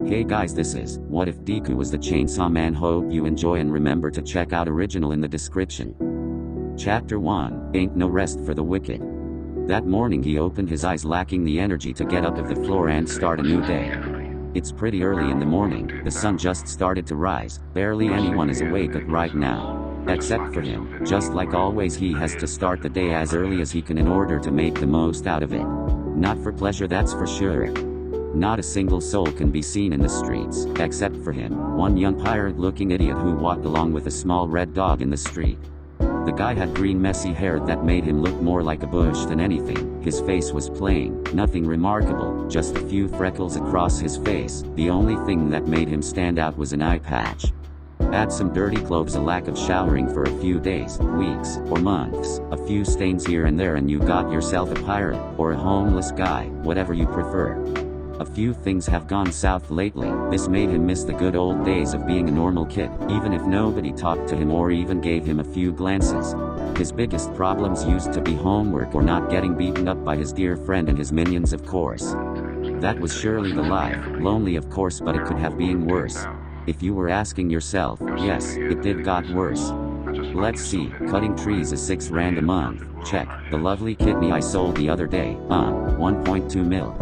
Hey guys, this is What If Deku Was the Chainsaw Man. Hope you enjoy and remember to check out original in the description. Chapter 1, Ain't No Rest for the Wicked. That morning he opened his eyes lacking the energy to get up off the floor and start a new day. It's pretty early in the morning, the sun just started to rise, barely anyone is awake right now. Except for him, just like always he has to start the day as early as he can in order to make the most out of it. Not for pleasure, that's for sure. Not a single soul can be seen in the streets, except for him, one young pirate-looking idiot who walked along with a small red dog in the street. The guy had green messy hair that made him look more like a bush than anything. His face was plain, nothing remarkable, just a few freckles across his face. The only thing that made him stand out was an eye patch. Add some dirty clothes, a lack of showering for a few days, weeks, or months, a few stains here and there, and you got yourself a pirate, or a homeless guy, whatever you prefer. A few things have gone south lately. This made him miss the good old days of being a normal kid, even if nobody talked to him or even gave him a few glances. His biggest problems used to be homework or not getting beaten up by his dear friend and his minions, of course. That was surely the life, lonely of course, but it could have been worse. If you were asking yourself, yes, it did got worse. Let's see, cutting trees is 6 rand a month, check. The lovely kidney I sold the other day, 1.2 mil.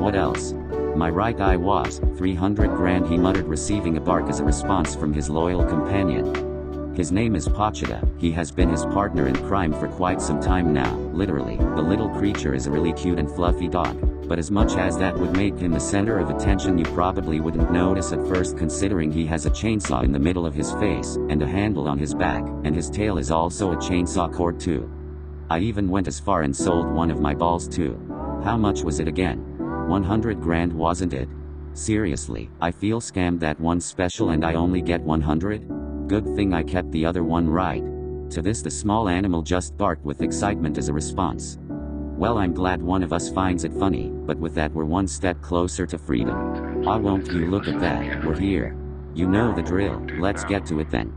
What else? My right eye was 300 grand, he muttered, receiving a bark as a response from his loyal companion. His name is Pochita. He has been his partner in crime for quite some time now, literally. The little creature is a really cute and fluffy dog. But as much as that would make him the center of attention, you probably wouldn't notice at first, considering he has a chainsaw in the middle of his face, and a handle on his back, and his tail is also a chainsaw cord too. I even went as far and sold one of my balls too. How much was it again? 100 grand, wasn't it? Seriously, I feel scammed. That one special and I only get 100? Good thing I kept the other one, right? To this the small animal just barked with excitement as a response. Well, I'm glad one of us finds it funny, but with that we're one step closer to freedom. Ah, won't you look at that, we're here. You know the drill, let's get to it then.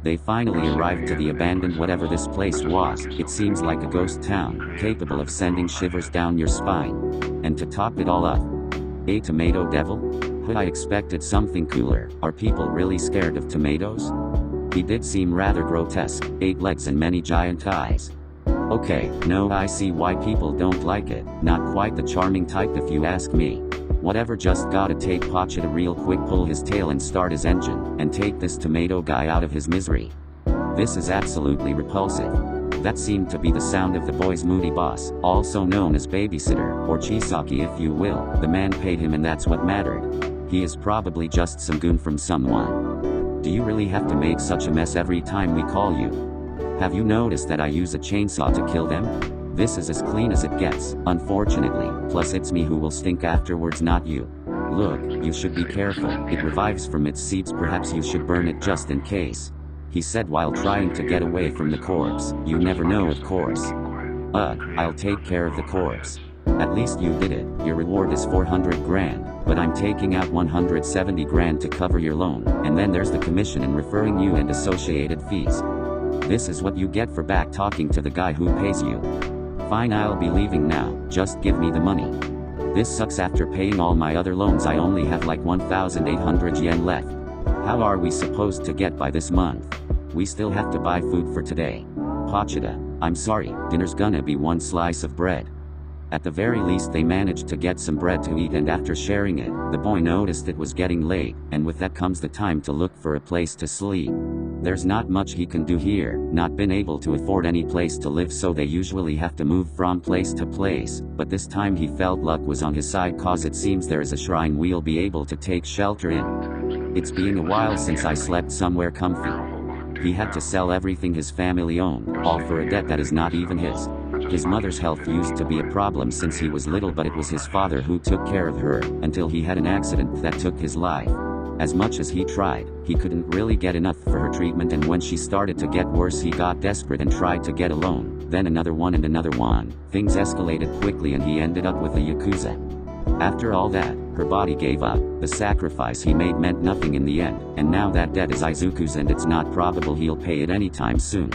They finally arrived to the abandoned whatever this place was. It seems like a ghost town, capable of sending shivers down your spine. And to top it all up, a tomato devil? I expected something cooler. Are people really scared of tomatoes? He did seem rather grotesque, 8 legs and many giant eyes. Okay, no, I see why people don't like it. Not quite the charming type if you ask me. Whatever, just gotta take Pochita real quick, pull his tail and start his engine, and take this tomato guy out of his misery. This is absolutely repulsive. That seemed to be the sound of the boy's moody boss, also known as babysitter, or Chisaki if you will. The man paid him and that's what mattered. He is probably just some goon from someone. Do you really have to make such a mess every time we call you? Have you noticed that I use a chainsaw to kill them? This is as clean as it gets, unfortunately, plus it's me who will stink afterwards, not you. Look, you should be careful, it revives from its seeds, perhaps you should burn it just in case. He said while trying to get away from the corpse. You never know, of course. I'll take care of the corpse. At least you did it. Your reward is 400 grand, but I'm taking out 170 grand to cover your loan, and then there's the commission and referring you and associated fees. This is what you get for back talking to the guy who pays you. Fine, I'll be leaving now, just give me the money. This sucks. After paying all my other loans I only have like 1,800 yen left. How are we supposed to get by this month? We still have to buy food for today. Pochita, I'm sorry, dinner's gonna be 1 slice of bread. At the very least they managed to get some bread to eat, and after sharing it, the boy noticed it was getting late, and with that comes the time to look for a place to sleep. There's not much he can do here, not been able to afford any place to live, so they usually have to move from place to place, but this time he felt luck was on his side, cause it seems there is a shrine we'll be able to take shelter in. It's been a while since I slept somewhere comfy. He had to sell everything his family owned, all for a debt that is not even his. His mother's health used to be a problem since he was little, but it was his father who took care of her, until he had an accident that took his life. As much as he tried, he couldn't really get enough for her treatment, and when she started to get worse he got desperate and tried to get a loan, then another one and another one. Things escalated quickly and he ended up with a yakuza. After all that, her body gave up. The sacrifice he made meant nothing in the end, and now that debt is Izuku's and it's not probable he'll pay it anytime soon.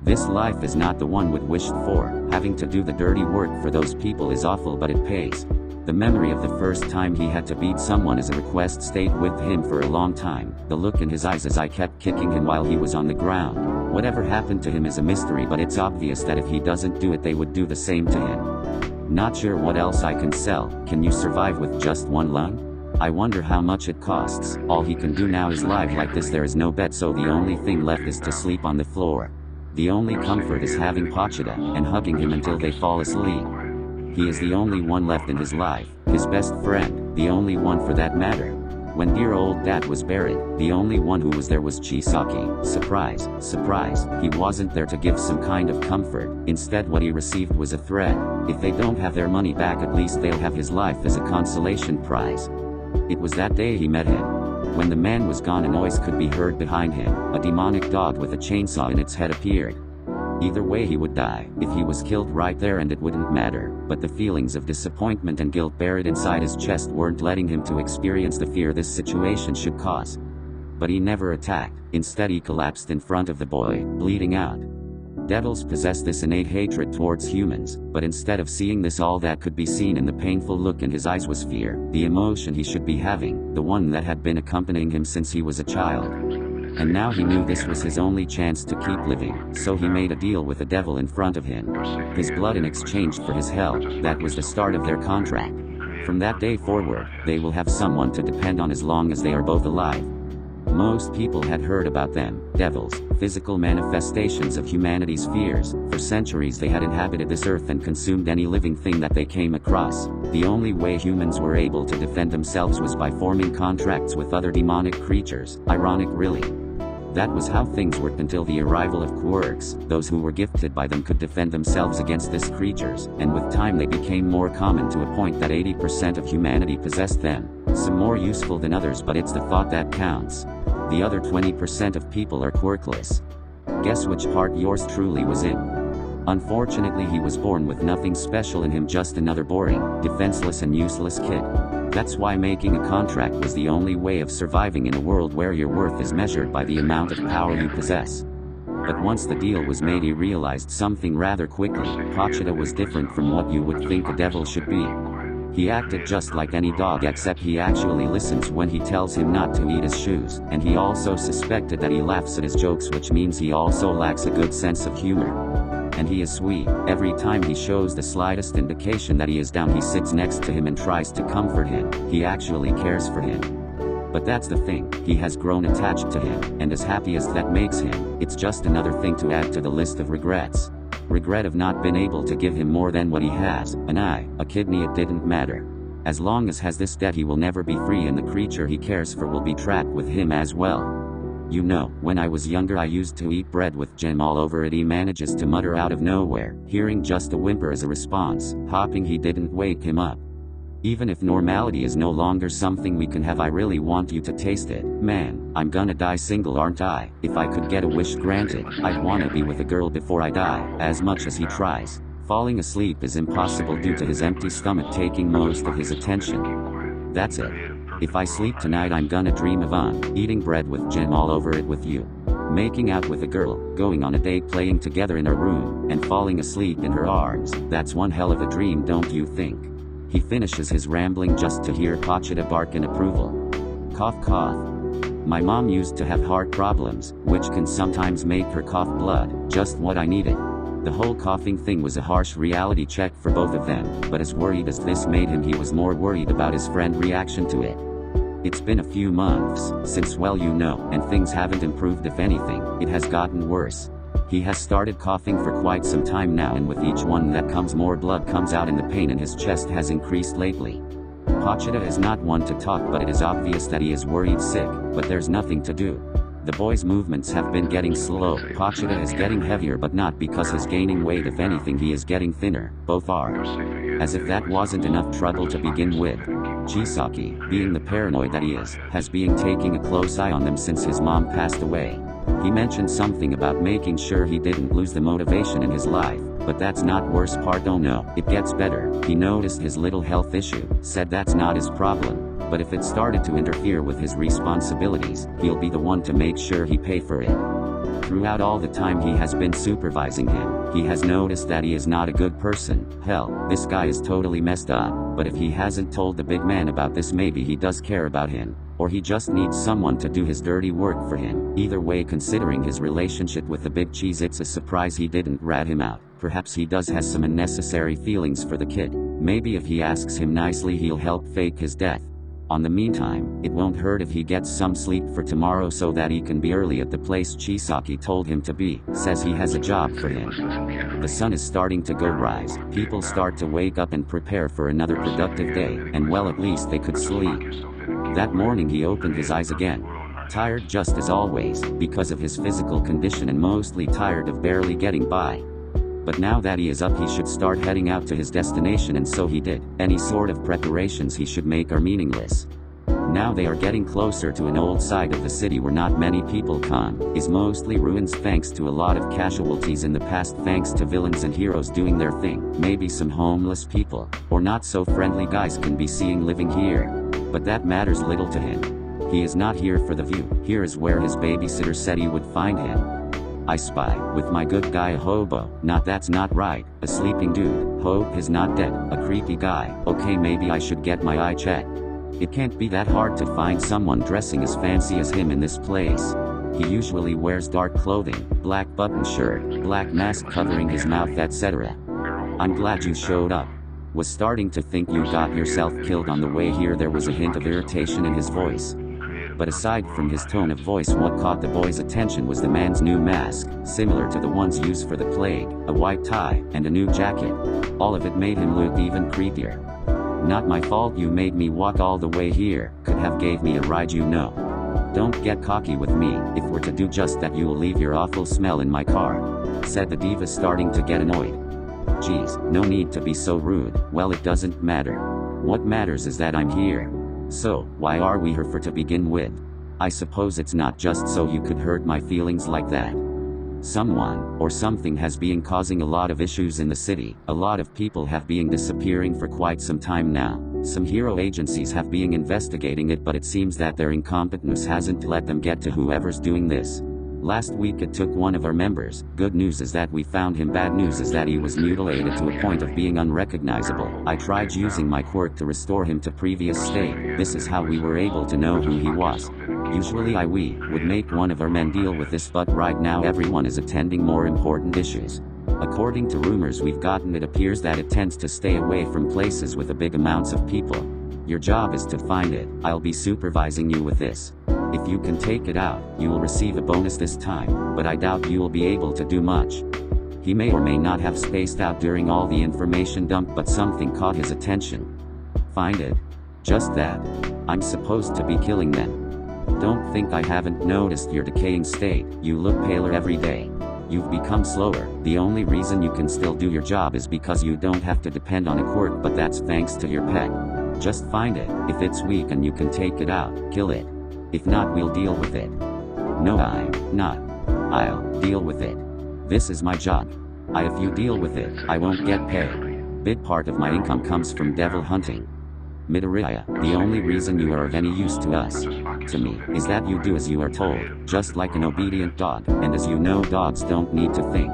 This life is not the one we'd wished for. Having to do the dirty work for those people is awful, but it pays. The memory of the first time he had to beat someone as a request stayed with him for a long time. The look in his eyes as I kept kicking him while he was on the ground. Whatever happened to him is a mystery, but it's obvious that if he doesn't do it, they would do the same to him. Not sure what else I can sell. Can you survive with just one lung? I wonder how much it costs. All he can do now is live like this. There is no bed, so the only thing left is to sleep on the floor. The only comfort is having Pochita and hugging him until they fall asleep. He is the only one left in his life, his best friend, the only one for that matter. When dear old dad was buried, the only one who was there was Chisaki. Surprise, surprise, he wasn't there to give some kind of comfort. Instead, what he received was a threat. If they don't have their money back, at least they'll have his life as a consolation prize. It was that day he met him. When the man was gone, a noise could be heard behind him. A demonic dog with a chainsaw in its head appeared. Either way he would die. If he was killed right there, and it wouldn't matter. But the feelings of disappointment and guilt buried inside his chest weren't letting him to experience the fear this situation should cause. But he never attacked. Instead, he collapsed in front of the boy, bleeding out. Devils possess this innate hatred towards humans, but instead of seeing this, all that could be seen in the painful look in his eyes was fear, the emotion he should be having, the one that had been accompanying him since he was a child. And now he knew this was his only chance to keep living, so he made a deal with the devil in front of him. His blood in exchange for his hell. That was the start of their contract. From that day forward, they will have someone to depend on as long as they are both alive. Most people had heard about them, devils, physical manifestations of humanity's fears. For centuries they had inhabited this earth and consumed any living thing that they came across. The only way humans were able to defend themselves was by forming contracts with other demonic creatures. Ironic, really. That was how things worked until the arrival of quirks. Those who were gifted by them could defend themselves against these creatures, and with time they became more common to a point that 80% of humanity possessed them. Some more useful than others, but it's the thought that counts. The other 20% of people are quirkless. Guess which part yours truly was in? Unfortunately, he was born with nothing special in him, just another boring, defenseless and useless kid. That's why making a contract was the only way of surviving in a world where your worth is measured by the amount of power you possess. But once the deal was made, he realized something rather quickly. Pochita was different from what you would think a devil should be. He acted just like any dog, except he actually listens when he tells him not to eat his shoes, and he also suspected that he laughs at his jokes, which means he also lacks a good sense of humor. And he is sweet. Every time he shows the slightest indication that he is down, he sits next to him and tries to comfort him. He actually cares for him. But that's the thing, he has grown attached to him, and as happy as that makes him, it's just another thing to add to the list of regrets. Regret of not being able to give him more than what he has, an eye, a kidney, it didn't matter. As long as has this debt, he will never be free, and the creature he cares for will be trapped with him as well. You know, when I was younger I used to eat bread with jam all over it. He manages to mutter out of nowhere, hearing just a whimper as a response. Hopping, he didn't wake him up. Even if normality is no longer something we can have, I really want you to taste it. Man, I'm gonna die single, aren't I? If I could get a wish granted, I'd wanna be with a girl before I die. As much as he tries, falling asleep is impossible due to his empty stomach taking most of his attention. That's it. If I sleep tonight, I'm gonna dream of eating bread with jam all over it with you, making out with a girl, going on a date, playing together in a room, and falling asleep in her arms. That's one hell of a dream, don't you think? He finishes his rambling just to hear Pochita bark in approval. Cough, cough. My mom used to have heart problems, which can sometimes make her cough blood, just what I needed. The whole coughing thing was a harsh reality check for both of them, but as worried as this made him, he was more worried about his friend's reaction to it. It's been a few months since, well, you know, and things haven't improved. If anything, it has gotten worse. He has started coughing for quite some time now, and with each one that comes, more blood comes out, and the pain in his chest has increased lately. Pochita is not one to talk, but it is obvious that he is worried sick, but there's nothing to do. The boy's movements have been getting slow. Pochita is getting heavier, but not because he's gaining weight. If anything, he is getting thinner. Both are. As if that wasn't enough trouble to begin with. Chisaki, being the paranoid that he is, has been taking a close eye on them since his mom passed away. He mentioned something about making sure he didn't lose the motivation in his life, but that's not worst part. Oh no, it gets better. He noticed his little health issue, said that's not his problem, but if it started to interfere with his responsibilities, he'll be the one to make sure he pay for it. Throughout all the time he has been supervising him, he has noticed that he is not a good person. Hell, this guy is totally messed up, but if he hasn't told the big man about this, maybe he does care about him. Or he just needs someone to do his dirty work for him. Either way, considering his relationship with the big cheese, it's a surprise he didn't rat him out. Perhaps he does has some unnecessary feelings for the kid. Maybe if he asks him nicely, he'll help fake his death. On the meantime, it won't hurt if he gets some sleep for tomorrow so that he can be early at the place Chisaki told him to be. Says he has a job for him. The sun is starting to go rise. People start to wake up and prepare for another productive day, and well, at least they could sleep. That morning he opened his eyes again. Tired just as always, because of his physical condition, and mostly tired of barely getting by. But now that he is up, he should start heading out to his destination, and so he did. Any sort of preparations he should make are meaningless. Now they are getting closer to an old side of the city where not many people come. Is mostly ruins thanks to a lot of casualties in the past, thanks to villains and heroes doing their thing. Maybe some homeless people, or not so friendly guys can be seen living here. But that matters little to him. He is not here for the view. Here is where his babysitter said he would find him. I spy, with my good guy, a hobo. That's not right. A sleeping dude. Hope is not dead. A creepy guy. Okay, maybe I should get my eye checked. It can't be that hard to find someone dressing as fancy as him in this place. He usually wears dark clothing, black button shirt, black mask covering his mouth, etc. I'm glad you showed up. Was starting to think you got yourself killed on the way here. There was a hint of irritation in his voice. But aside from his tone of voice, what caught the boy's attention was the man's new mask, similar to the ones used for the plague, a white tie, and a new jacket. All of it made him look even creepier. Not my fault you made me walk all the way here, could have gave me a ride, you know. Don't get cocky with me. If we're to do just that, you will leave your awful smell in my car, said the diva, starting to get annoyed. Geez, no need to be so rude. Well, it doesn't matter. What matters is that I'm here. So, why are we here for to begin with? I suppose it's not just so you could hurt my feelings like that. Someone, or something has been causing a lot of issues in the city. A lot of people have been disappearing for quite some time now. Some hero agencies have been investigating it, but it seems that their incompetence hasn't let them get to whoever's doing this. Last week it took one of our members. Good news is that we found him. Bad news is that he was mutilated to a point of being unrecognizable. I tried using my quirk to restore him to previous state. This is how we were able to know who he was. Usually we would make one of our men deal with this, but right now everyone is attending more important issues. According to rumors we've gotten, it appears that it tends to stay away from places with a big amounts of people. Your job is to find it. I'll be supervising you with this. If you can take it out, you will receive a bonus this time, but I doubt you will be able to do much. He may or may not have spaced out during all the information dump, but something caught his attention. Find it? Just that. I'm supposed to be killing them. Don't think I haven't noticed your decaying state. You look paler every day. You've become slower. The only reason you can still do your job is because you don't have to depend on a quirk, but that's thanks to your pet. Just find it. If it's weak and you can take it out, kill it. If not, we'll deal with it. No, I'm not. I'll deal with it. This is my job. If you deal with it, I won't get paid. Big part of my income comes from devil hunting. Midoriya, the only reason you are of any use to us, to me, is that you do as you are told, just like an obedient dog, and as you know, dogs don't need to think.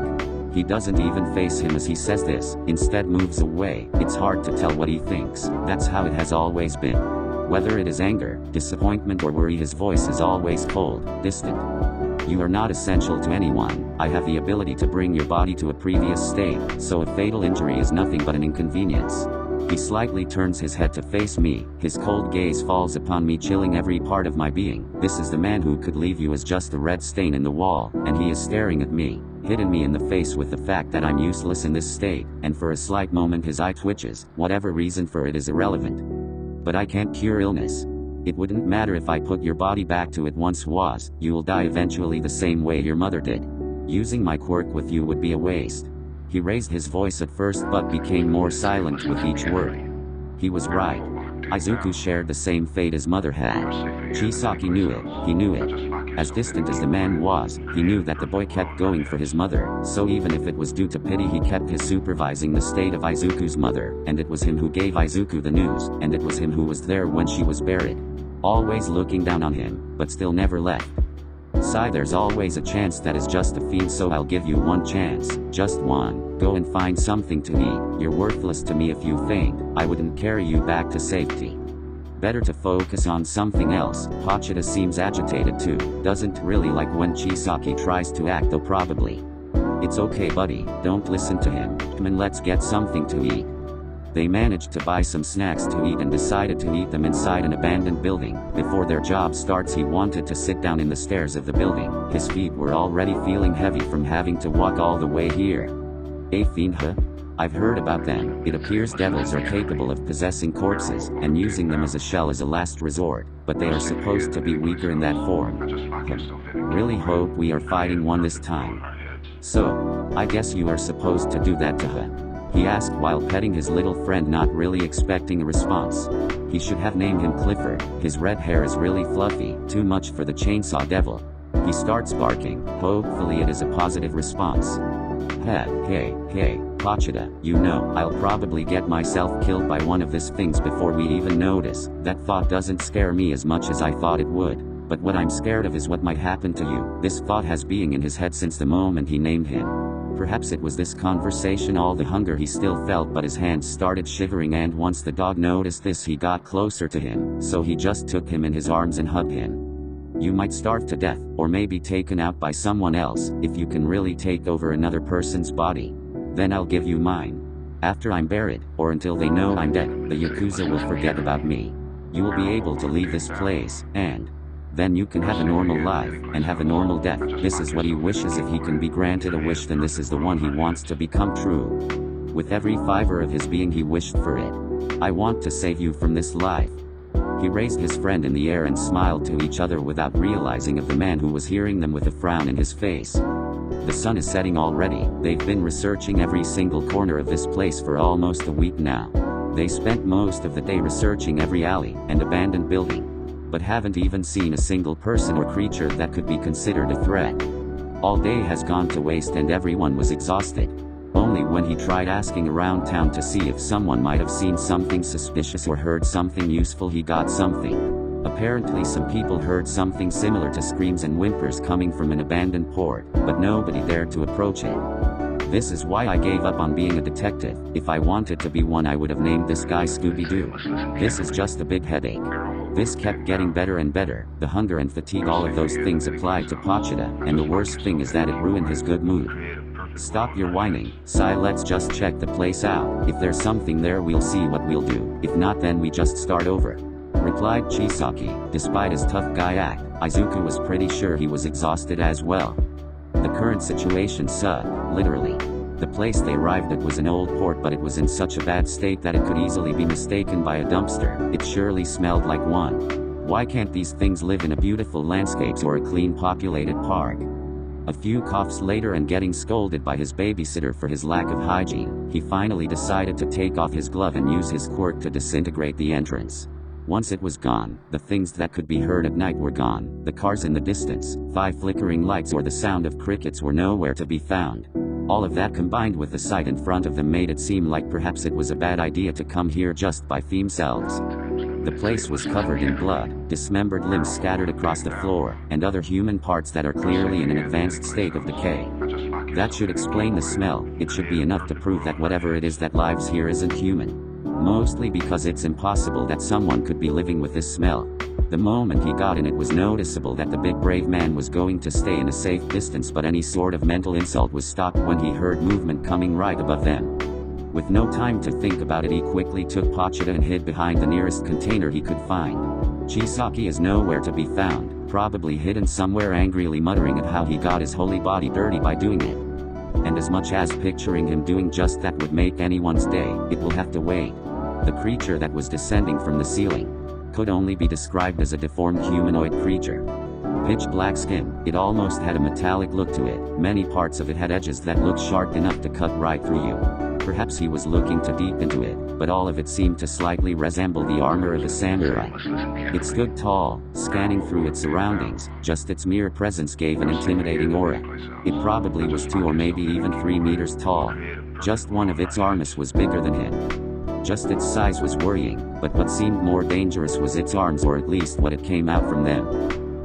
He doesn't even face him as he says this, instead moves away. It's hard to tell what he thinks. That's how it has always been. Whether it is anger, disappointment, or worry, his voice is always cold, distant. You are not essential to anyone. I have the ability to bring your body to a previous state, so a fatal injury is nothing but an inconvenience. He slightly turns his head to face me. His cold gaze falls upon me, chilling every part of my being. This is the man who could leave you as just a red stain in the wall, and he is staring at me, hitting me in the face with the fact that I'm useless in this state, and for a slight moment his eye twitches. Whatever reason for it is irrelevant. But I can't cure illness. It wouldn't matter if I put your body back to it once was. You will die eventually the same way your mother did. Using my quirk with you would be a waste. He raised his voice at first but became more silent with each word. He was right. Izuku shared the same fate his mother had. Chisaki knew it. He knew it. As distant as the man was, he knew that the boy kept going for his mother, so even if it was due to pity, he kept his supervising the state of Izuku's mother, and it was him who gave Izuku the news, and it was him who was there when she was buried. Always looking down on him, but still never left. Sigh, there's always a chance that is just a fiend, so I'll give you one chance, just one. Go and find something to eat. You're worthless to me if you faint. I wouldn't carry you back to safety. Better to focus on something else. Pochita seems agitated too. Doesn't really like when Chisaki tries to act though probably. It's okay buddy, don't listen to him. Come and let's get something to eat. They managed to buy some snacks to eat and decided to eat them inside an abandoned building. Before their job starts, he wanted to sit down in the stairs of the building. His feet were already feeling heavy from having to walk all the way here. A fiend, huh? I've heard about them. It appears devils are capable of possessing corpses and using them as a shell as a last resort, but they are supposed to be weaker in that form. Really hope we are fighting one this time. So, I guess you are supposed to do that to her? He asked while petting his little friend, not really expecting a response. He should have named him Clifford. His red hair is really fluffy, too much for the chainsaw devil. He starts barking. Hopefully it is a positive response. Hey, Pochita, you know, I'll probably get myself killed by one of these things before we even notice. That thought doesn't scare me as much as I thought it would. But what I'm scared of is what might happen to you. This thought has been in his head since the moment he named him. Perhaps it was this conversation, all the hunger he still felt, but his hands started shivering, and once the dog noticed this he got closer to him, so he just took him in his arms and hugged him. You might starve to death, or maybe taken out by someone else, if you can really take over another person's body. Then I'll give you mine. After I'm buried, or until they know I'm dead, the Yakuza will forget about me. You will be able to leave this place, and then you can have a normal life, and have a normal death. This is what he wishes. If he can be granted a wish, then this is the one he wants to become true. With every fiber of his being he wished for it. I want to save you from this life. He raised his friend in the air and smiled to each other without realizing of the man who was hearing them with a frown in his face. The sun is setting already. They've been researching every single corner of this place for almost a week now. They spent most of the day researching every alley and abandoned building, but haven't even seen a single person or creature that could be considered a threat. All day has gone to waste and everyone was exhausted. Only when he tried asking around town to see if someone might have seen something suspicious or heard something useful, he got something. Apparently some people heard something similar to screams and whimpers coming from an abandoned port, but nobody dared to approach it. This is why I gave up on being a detective. If I wanted to be one, I would have named this guy Scooby-Doo. This is just a big headache. This kept getting better and better. The hunger and fatigue, all of those things applied to Pochita, and the worst thing is that it ruined his good mood. Stop your whining, Sai, let's just check the place out. If there's something there we'll see what we'll do. If not, then we just start over, replied Chisaki. Despite his tough guy act, Izuku was pretty sure he was exhausted as well. The current situation sucked, literally. The place they arrived at was an old port, but it was in such a bad state that it could easily be mistaken by a dumpster. It surely smelled like one. Why can't these things live in a beautiful landscapes or a clean populated park? A few coughs later, and getting scolded by his babysitter for his lack of hygiene, he finally decided to take off his glove and use his quirk to disintegrate the entrance. Once it was gone, the things that could be heard at night were gone. The cars in the distance, 5 flickering lights, or the sound of crickets were nowhere to be found. All of that combined with the sight in front of them made it seem like perhaps it was a bad idea to come here just by themselves. The place was covered in blood, dismembered limbs scattered across the floor, and other human parts that are clearly in an advanced state of decay. That should explain the smell. It should be enough to prove that whatever it is that lives here isn't human. Mostly because it's impossible that someone could be living with this smell. The moment he got in, it was noticeable that the big brave man was going to stay in a safe distance, but any sort of mental insult was stopped when he heard movement coming right above them. With no time to think about it, he quickly took Pochita and hid behind the nearest container he could find. Chisaki is nowhere to be found, probably hidden somewhere, angrily muttering at how he got his holy body dirty by doing it. And as much as picturing him doing just that would make anyone's day, it will have to wait. The creature that was descending from the ceiling could only be described as a deformed humanoid creature. Pitch black skin, it almost had a metallic look to it. Many parts of it had edges that looked sharp enough to cut right through you. Perhaps he was looking too deep into it, but all of it seemed to slightly resemble the armor of a samurai. It stood tall, scanning through its surroundings. Just its mere presence gave an intimidating aura. It probably was 2 or maybe even 3 meters tall. Just one of its arms was bigger than him. Just its size was worrying, but what seemed more dangerous was its arms, or at least what it came out from them.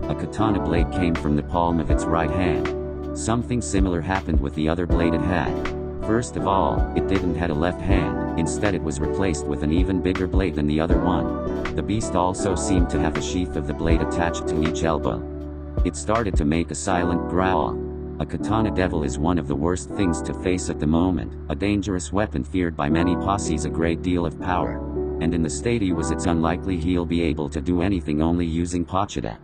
A katana blade came from the palm of its right hand. Something similar happened with the other blade it had. First of all, it didn't have a left hand, instead it was replaced with an even bigger blade than the other one. The beast also seemed to have a sheath of the blade attached to each elbow. It started to make a silent growl. A katana devil is one of the worst things to face at the moment, a dangerous weapon feared by many posses, a great deal of power. And in the state he was, it's unlikely he'll be able to do anything only using Pochita.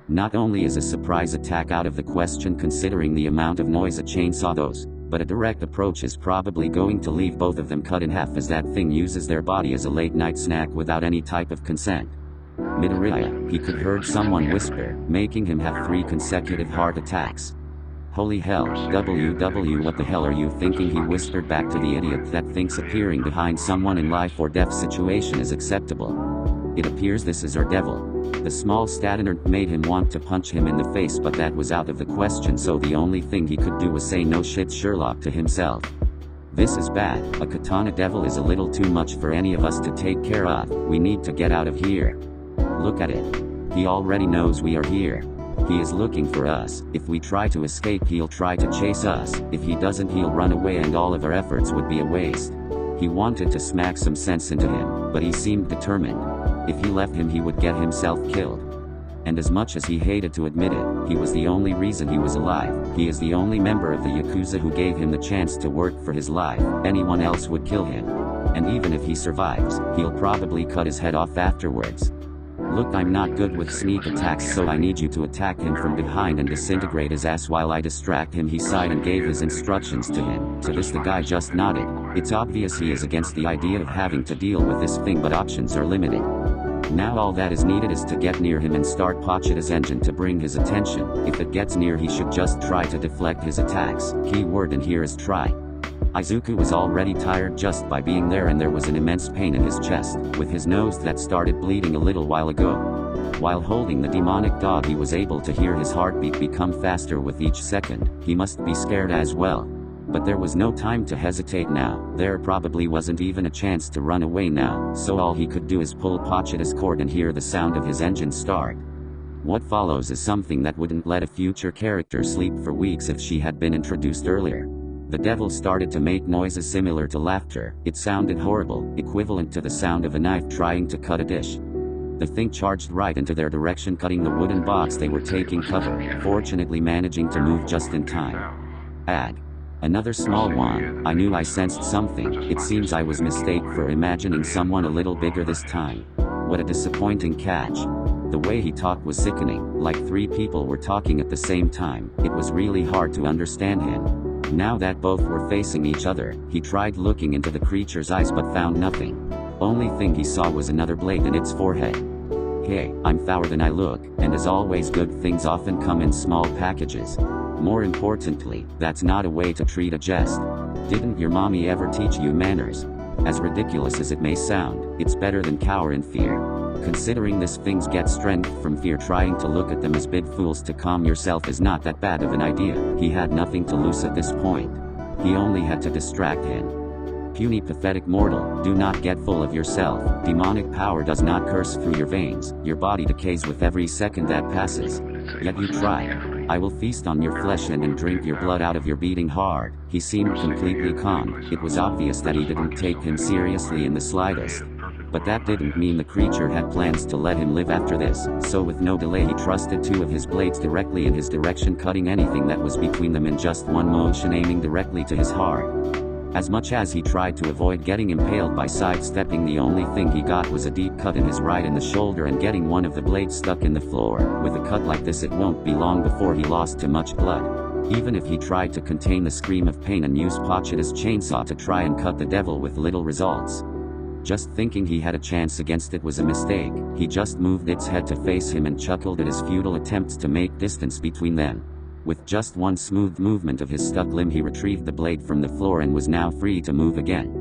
Not only is a surprise attack out of the question considering the amount of noise a chainsaw does, but a direct approach is probably going to leave both of them cut in half, as that thing uses their body as a late night snack without any type of consent. Midoriya, he could heard someone whisper, making him have 3 consecutive heart attacks. Holy hell, WW, what the hell are you thinking? He whispered back to the idiot that thinks appearing behind someone in life or death situation is acceptable. It appears this is our devil. The small statiner made him want to punch him in the face, but that was out of the question, so the only thing he could do was say no shit Sherlock to himself. This is bad, a katana devil is a little too much for any of us to take care of, we need to get out of here. Look at it. He already knows we are here. He is looking for us. If we try to escape, he'll try to chase us. If he doesn't, he'll run away and all of our efforts would be a waste. He wanted to smack some sense into him, but he seemed determined. If he left him, he would get himself killed. And as much as he hated to admit it, he was the only reason he was alive. He is the only member of the Yakuza who gave him the chance to work for his life. Anyone else would kill him. And even if he survives, he'll probably cut his head off afterwards. Look, I'm not good with sneak attacks, so I need you to attack him from behind and disintegrate his ass while I distract him. He sighed and gave his instructions to him. To this the guy just nodded. It's obvious he is against the idea of having to deal with this thing, but options are limited. Now all that is needed is to get near him and start Pochita's engine to bring his attention. If it gets near, he should just try to deflect his attacks. Key word in here is try. Izuku was already tired just by being there, and there was an immense pain in his chest, with his nose that started bleeding a little while ago. While holding the demonic dog, he was able to hear his heartbeat become faster with each second. He must be scared as well. But there was no time to hesitate now. There probably wasn't even a chance to run away now, so all he could do is pull Pochita's cord and hear the sound of his engine start. What follows is something that wouldn't let a future character sleep for weeks if she had been introduced earlier. The devil started to make noises similar to laughter. It sounded horrible, equivalent to the sound of a knife trying to cut a dish. The thing charged right into their direction, cutting the wooden box they were taking cover, fortunately managing to move just in time. Ag. Another small one. I knew I sensed something. It seems I was mistaken for imagining someone a little bigger this time. What a disappointing catch. The way he talked was sickening, like 3 people were talking at the same time. It was really hard to understand him. Now that both were facing each other, he tried looking into the creature's eyes but found nothing. Only thing he saw was another blade in its forehead. Hey, I'm fouler than I look, and as always, good things often come in small packages. More importantly, that's not a way to treat a jest. Didn't your mommy ever teach you manners? As ridiculous as it may sound, it's better than cower in fear. Considering this things get strength from fear, trying to look at them as big fools to calm yourself is not that bad of an idea. He had nothing to lose at this point. He only had to distract him. Puny pathetic mortal, do not get full of yourself. Demonic power does not curse through your veins. Your body decays with every second that passes. Yet you try. I will feast on your flesh and drink your blood out of your beating heart. He seemed completely calm. It was obvious that he didn't take him seriously in the slightest. But that didn't mean the creature had plans to let him live after this, so with no delay he thrusted 2 of his blades directly in his direction, cutting anything that was between them in just one motion, aiming directly to his heart. As much as he tried to avoid getting impaled by sidestepping, the only thing he got was a deep cut in his right in the shoulder and getting one of the blades stuck in the floor. With a cut like this, it won't be long before he lost too much blood. Even if he tried to contain the scream of pain and use Pochita's chainsaw to try and cut the devil with little results. Just thinking he had a chance against it was a mistake. He just moved its head to face him and chuckled at his futile attempts to make distance between them. With just one smooth movement of his stuck limb, he retrieved the blade from the floor and was now free to move again.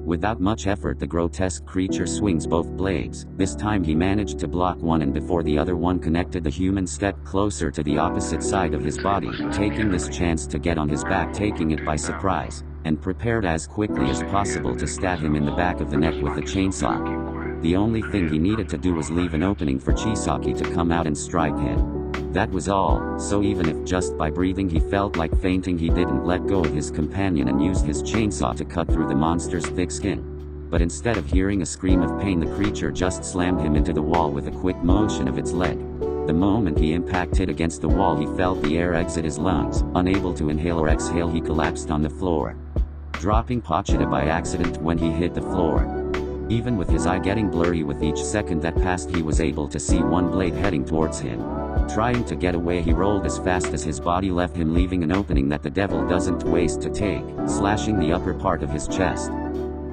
Without much effort, the grotesque creature swings both blades. This time he managed to block one, and before the other one connected, the human stepped closer to the opposite side of his body, taking this chance to get on his back, taking it by surprise, and prepared as quickly as possible to stab him in the back of the neck with the chainsaw. The only thing he needed to do was leave an opening for Chisaki to come out and strike him. That was all, so even if just by breathing he felt like fainting, he didn't let go of his companion and used his chainsaw to cut through the monster's thick skin. But instead of hearing a scream of pain, the creature just slammed him into the wall with a quick motion of its leg. The moment he impacted against the wall, he felt the air exit his lungs. Unable to inhale or exhale, he collapsed on the floor, dropping Pochita by accident when he hit the floor. Even with his eye getting blurry with each second that passed, he was able to see one blade heading towards him. Trying to get away, he rolled as fast as his body left him, leaving an opening that the devil doesn't waste to take, slashing the upper part of his chest.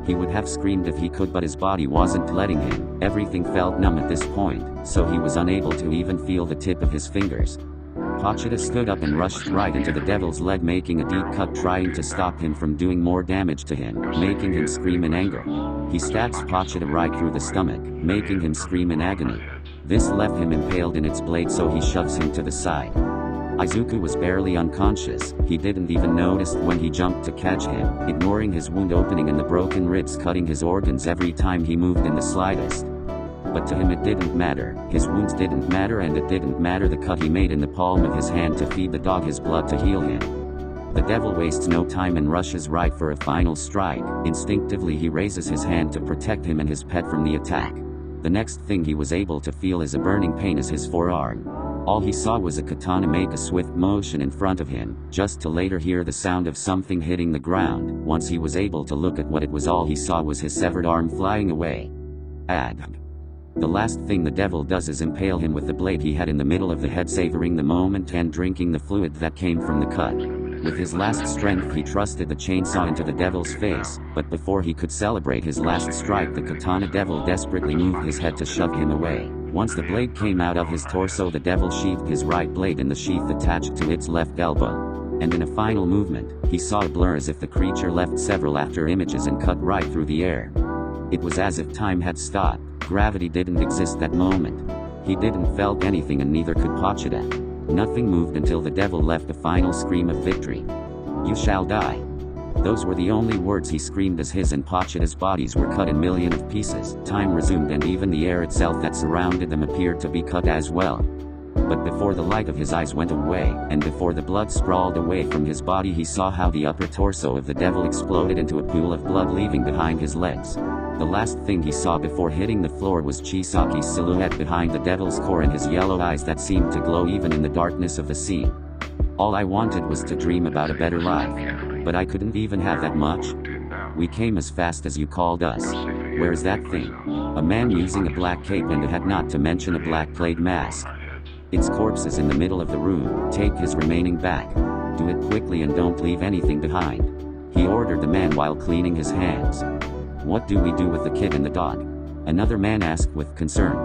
He would have screamed if he could, but his body wasn't letting him. Everything felt numb at this point, so he was unable to even feel the tip of his fingers. Pochita stood up and rushed right into the devil's leg, making a deep cut, trying to stop him from doing more damage to him, making him scream in anger. He stabs Pochita right through the stomach, making him scream in agony. This left him impaled in its blade, so he shoves him to the side. Izuku was barely unconscious. He didn't even notice when he jumped to catch him, ignoring his wound opening and the broken ribs cutting his organs every time he moved in the slightest. But to him it didn't matter. His wounds didn't matter, and it didn't matter the cut he made in the palm of his hand to feed the dog his blood to heal him. The devil wastes no time and rushes right for a final strike. Instinctively he raises his hand to protect him and his pet from the attack. The next thing he was able to feel is a burning pain as his forearm. All he saw was a katana make a swift motion in front of him, just to later hear the sound of something hitting the ground. Once he was able to look at what it was, all he saw was his severed arm flying away. The last thing the devil does is impale him with the blade he had in the middle of the head, savoring the moment and drinking the fluid that came from the cut. With his last strength he trusted the chainsaw into the devil's face, but before he could celebrate his last strike, the katana devil desperately moved his head to shove him away. Once the blade came out of his torso, the devil sheathed his right blade in the sheath attached to its left elbow. And in a final movement, he saw a blur as if the creature left several after images and cut right through the air. It was as if time had stopped. Gravity didn't exist that moment. He didn't felt anything, and neither could Pochita. Nothing moved until the devil left a final scream of victory. "You shall die." Those were the only words he screamed as his and Pochita's bodies were cut in millions of pieces. Time resumed, and even the air itself that surrounded them appeared to be cut as well. But before the light of his eyes went away, and before the blood sprawled away from his body, he saw how the upper torso of the devil exploded into a pool of blood, leaving behind his legs. The last thing he saw before hitting the floor was Chisaki's silhouette behind the devil's core and his yellow eyes that seemed to glow even in the darkness of the scene. "All I wanted was to dream about a better life. But I couldn't even have that much. We came as fast as you called us. Where's that thing?" A man using a black cape and a hat, not to mention a black plaid mask. "Its corpse is in the middle of the room. Take his remaining back. Do it quickly and don't leave anything behind," he ordered the man while cleaning his hands. "What do we do with the kid and the dog?" another man asked with concern.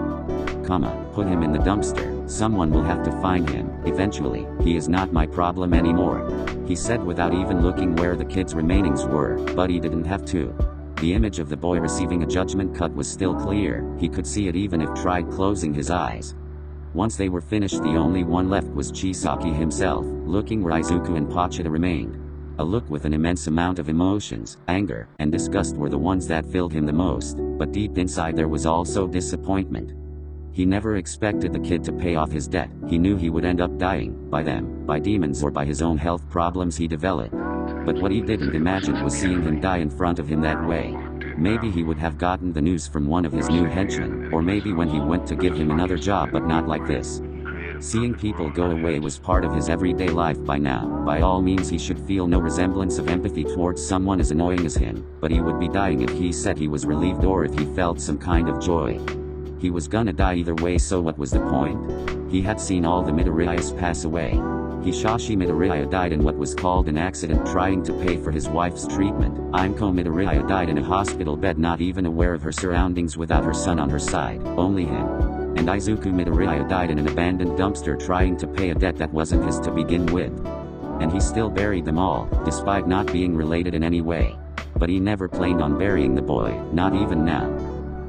Put him in the dumpster. Someone will have to find him, eventually. He is not my problem anymore," he said without even looking where the kid's remainings were, but he didn't have to. The image of the boy receiving a judgment cut was still clear. He could see it even if tried closing his eyes. Once they were finished, the only one left was Chisaki himself, looking where Izuku and Pochita remained. A look with an immense amount of emotions. Anger and disgust were the ones that filled him the most, but deep inside there was also disappointment. He never expected the kid to pay off his debt. He knew he would end up dying, by them, by demons, or by his own health problems he developed. But what he didn't imagine was seeing him die in front of him that way. Maybe he would have gotten the news from one of his new henchmen, or maybe when he went to give him another job, but not like this. Seeing people go away was part of his everyday life by now. By all means he should feel no resemblance of empathy towards someone as annoying as him, but he would be dying if he said he was relieved or if he felt some kind of joy. He was gonna die either way, so what was the point? He had seen all the Midoriyas pass away. Hisashi Midoriya died in what was called an accident trying to pay for his wife's treatment. Imiko Midoriya died in a hospital bed, not even aware of her surroundings, without her son on her side, only him. And Izuku Midoriya died in an abandoned dumpster trying to pay a debt that wasn't his to begin with. And he still buried them all, despite not being related in any way. But he never planned on burying the boy, not even now.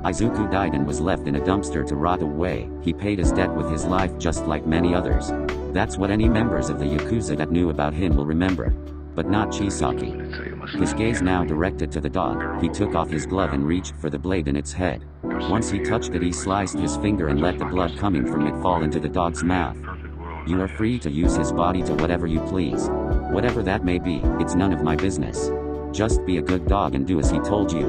Izuku died and was left in a dumpster to rot away. He paid his debt with his life just like many others. That's what any members of the Yakuza that knew about him will remember. But not Chisaki. His gaze now directed to the dog. He took off his glove and reached for the blade in its head. Once he touched it, he sliced his finger and let the blood coming from it fall into the dog's mouth. You are free to use his body to whatever you please. Whatever that may be, it's none of my business. Just be a good dog and do as he told you.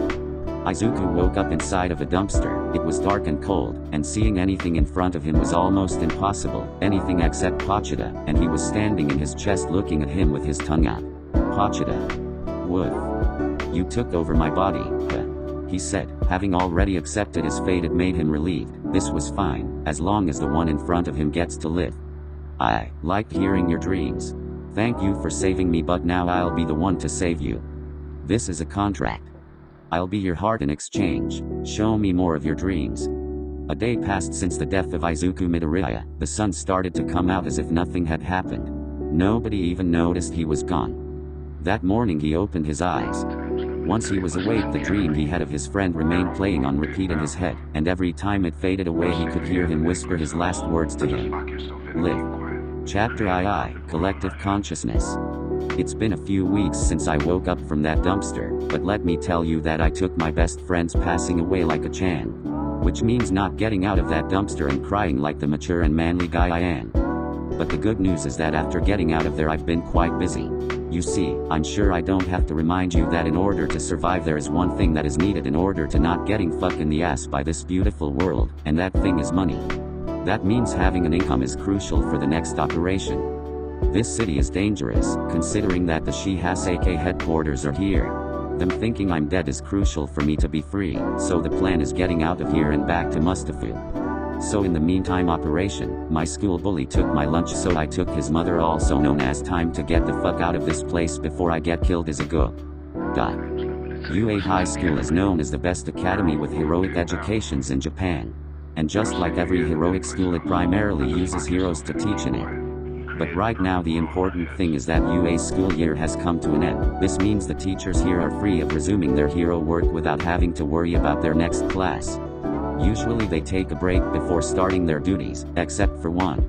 Izuku woke up inside of a dumpster. It was dark and cold, and seeing anything in front of him was almost impossible, anything except Pochita, and he was standing in his chest looking at him with his tongue out. Pochita. Woof. You took over my body, he said, having already accepted his fate. It made him relieved. This was fine, as long as the one in front of him gets to live. I liked hearing your dreams. Thank you for saving me, but now I'll be the one to save you. This is a contract. I'll be your heart in exchange. Show me more of your dreams. A day passed since the death of Izuku Midoriya. The sun started to come out as if nothing had happened. Nobody even noticed he was gone. That morning he opened his eyes. Once he was awake, the dream he had of his friend remained playing on repeat in his head, and every time it faded away he could hear him whisper his last words to him. Live. Chapter II, Collective Consciousness. It's been a few weeks since I woke up from that dumpster, but let me tell you that I took my best friend's passing away like a chan. Which means not getting out of that dumpster and crying like the mature and manly guy I am. But the good news is that after getting out of there I've been quite busy. You see, I'm sure I don't have to remind you that in order to survive there is one thing that is needed in order to not getting fucked in the ass by this beautiful world, and that thing is money. That means having an income is crucial for the next operation. This city is dangerous, considering that the Shihaseke headquarters are here. Them thinking I'm dead is crucial for me to be free, so the plan is getting out of here and back to Mustafu. So in the meantime operation, my school bully took my lunch, so I took his mother, also known as time to get the fuck out of this place before I get killed as a go. UA High School is known as the best academy with heroic educations in Japan. And just like every heroic school, it primarily uses heroes to teach in it. But right now the important thing is that UA's school year has come to an end. This means the teachers here are free of resuming their hero work without having to worry about their next class. Usually they take a break before starting their duties, except for one.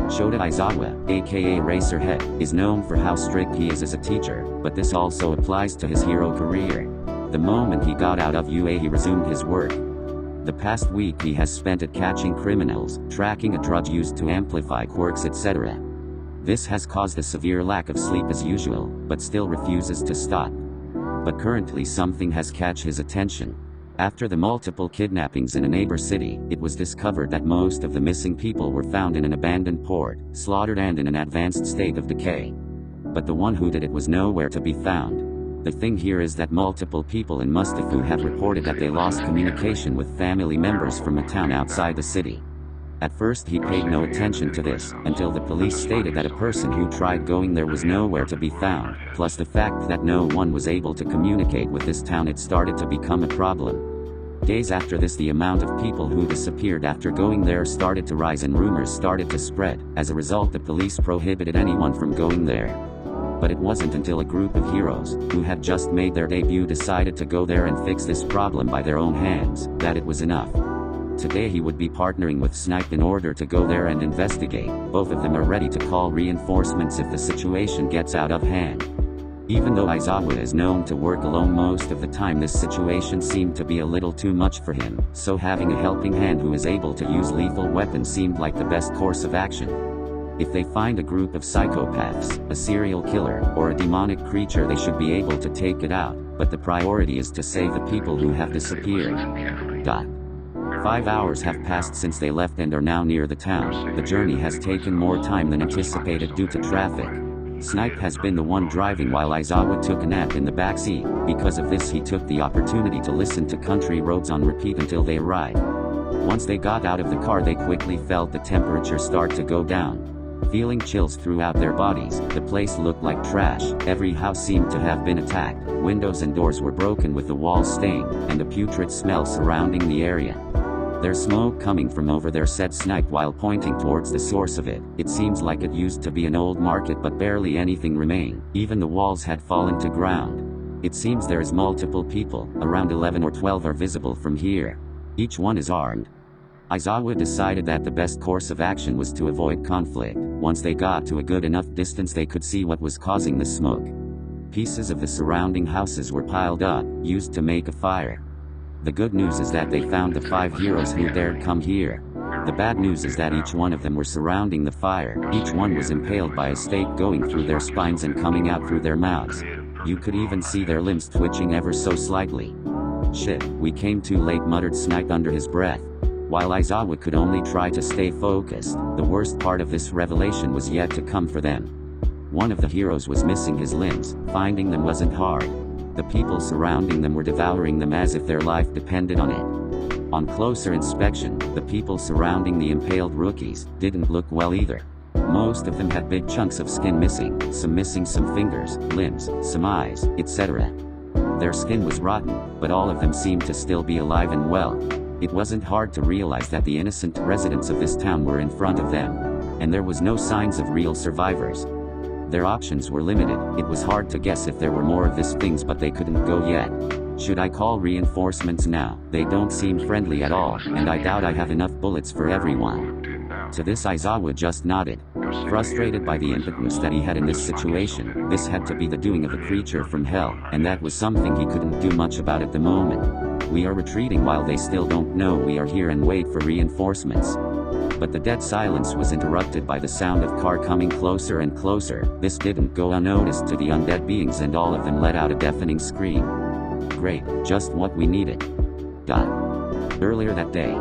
Shota Aizawa, aka Racerhead, is known for how strict he is as a teacher, but this also applies to his hero career. The moment he got out of UA he resumed his work. The past week he has spent it catching criminals, tracking a drug used to amplify quirks, etc. This has caused a severe lack of sleep as usual, but still refuses to stop. But currently something has catch his attention. After the multiple kidnappings in a neighbor city, it was discovered that most of the missing people were found in an abandoned port, slaughtered and in an advanced state of decay. But the one who did it was nowhere to be found. The thing here is that multiple people in Mustafu have reported that they lost communication with family members from a town outside the city. At first he paid no attention to this, until the police stated that a person who tried going there was nowhere to be found, plus the fact that no one was able to communicate with this town. It started to become a problem. Days after this, the amount of people who disappeared after going there started to rise and rumors started to spread. As a result, the police prohibited anyone from going there. But it wasn't until a group of heroes, who had just made their debut, decided to go there and fix this problem by their own hands, that it was enough. Today he would be partnering with Snipe in order to go there and investigate. Both of them are ready to call reinforcements if the situation gets out of hand. Even though Aizawa is known to work alone most of the time, this situation seemed to be a little too much for him, so having a helping hand who is able to use lethal weapons seemed like the best course of action. If they find a group of psychopaths, a serial killer, or a demonic creature, they should be able to take it out, but the priority is to save the people who have disappeared. 5 hours have passed since they left and are now near the town. The journey has taken more time than anticipated due to traffic. Snipe has been the one driving while Aizawa took a nap in the back seat. Because of this, he took the opportunity to listen to country roads on repeat until they arrived. Once they got out of the car, they quickly felt the temperature start to go down. Feeling chills throughout their bodies, the place looked like trash. Every house seemed to have been attacked. Windows and doors were broken with the walls stained, and a putrid smell surrounding the area. There's smoke coming from over there, said Snipe while pointing towards the source of it. It seems like it used to be an old market, but barely anything remained. Even the walls had fallen to ground. It seems there is multiple people, around 11 or 12 are visible from here. Each one is armed. Aizawa decided that the best course of action was to avoid conflict. Once they got to a good enough distance, they could see what was causing the smoke. Pieces of the surrounding houses were piled up, used to make a fire. The good news is that they found the 5 heroes who dared come here. The bad news is that each one of them were surrounding the fire. Each one was impaled by a stake going through their spines and coming out through their mouths. You could even see their limbs twitching ever so slightly. "Shit, we came too late," muttered Snipe under his breath. While Aizawa could only try to stay focused, the worst part of this revelation was yet to come for them. One of the heroes was missing his limbs. Finding them wasn't hard. The people surrounding them were devouring them as if their life depended on it. On closer inspection, the people surrounding the impaled rookies didn't look well either. Most of them had big chunks of skin missing some fingers, limbs, some eyes, etc. Their skin was rotten, but all of them seemed to still be alive and well. It wasn't hard to realize that the innocent residents of this town were in front of them, and there was no signs of real survivors. Their options were limited. It was hard to guess if there were more of these things, but they couldn't go yet. Should I call reinforcements now? They don't seem friendly at all, and I doubt I have enough bullets for everyone. To this Aizawa just nodded. Frustrated by the impotence that he had in this situation, this had to be the doing of a creature from hell, and that was something he couldn't do much about at the moment. We are retreating while they still don't know we are here and wait for reinforcements. But the dead silence was interrupted by the sound of car coming closer and closer. This didn't go unnoticed to the undead beings, and all of them let out a deafening scream. Great, just what we needed. Earlier that day,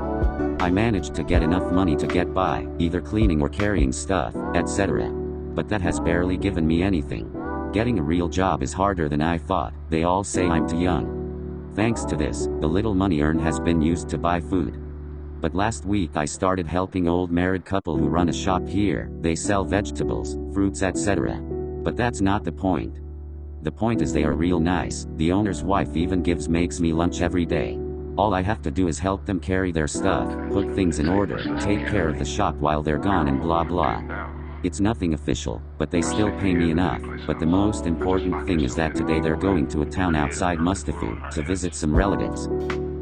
I managed to get enough money to get by, either cleaning or carrying stuff, etc. But that has barely given me anything. Getting a real job is harder than I thought. They all say I'm too young. Thanks to this, the little money earned has been used to buy food. But last week I started helping old married couple who run a shop here. They sell vegetables, fruits, etc. But that's not the point. The point is they are real nice. The owner's wife even makes me lunch every day. All I have to do is help them carry their stuff, put things in order, take care of the shop while they're gone, and blah blah. It's nothing official, but they still pay me enough. But the most important thing is that today they're going to a town outside Mustafu to visit some relatives.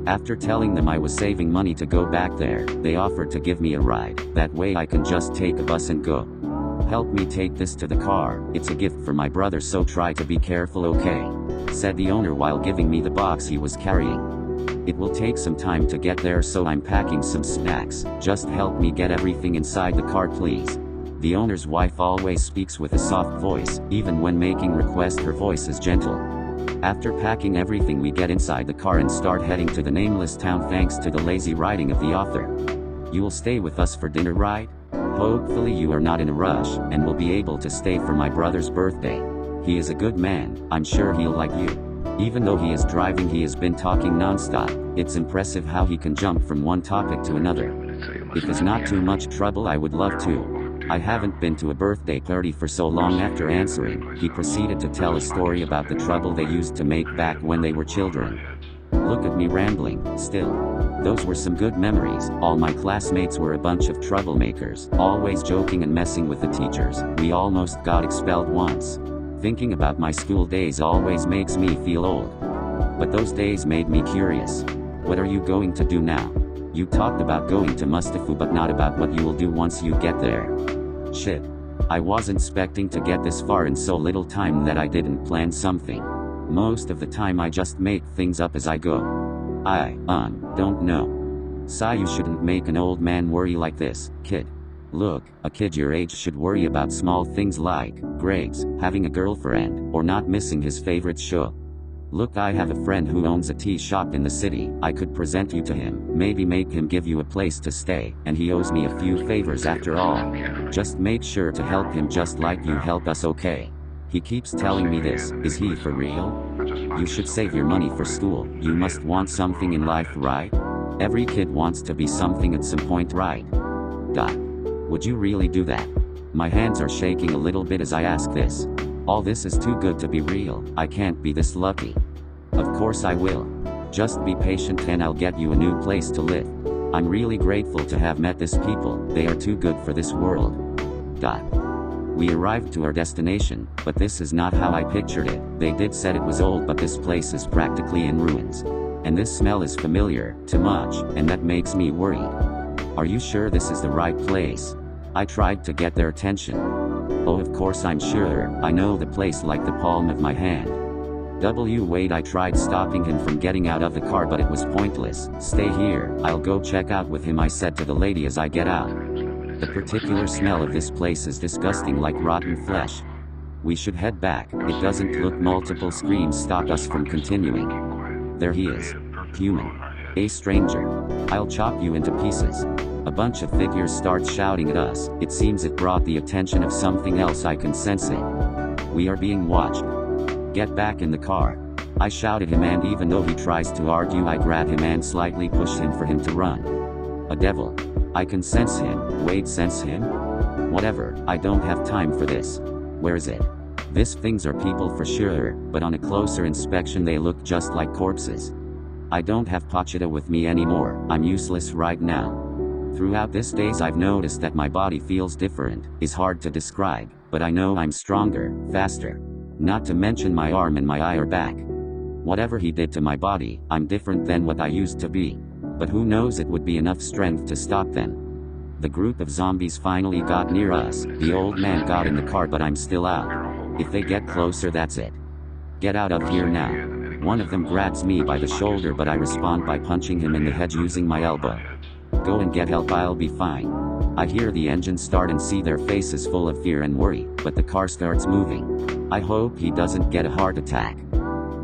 After telling them I was saving money to go back there, they offered to give me a ride. That way I can just take a bus and go. "Help me take this to the car. It's a gift for my brother, so try to be careful, okay?" said the owner while giving me the box he was carrying. "It will take some time to get there, so I'm packing some snacks. Just help me get everything inside the car, please." The owner's wife always speaks with a soft voice. Even when making requests, her voice is gentle. After packing everything, we get inside the car and start heading to the nameless town thanks to the lazy writing of the author. "You will stay with us for dinner, right? Hopefully you are not in a rush, and will be able to stay for my brother's birthday. He is a good man, I'm sure he'll like you." Even though he is driving, he has been talking non-stop. It's impressive how he can jump from one topic to another. "If it's not too much trouble, I would love to. I haven't been to a birthday party for so long." After answering, he proceeded to tell a story about the trouble they used to make back when they were children. Look at me rambling, still. Those were some good memories. All my classmates were a bunch of troublemakers, always joking and messing with the teachers. We almost got expelled once. Thinking about my school days always makes me feel old. But those days made me curious. What are you going to do now? You talked about going to Mustafu, but not about what you will do once you get there. Shit. I wasn't expecting to get this far in so little time that I didn't plan something. Most of the time I just make things up as I go. I don't know. Sai, you shouldn't make an old man worry like this, kid. Look, a kid your age should worry about small things like grades, having a girlfriend, or not missing his favorite show. Look, I have a friend who owns a tea shop in the city. I could present you to him, maybe make him give you a place to stay, and he owes me a few favors after all. Just make sure to help him just like you help us, okay? He keeps telling me this. Is he for real? You should save your money for school. You must want something in life, right? Every kid wants to be something at some point, right? Would you really do that? My hands are shaking a little bit as I ask this. All this is too good to be real. I can't be this lucky. Of course I will. Just be patient and I'll get you a new place to live. I'm really grateful to have met these people. They are too good for this world. We arrived to our destination, but this is not how I pictured it. They did said it was old, but this place is practically in ruins. And this smell is familiar, too much, and that makes me worried. Are you sure this is the right place? I tried to get their attention. Oh, of course I'm sure. I know the place like the palm of my hand. Wait, I tried stopping him from getting out of the car, but it was pointless. Stay here, I'll go check out with him, I said to the lady as I get out. The particular smell of this place is disgusting, like rotten flesh. We should head back. It doesn't look. Multiple screams stop us from continuing. There he is. Human. A stranger. I'll chop you into pieces. A bunch of figures start shouting at us. It seems it brought the attention of something else. I can sense it. We are being watched. Get back in the car. I shout at him, and even though he tries to argue, I grab him and slightly push him for him to run. A devil. I can sense him. Wait, sense him? Whatever, I don't have time for this. Where is it? These things are people for sure, but on a closer inspection they look just like corpses. I don't have Pachita with me anymore. I'm useless right now. Throughout these days I've noticed that my body feels different. It's hard to describe, but I know I'm stronger, faster. Not to mention my arm and my eye are back. Whatever he did to my body, I'm different than what I used to be. But who knows, it would be enough strength to stop them. The group of zombies finally got near us. The old man got in the car, but I'm still out. If they get closer, that's it. Get out of here now. One of them grabs me by the shoulder, but I respond by punching him in the head using my elbow. Go and get help, I'll be fine. I hear the engine start and see their faces full of fear and worry, but the car starts moving. I hope he doesn't get a heart attack.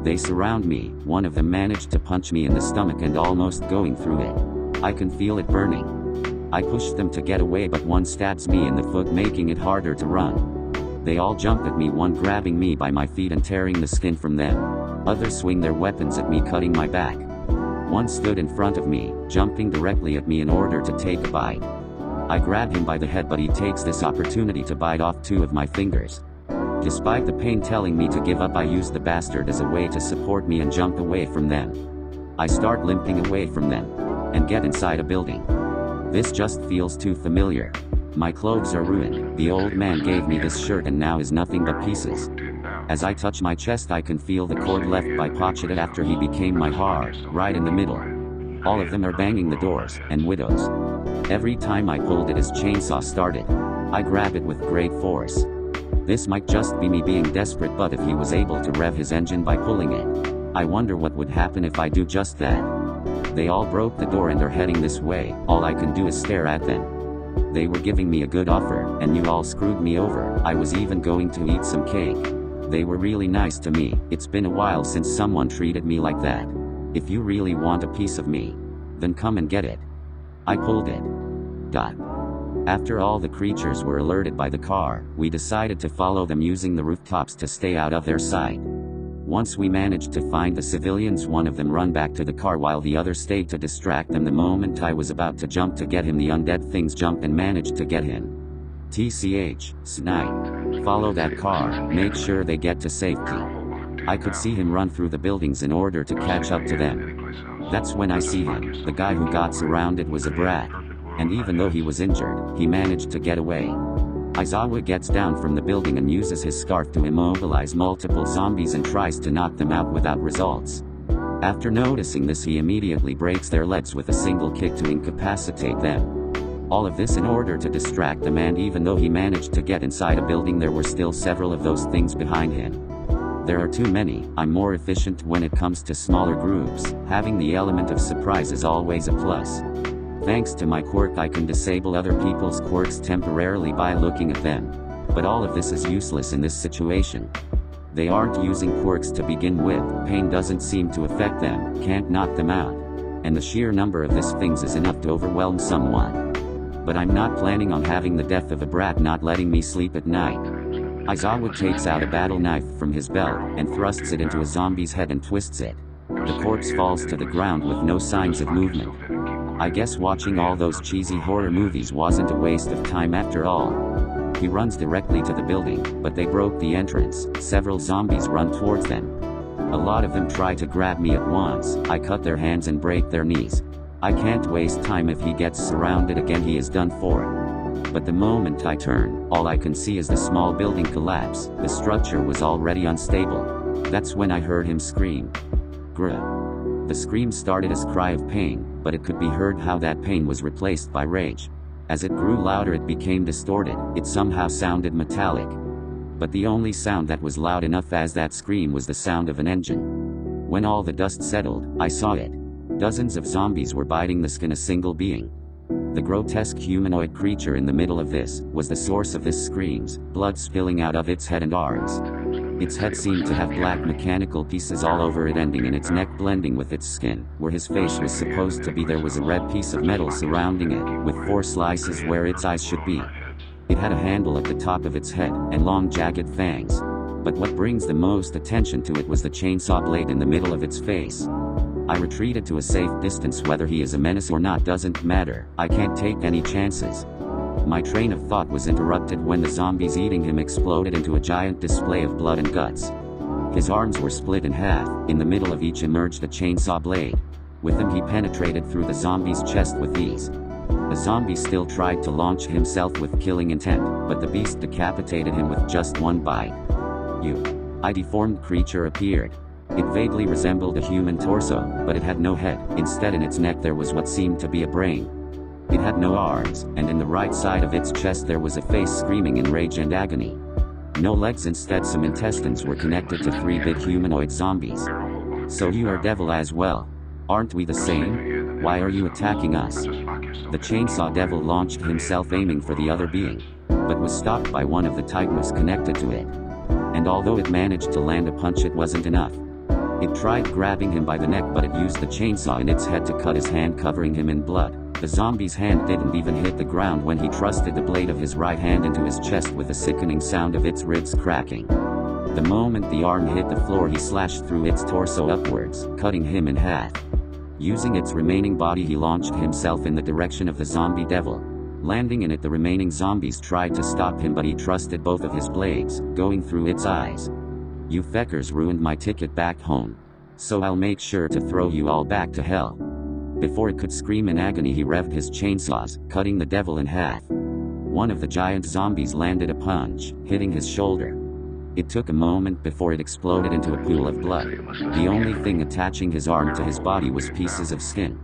They surround me. One of them managed to punch me in the stomach and almost going through it. I can feel it burning. I push them to get away, but one stabs me in the foot, making it harder to run. They all jump at me, one grabbing me by my feet and tearing the skin from them. Others swing their weapons at me, cutting my back. One stood in front of me, jumping directly at me in order to take a bite. I grab him by the head, but he takes this opportunity to bite off 2 of my fingers. Despite the pain telling me to give up, I use the bastard as a way to support me and jump away from them. I start limping away from them and get inside a building. This just feels too familiar. My clothes are ruined. The old man gave me this shirt and now is nothing but pieces. As I touch my chest, I can feel the cord left by Pachita after he became my heart, right in the middle. All of them are banging the doors, and widows. Every time I pulled it, his chainsaw started. I grab it with great force. This might just be me being desperate, but if he was able to rev his engine by pulling it, I wonder what would happen if I do just that. They all broke the door and are heading this way. All I can do is stare at them. They were giving me a good offer, and you all screwed me over. I was even going to eat some cake. They were really nice to me. It's been a while since someone treated me like that. If you really want a piece of me, then come and get it. I pulled it. After all the creatures were alerted by the car, we decided to follow them using the rooftops to stay out of their sight. Once we managed to find the civilians, one of them ran back to the car while the other stayed to distract them. The moment I was about to jump to get him, the undead things jumped and managed to get him. TCH, snipe. Follow that car, make sure they get to safety. I could see him run through the buildings in order to catch up to them. That's when I see him. The guy who got surrounded was a brat. And even though he was injured, he managed to get away. Aizawa gets down from the building and uses his scarf to immobilize multiple zombies and tries to knock them out without results. After noticing this, he immediately breaks their legs with a single kick to incapacitate them. All of this in order to distract them, and even though he managed to get inside a building, there were still several of those things behind him. There are too many. I'm more efficient when it comes to smaller groups. Having the element of surprise is always a plus. Thanks to my quirk, I can disable other people's quirks temporarily by looking at them. But all of this is useless in this situation. They aren't using quirks to begin with. Pain doesn't seem to affect them, can't knock them out. And the sheer number of these things is enough to overwhelm someone. But I'm not planning on having the death of a brat not letting me sleep at night. Aizawa takes out a battle knife from his belt and thrusts it into a zombie's head and twists it. The corpse falls to the ground with no signs of movement. I guess watching all those cheesy horror movies wasn't a waste of time after all. He runs directly to the building, but they broke the entrance. Several zombies run towards them. A lot of them try to grab me at once. I cut their hands and break their knees. I can't waste time. If he gets surrounded again, he is done for. But the moment I turn, all I can see is the small building collapse. The structure was already unstable. That's when I heard him scream. Grr. The scream started as a cry of pain, but it could be heard how that pain was replaced by rage. As it grew louder, it became distorted. It somehow sounded metallic. But the only sound that was loud enough as that scream was the sound of an engine. When all the dust settled, I saw it. Dozens of zombies were biting the skin of a single being. The grotesque humanoid creature in the middle of this was the source of this screams, blood spilling out of its head and arms. Its head seemed to have black mechanical pieces all over it, ending in its neck blending with its skin. Where his face was supposed to be, there was a red piece of metal surrounding it, with 4 slices where its eyes should be. It had a handle at the top of its head, and long jagged fangs. But what brings the most attention to it was the chainsaw blade in the middle of its face. I retreated to a safe distance. Whether he is a menace or not doesn't matter, I can't take any chances. My train of thought was interrupted when the zombies eating him exploded into a giant display of blood and guts. His arms were split in half, in the middle of each emerged a chainsaw blade. With them he penetrated through the zombie's chest with ease. The zombie still tried to launch himself with killing intent, but the beast decapitated him with just one bite. A deformed creature appeared. It vaguely resembled a human torso, but it had no head. Instead, in its neck there was what seemed to be a brain. It had no arms, and in the right side of its chest there was a face screaming in rage and agony. No legs, instead some intestines were connected to 3 big humanoid zombies. So you are devil as well. Aren't we the same? Why are you attacking us? The chainsaw devil launched himself, aiming for the other being, but was stopped by one of the tigers connected to it. And although it managed to land a punch, it wasn't enough. It tried grabbing him by the neck, but it used the chainsaw in its head to cut his hand, covering him in blood. The zombie's hand didn't even hit the ground when he thrusted the blade of his right hand into his chest with a sickening sound of its ribs cracking. The moment the arm hit the floor, he slashed through its torso upwards, cutting him in half. Using its remaining body, he launched himself in the direction of the zombie devil. Landing in it, the remaining zombies tried to stop him, but he thrusted both of his blades, going through its eyes. You feckers ruined my ticket back home. So I'll make sure to throw you all back to hell. Before it could scream in agony, he revved his chainsaws, cutting the devil in half. One of the giant zombies landed a punch, hitting his shoulder. It took a moment before it exploded into a pool of blood. The only thing attaching his arm to his body was pieces of skin.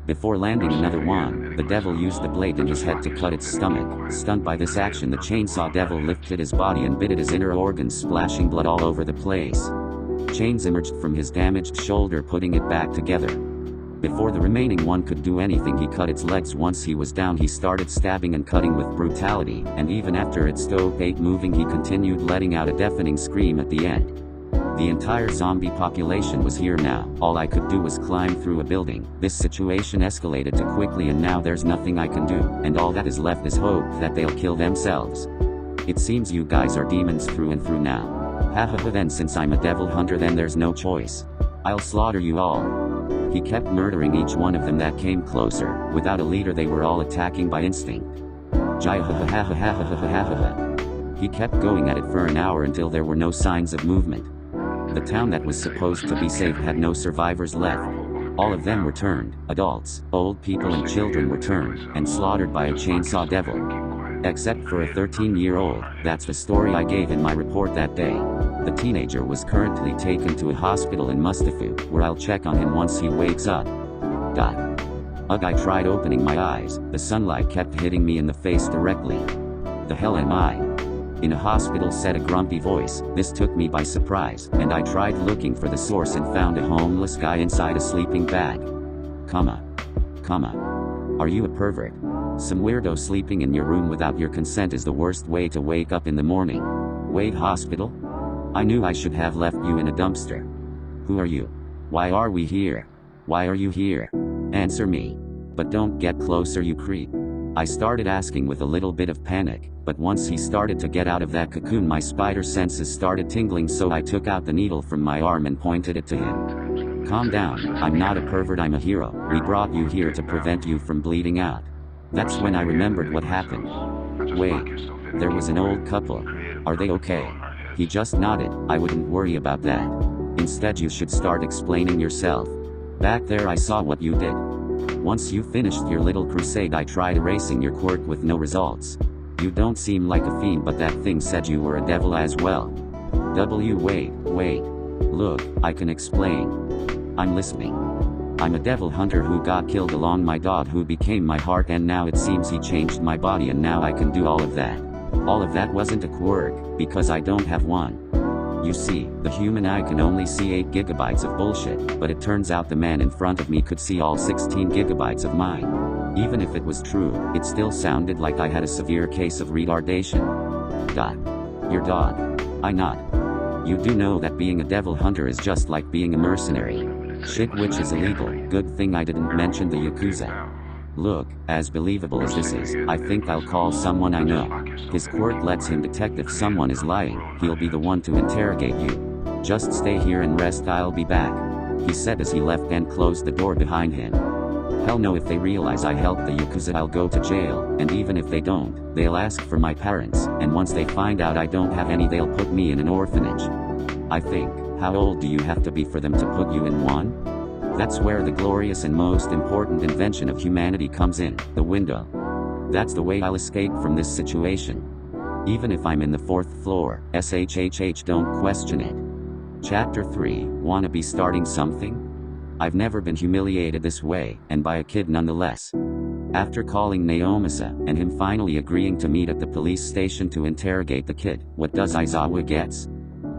Before landing another one, the devil used the blade in his head to cut its stomach. Stunned by this action, the chainsaw devil lifted his body and bit at his inner organs, splashing blood all over the place. Chains emerged from his damaged shoulder, putting it back together. Before the remaining one could do anything, he cut its legs. Once he was down, he started stabbing and cutting with brutality, and even after it stopped moving, he continued, letting out a deafening scream at the end. The entire zombie population was here now. All I could do was climb through a building. This situation escalated too quickly, and now there's nothing I can do, and all that is left is hope that they'll kill themselves. It seems you guys are demons through and through now. Hahaha, then since I'm a devil hunter, then there's no choice. I'll slaughter you all. He kept murdering each one of them that came closer. Without a leader, they were all attacking by instinct. He kept going at it for an hour until there were no signs of movement. The town that was supposed to be safe had no survivors left. All of them were turned. Adults, old people and children were turned and slaughtered by a chainsaw devil. Except for a 13-year-old. That's the story I gave in my report that day. The teenager was currently taken to a hospital in Mustafa, where I'll check on him once he wakes up. Ugh, I tried opening my eyes. The sunlight kept hitting me in the face directly. The hell am I? In a hospital, said a grumpy voice. This took me by surprise, and I tried looking for the source and found a homeless guy inside a sleeping bag. Comma. Are you a pervert? Some weirdo sleeping in your room without your consent is the worst way to wake up in the morning. Wait, hospital? I knew I should have left you in a dumpster. Who are you? Why are we here? Why are you here? Answer me. But don't get closer, you creep. I started asking with a little bit of panic, but once he started to get out of that cocoon, my spider senses started tingling, so I took out the needle from my arm and pointed it to him. Calm down, I'm not a pervert, I'm a hero. We brought you here to prevent you from bleeding out. That's when I remembered what happened. Wait, there was an old couple. Are they okay? He just nodded. I wouldn't worry about that. Instead, you should start explaining yourself. Back there I saw what you did. Once you finished your little crusade, I tried erasing your quirk with no results. You don't seem like a fiend, but that thing said you were a devil as well. Wait. Look, I can explain. I'm listening. I'm a devil hunter who got killed along my dog, who became my heart, and now it seems he changed my body, and now I can do all of that. All of that wasn't a quirk, because I don't have one. You see, the human eye can only see 8 gigabytes of bullshit, but it turns out the man in front of me could see all 16 gigabytes of mine. Even if it was true, it still sounded like I had a severe case of retardation. Your dog. I nod. You do know that being a devil hunter is just like being a mercenary. Shit, which is illegal. Good thing I didn't mention the Yakuza. Look, as believable as this is, I think I'll call someone I know. His quirk lets him detect if someone is lying. He'll be the one to interrogate you. Just stay here and rest, I'll be back, he said as he left and closed the door behind him. Hell no, if they realize I helped the Yakuza I'll go to jail, and even if they don't, they'll ask for my parents, and once they find out I don't have any they'll put me in an orphanage. I think, how old do you have to be for them to put you in one? That's where the glorious and most important invention of humanity comes in, the window. That's the way I'll escape from this situation. Even if I'm in the 4th floor, don't question it. Chapter 3, Wanna be starting something? I've never been humiliated this way, and by a kid nonetheless. After calling Naomasa, and him finally agreeing to meet at the police station to interrogate the kid, what does Aizawa gets?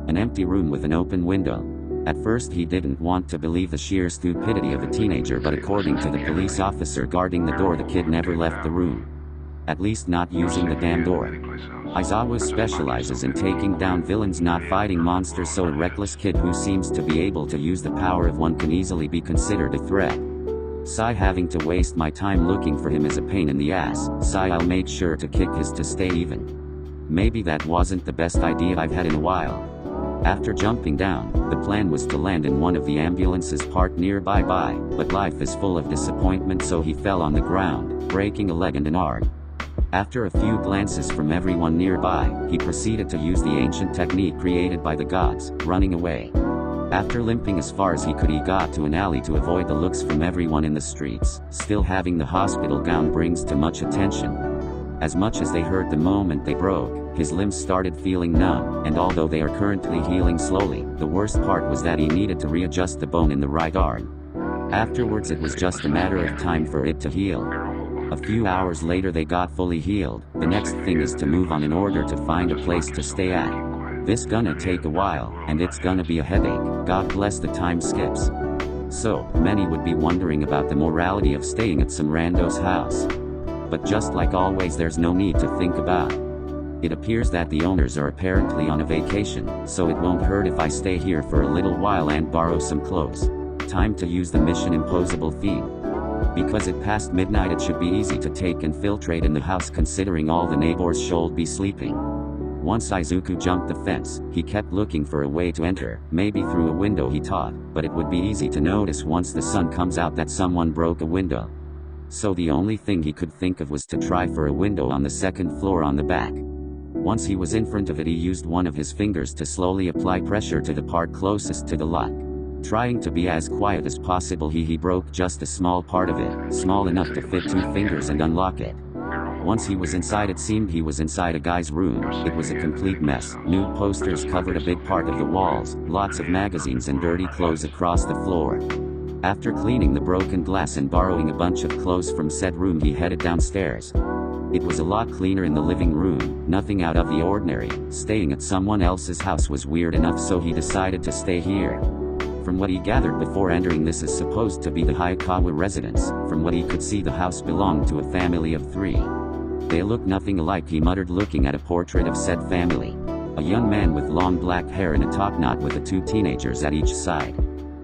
An empty room with an open window. At first he didn't want to believe the sheer stupidity of a teenager, but according to the police officer guarding the door, the kid never left the room. At least not using the damn door. Aizawa specializes in taking down villains, not fighting monsters, so a reckless kid who seems to be able to use the power of one can easily be considered a threat. Sigh, having to waste my time looking for him is a pain in the ass. Sigh, I'll make sure to kick his to stay even. Maybe that wasn't the best idea I've had in a while. After jumping down, the plan was to land in one of the ambulances parked nearby, but life is full of disappointment, so he fell on the ground, breaking a leg and an arm. After a few glances from everyone nearby, he proceeded to use the ancient technique created by the gods, running away. After limping as far as he could, he got to an alley to avoid the looks from everyone in the streets. Still, having the hospital gown brings too much attention. As much as they hurt the moment they broke, his limbs started feeling numb, and although they are currently healing slowly, the worst part was that he needed to readjust the bone in the right arm. Afterwards it was just a matter of time for it to heal. A few hours later they got fully healed. The next thing is to move on in order to find a place to stay at. This gonna take a while, and it's gonna be a headache. God bless the time skips. So, many would be wondering about the morality of staying at some rando's house. But just like always, there's no need to think about. It appears that the owners are apparently on a vacation, so it won't hurt if I stay here for a little while and borrow some clothes. Time to use the Mission Impossible theme. Because it passed midnight, it should be easy to take and infiltrate in the house, considering all the neighbors should be sleeping. Once Izuku jumped the fence, he kept looking for a way to enter, maybe through a window he thought, but it would be easy to notice once the sun comes out that someone broke a window. So the only thing he could think of was to try for a window on the 2nd floor on the back. Once he was in front of it, he used one of his fingers to slowly apply pressure to the part closest to the lock. Trying to be as quiet as possible, he broke just a small part of it, small enough to fit 2 fingers, and unlock it. Once he was inside, it seemed he was inside a guy's room. It was a complete mess. Nude posters covered a big part of the walls, lots of magazines and dirty clothes across the floor. After cleaning the broken glass and borrowing a bunch of clothes from said room, he headed downstairs. It was a lot cleaner in the living room, nothing out of the ordinary. Staying at someone else's house was weird enough, so he decided to stay here. From what he gathered before entering, this is supposed to be the Hayakawa residence. From what he could see, the house belonged to a family of 3. They look nothing alike, he muttered, looking at a portrait of said family. A young man with long black hair and a top knot with the 2 teenagers at each side.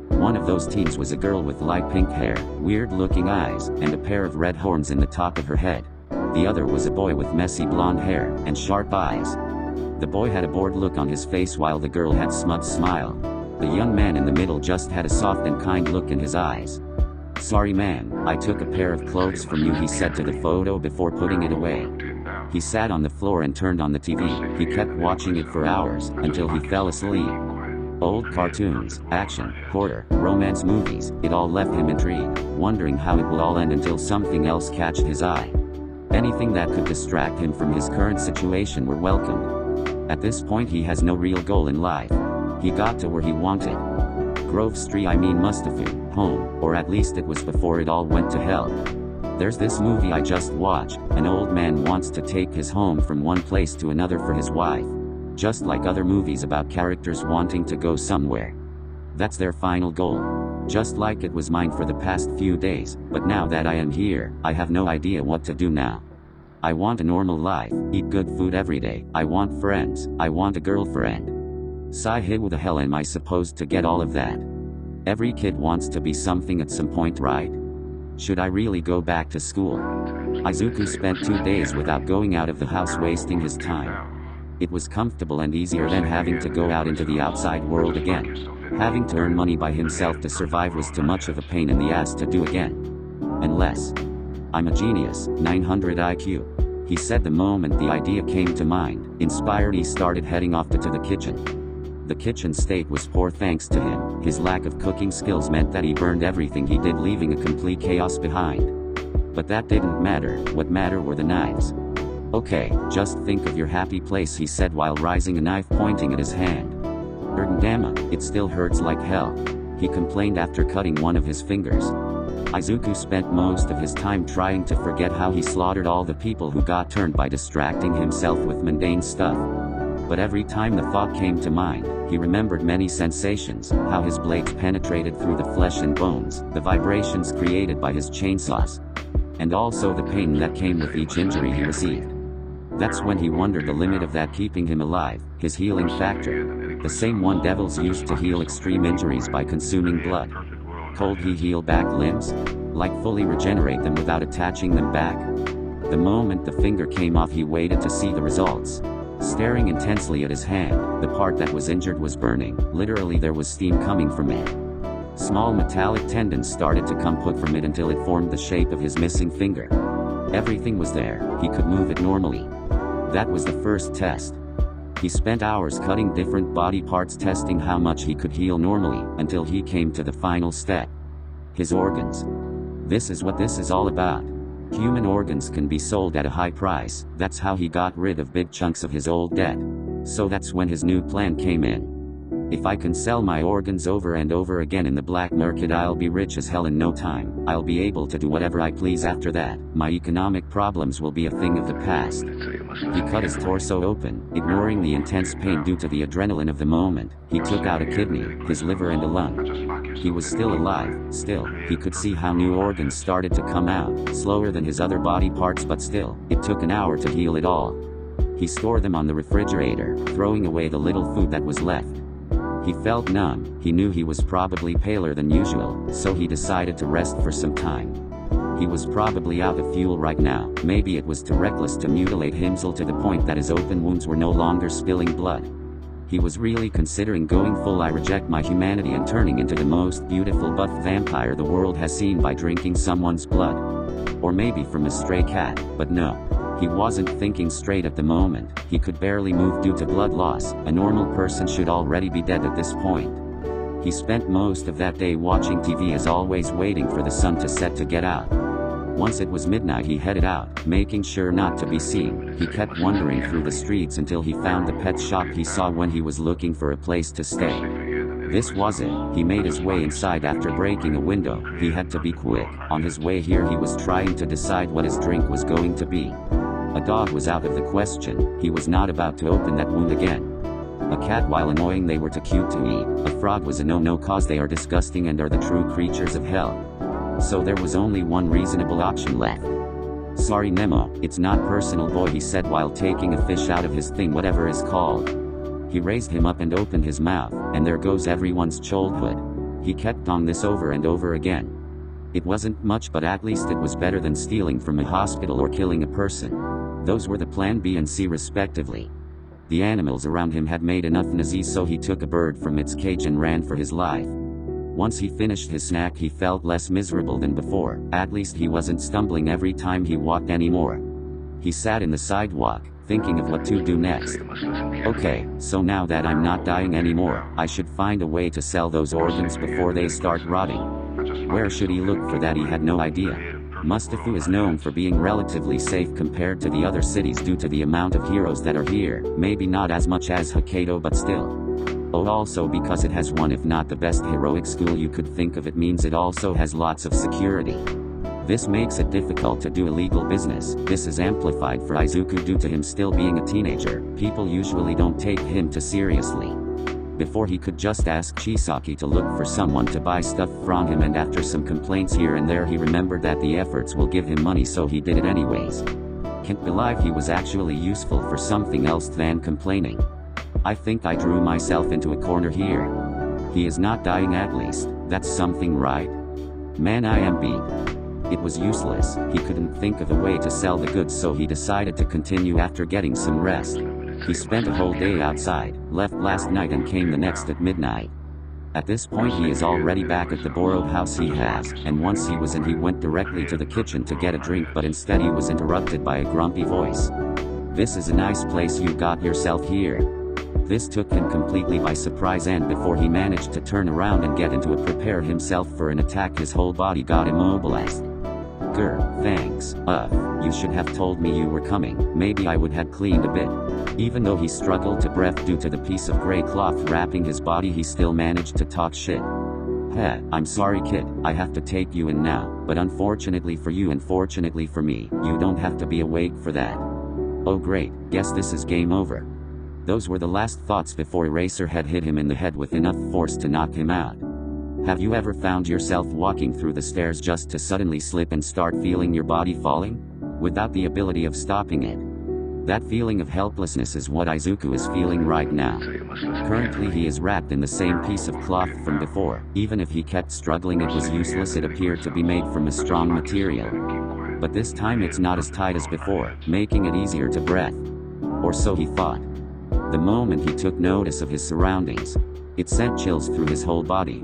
One of those teens was a girl with light pink hair, weird-looking eyes, and a pair of red horns in the top of her head. The other was a boy with messy blonde hair and sharp eyes. The boy had a bored look on his face while the girl had smug smile. The young man in the middle just had a soft and kind look in his eyes. "Sorry man, I took a pair of clothes from you," he said to the photo before putting it away. He sat on the floor and turned on the TV. He kept watching it for hours, until he fell asleep. Old cartoons, action, horror, romance movies, it all left him intrigued, wondering how it will all end until something else catched his eye. Anything that could distract him from his current situation were welcomed. At this point he has no real goal in life. He got to where he wanted. Grove Street, Mustafa, home, or at least it was before it all went to hell. There's this movie I just watched, an old man wants to take his home from one place to another for his wife. Just like other movies about characters wanting to go somewhere. That's their final goal. Just like it was mine for the past few days, but now that I am here, I have no idea what to do now. I want a normal life, eat good food every day, I want friends, I want a girlfriend. Sigh, who the hell am I supposed to get all of that? Every kid wants to be something at some point, right? Should I really go back to school? Izuku spent 2 days without going out of the house, wasting his time. It was comfortable and easier than having to go out into the outside world again. Having to earn money by himself to survive was too much of a pain in the ass to do again. Unless I'm a genius, 900 IQ. He said the moment the idea came to mind. Inspired, he started heading off to the kitchen. The kitchen state was poor thanks to him. His lack of cooking skills meant that he burned everything he did, leaving a complete chaos behind. But that didn't matter. What mattered were the knives. Okay, just think of your happy place, he said while raising a knife pointing at his hand. Damn, it still hurts like hell, he complained after cutting one of his fingers. Izuku spent most of his time trying to forget how he slaughtered all the people who got turned by distracting himself with mundane stuff. But every time the thought came to mind, he remembered many sensations, how his blades penetrated through the flesh and bones, the vibrations created by his chainsaws, and also the pain that came with each injury he received. That's when he wondered the limit of that keeping him alive, his healing factor. The same one devils used to heal extreme injuries by consuming blood. Could he heal back limbs? Like fully regenerate them without attaching them back? The moment the finger came off, he waited to see the results. Staring intensely at his hand, the part that was injured was burning. Literally, there was steam coming from it. Small metallic tendons started to come out from it until it formed the shape of his missing finger. Everything was there, he could move it normally. That was the first test. He spent hours cutting different body parts, testing how much he could heal normally, until he came to the final step. His organs. This is what this is all about. Human organs can be sold at a high price. That's how he got rid of big chunks of his old debt. So that's when his new plan came in. If I can sell my organs over and over again in the black market, I'll be rich as hell in no time. I'll be able to do whatever I please after that. My economic problems will be a thing of the past. He cut his torso open, ignoring the intense pain due to the adrenaline of the moment. He took out a kidney, his liver and a lung. He was still alive, still. He could see how new organs started to come out, slower than his other body parts, but still, it took an hour to heal it all. He stored them on the refrigerator, throwing away the little food that was left. He felt numb. He knew he was probably paler than usual, so he decided to rest for some time. He was probably out of fuel right now. Maybe it was too reckless to mutilate himself to the point that his open wounds were no longer spilling blood. He was really considering going full I reject my humanity and turning into the most beautiful buff vampire the world has seen by drinking someone's blood. Or maybe from a stray cat, but no. He wasn't thinking straight at the moment. He could barely move due to blood loss. A normal person should already be dead at this point. He spent most of that day watching TV, as always, waiting for the sun to set to get out. Once it was midnight, he headed out, making sure not to be seen. He kept wandering through the streets until he found the pet shop he saw when he was looking for a place to stay. This was it. He made his way inside after breaking a window. He had to be quick. On his way here, he was trying to decide what his drink was going to be. A dog was out of the question. He was not about to open that wound again. A cat, while annoying, they were too cute to eat. A frog was a no-no cause they are disgusting and are the true creatures of hell. So there was only one reasonable option left. Sorry Nemo, it's not personal boy, he said while taking a fish out of his thing, whatever is called. He raised him up and opened his mouth, and there goes everyone's childhood. He kept on this over and over again. It wasn't much, but at least it was better than stealing from a hospital or killing a person. Those were the plan B and C respectively. The animals around him had made enough noise, so he took a bird from its cage and ran for his life. Once he finished his snack, he felt less miserable than before. At least he wasn't stumbling every time he walked anymore. He sat in the sidewalk, thinking of what to do next. Okay, so now that I'm not dying anymore, I should find a way to sell those organs before they start rotting. Where should he look for that? He had no idea. Mustafa is known for being relatively safe compared to the other cities due to the amount of heroes that are here. Maybe not as much as Hokkaido, but still. Oh, also because it has one if not the best heroic school you could think of, it means it also has lots of security. This makes it difficult to do illegal business. This is amplified for Izuku due to him still being a teenager. People usually don't take him too seriously. Before he could just ask Chisaki to look for someone to buy stuff from him, and after some complaints here and there he remembered that the efforts will give him money, so he did it anyways. Can't believe he was actually useful for something else than complaining. I think I drew myself into a corner here. He is not dying at least, that's something, right? Man, I am beat. It was useless, he couldn't think of a way to sell the goods, so he decided to continue after getting some rest. He spent a whole day outside, left last night and came the next at midnight. At this point he is already back at the borrowed house he has, and once he was in he went directly to the kitchen to get a drink, but instead he was interrupted by a grumpy voice. "This is a nice place you got yourself here." This took him completely by surprise, and before he managed to turn around and get into a prepare himself for an attack, his whole body got immobilized. "Grr, thanks, you should have told me you were coming, maybe I would have cleaned a bit." Even though he struggled to breathe due to the piece of gray cloth wrapping his body, he still managed to talk shit. "Heh, I'm sorry kid, I have to take you in now, but unfortunately for you and fortunately for me, you don't have to be awake for that." "Oh great, guess this is game over." Those were the last thoughts before Eraserhead hit him in the head with enough force to knock him out. Have you ever found yourself walking through the stairs just to suddenly slip and start feeling your body falling? Without the ability of stopping it. That feeling of helplessness is what Izuku is feeling right now. Currently he is wrapped in the same piece of cloth from before. Even if he kept struggling it was useless, it appeared to be made from a strong material. But this time it's not as tight as before, making it easier to breathe. Or so he thought. The moment he took notice of his surroundings, it sent chills through his whole body.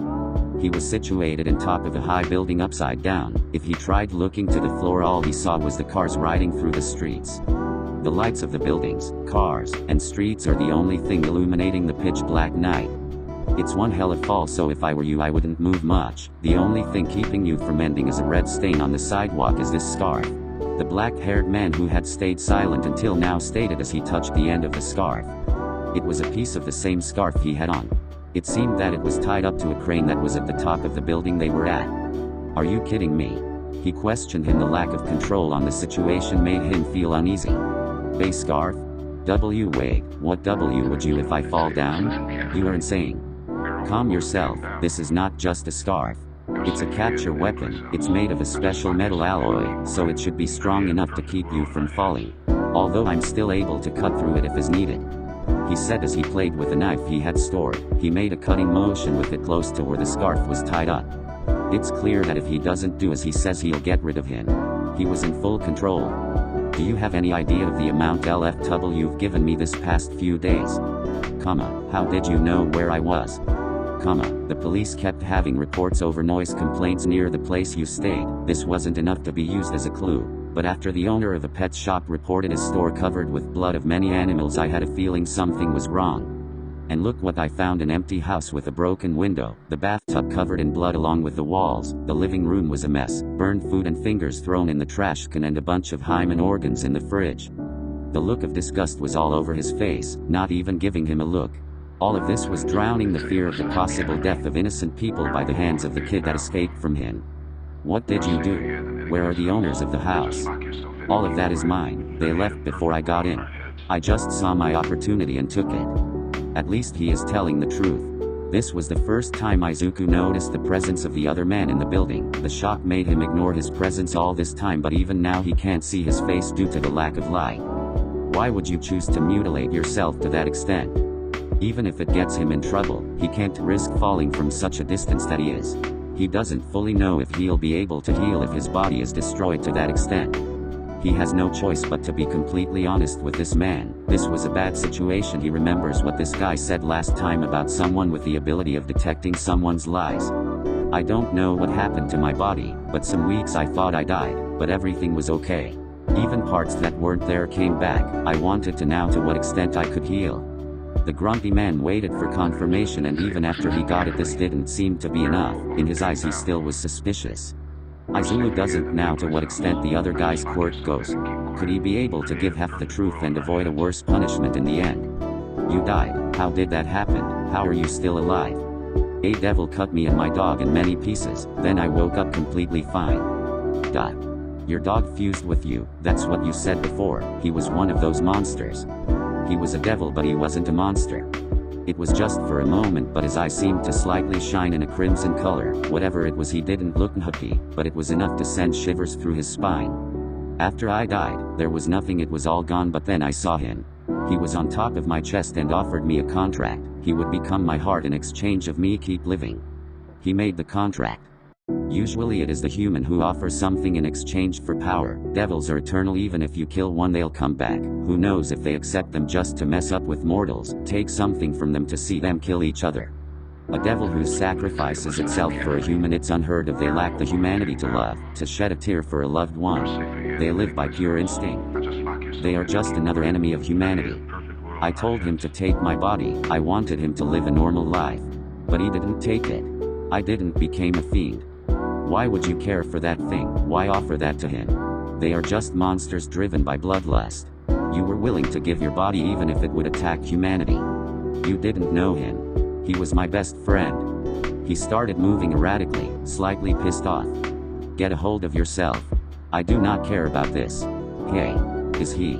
He was situated on top of a high building upside down. If he tried looking to the floor, all he saw was the cars riding through the streets. The lights of the buildings, cars, and streets are the only thing illuminating the pitch black night. It's one hell of a fall, so if I were you I wouldn't move much. The only thing keeping you from ending is a red stain on the sidewalk is this scarf. The black-haired man who had stayed silent until now stated as he touched the end of the scarf. It was a piece of the same scarf he had on. It seemed that it was tied up to a crane that was at the top of the building they were at. "Are you kidding me?" He questioned him. The lack of control on the situation made him feel uneasy. "A scarf? Wait, what W would you if I fall down? You are insane. Calm yourself, this is not just a scarf. It's a capture weapon. It's made of a special metal alloy, so it should be strong enough to keep you from falling. Although I'm still able to cut through it if is needed," he said as he played with a knife he had stored. He made a cutting motion with it close to where the scarf was tied up. It's clear that if he doesn't do as he says he'll get rid of him. He was in full control. "Do you have any idea of the amount LFW you've given me this past few days? How did you know where I was? The police kept having reports over noise complaints near the place you stayed. This wasn't enough to be used as a clue. But after the owner of a pet shop reported his store covered with blood of many animals, I had a feeling something was wrong. And look what I found, an empty house with a broken window, the bathtub covered in blood along with the walls, the living room was a mess, burned food and fingers thrown in the trash can, and a bunch of hymen organs in the fridge." The look of disgust was all over his face, not even giving him a look. All of this was drowning the fear of the possible death of innocent people by the hands of the kid that escaped from him. "What did you do? Where are the owners of the house?" "All of that is mine. They left before I got in. I just saw my opportunity and took it." At least he is telling the truth. This was the first time Izuku noticed the presence of the other man in the building. The shock made him ignore his presence all this time, but even now he can't see his face due to the lack of light. Why would you choose to mutilate yourself to that extent? Even if it gets him in trouble, he can't risk falling from such a distance that he is. He doesn't fully know if he'll be able to heal if his body is destroyed to that extent. He has no choice but to be completely honest with this man. This was a bad situation. He remembers what this guy said last time about someone with the ability of detecting someone's lies. "I don't know what happened to my body, but some weeks I thought I died, but everything was okay. Even parts that weren't there came back. I wanted to know to what extent I could heal." The grumpy man waited for confirmation, and even after he got it, this didn't seem to be enough. In his eyes he still was suspicious. Izuku doesn't know to what extent the other guy's quirk goes. Could he be able to give half the truth and avoid a worse punishment in the end? "You died. How did that happen? How are you still alive?" "A devil cut me and my dog in many pieces, then I woke up completely fine." Dot. Your dog fused with you, that's what you said before. He was one of those monsters. He was a devil, but he wasn't a monster. It was just for a moment, but his eyes seemed to slightly shine in a crimson color. Whatever it was, he didn't look happy, but it was enough to send shivers through his spine. After I died, there was nothing, it was all gone, but then I saw him. He was on top of my chest and offered me a contract. He would become my heart in exchange of me keep living. He made the contract. Usually it is the human who offers something in exchange for power. Devils are eternal, even if you kill one they'll come back. Who knows if they accept them just to mess up with mortals, take something from them to see them kill each other. A devil who sacrifices itself for a human, it's unheard of. They lack the humanity to love, to shed a tear for a loved one. They live by pure instinct. They are just another enemy of humanity. I told him to take my body. I wanted him to live a normal life. But he didn't take it. I didn't become a fiend. Why would you care for that thing? Why offer that to him? They are just monsters driven by bloodlust. You were willing to give your body even if it would attack humanity. You didn't know him. He was my best friend. He started moving erratically, slightly pissed off. Get a hold of yourself. I do not care about this. Hey. Is he?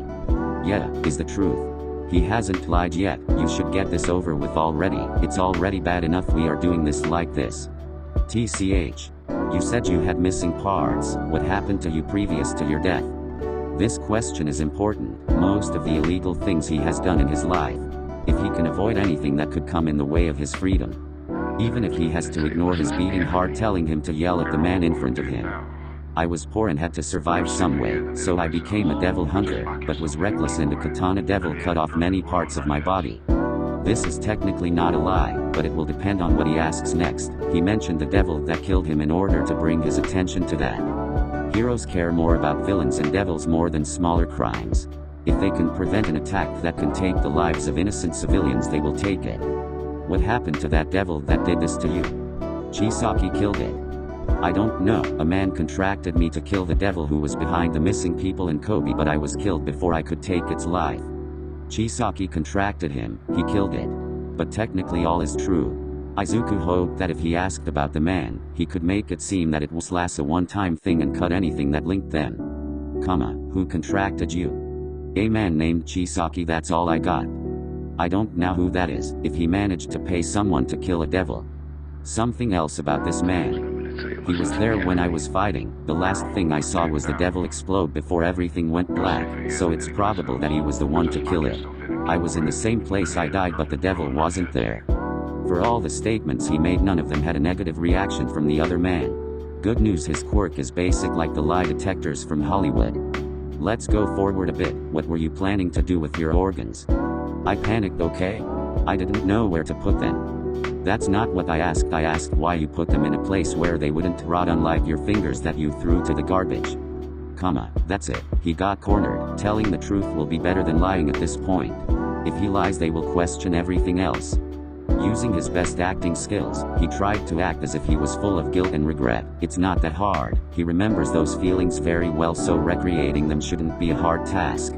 Yeah, is the truth. He hasn't lied yet. You should get this over with already. It's already bad enough we are doing this like this. TCH. You said you had missing parts. What happened to you previous to your death? This question is important. Most of the illegal things he has done in his life. If he can avoid anything that could come in the way of his freedom. Even if he has to ignore his beating heart telling him to yell at the man in front of him. I was poor and had to survive some way, so I became a devil hunter, but was reckless and a katana devil cut off many parts of my body. This is technically not a lie, but it will depend on what he asks next. He mentioned the devil that killed him in order to bring his attention to that. Heroes care more about villains and devils more than smaller crimes. If they can prevent an attack that can take the lives of innocent civilians, they will take it. What happened to that devil that did this to you? Chisaki killed it. I don't know. A man contracted me to kill the devil who was behind the missing people in Kobe, but I was killed before I could take its life. Chisaki contracted him, he killed it. But technically all is true. Izuku hoped that if he asked about the man, he could make it seem that it was a one-time thing and cut anything that linked them. Who contracted you? A man named Chisaki, that's all I got. I don't know who that is, if he managed to pay someone to kill a devil. Something else about this man. He was there when I was fighting. The last thing I saw was the devil explode before everything went black, so it's probable that he was the one to kill it. I was in the same place I died, but the devil wasn't there. For all the statements he made, none of them had a negative reaction from the other man. Good news, his quirk is basic like the lie detectors from Hollywood. Let's go forward a bit. What were you planning to do with your organs? I panicked, okay? I didn't know where to put them. That's not what I asked. I asked why you put them in a place where they wouldn't rot, unlike your fingers that you threw to the garbage. That's it. He got cornered. Telling the truth will be better than lying at this point. If he lies, they will question everything else. Using his best acting skills, he tried to act as if he was full of guilt and regret. It's not that hard. He remembers those feelings very well, so recreating them shouldn't be a hard task.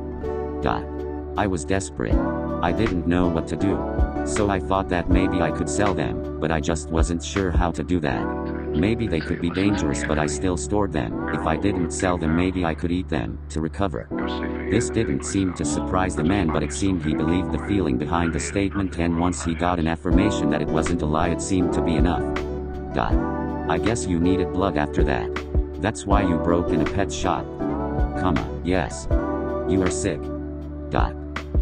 I was desperate. I didn't know what to do. So I thought that maybe I could sell them, but I just wasn't sure how to do that. Maybe they could be dangerous, but I still stored them. If I didn't sell them, maybe I could eat them, to recover. This didn't seem to surprise the man, but it seemed he believed the feeling behind the statement, and once he got an affirmation that it wasn't a lie, it seemed to be enough. I guess you needed blood after that. That's why you broke in a pet shop. Yes. You are sick.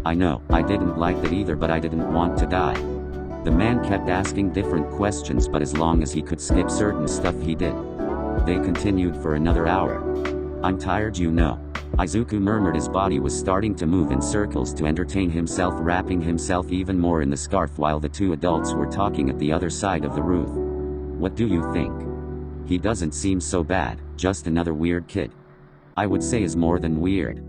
I know, I didn't like that either, but I didn't want to die. The man kept asking different questions, but as long as he could skip certain stuff he did. They continued for another hour. I'm tired, you know. Izuku murmured. His body was starting to move in circles to entertain himself, wrapping himself even more in the scarf while the two adults were talking at the other side of the roof. What do you think? He doesn't seem so bad, just another weird kid. I would say is more than weird.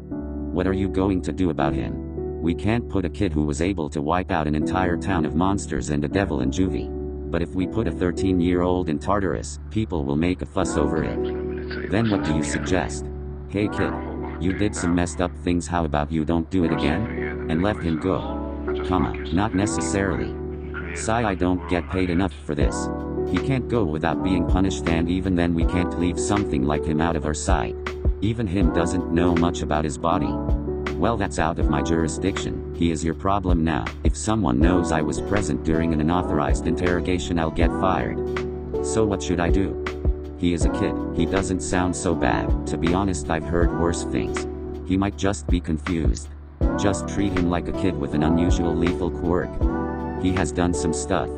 What are you going to do about him? We can't put a kid who was able to wipe out an entire town of monsters and a devil in juvie. But if we put a 13-year-old in Tartarus, people will make a fuss over it. Then what do you suggest? Hey kid, you did some messed up things, how about you don't do it again? And let him go. Not necessarily. Sigh, I don't get paid enough for this. He can't go without being punished, and even then we can't leave something like him out of our sight. Even him doesn't know much about his body. Well, that's out of my jurisdiction. He is your problem now. If someone knows I was present during an unauthorized interrogation, I'll get fired. So what should I do? He is a kid. He doesn't sound so bad. To be honest, I've heard worse things. He might just be confused. Just treat him like a kid with an unusual lethal quirk. He has done some stuff.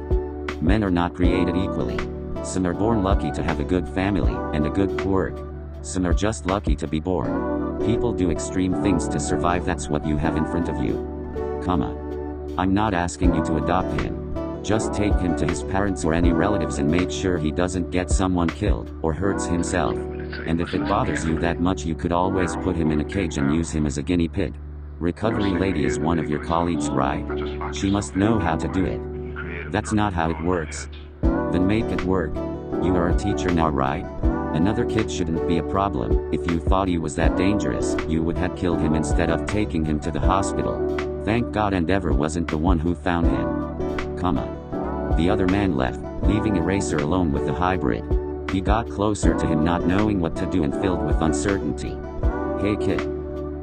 Men are not created equally. Some are born lucky to have a good family and a good quirk. Some are just lucky to be born. People do extreme things to survive. That's what you have in front of you. I'm not asking you to adopt him. Just take him to his parents or any relatives and make sure he doesn't get someone killed or hurts himself. And if it bothers you that much, you could always put him in a cage and use him as a guinea pig. Recovery lady is one of your colleagues, right? She must know how to do it. That's not how it works. Then make it work. You are a teacher now, right? Another kid shouldn't be a problem. If you thought he was that dangerous, you would have killed him instead of taking him to the hospital. Thank God Endeavor wasn't the one who found him. The other man left, leaving Eraser alone with the hybrid. He got closer to him, not knowing what to do and filled with uncertainty. Hey kid.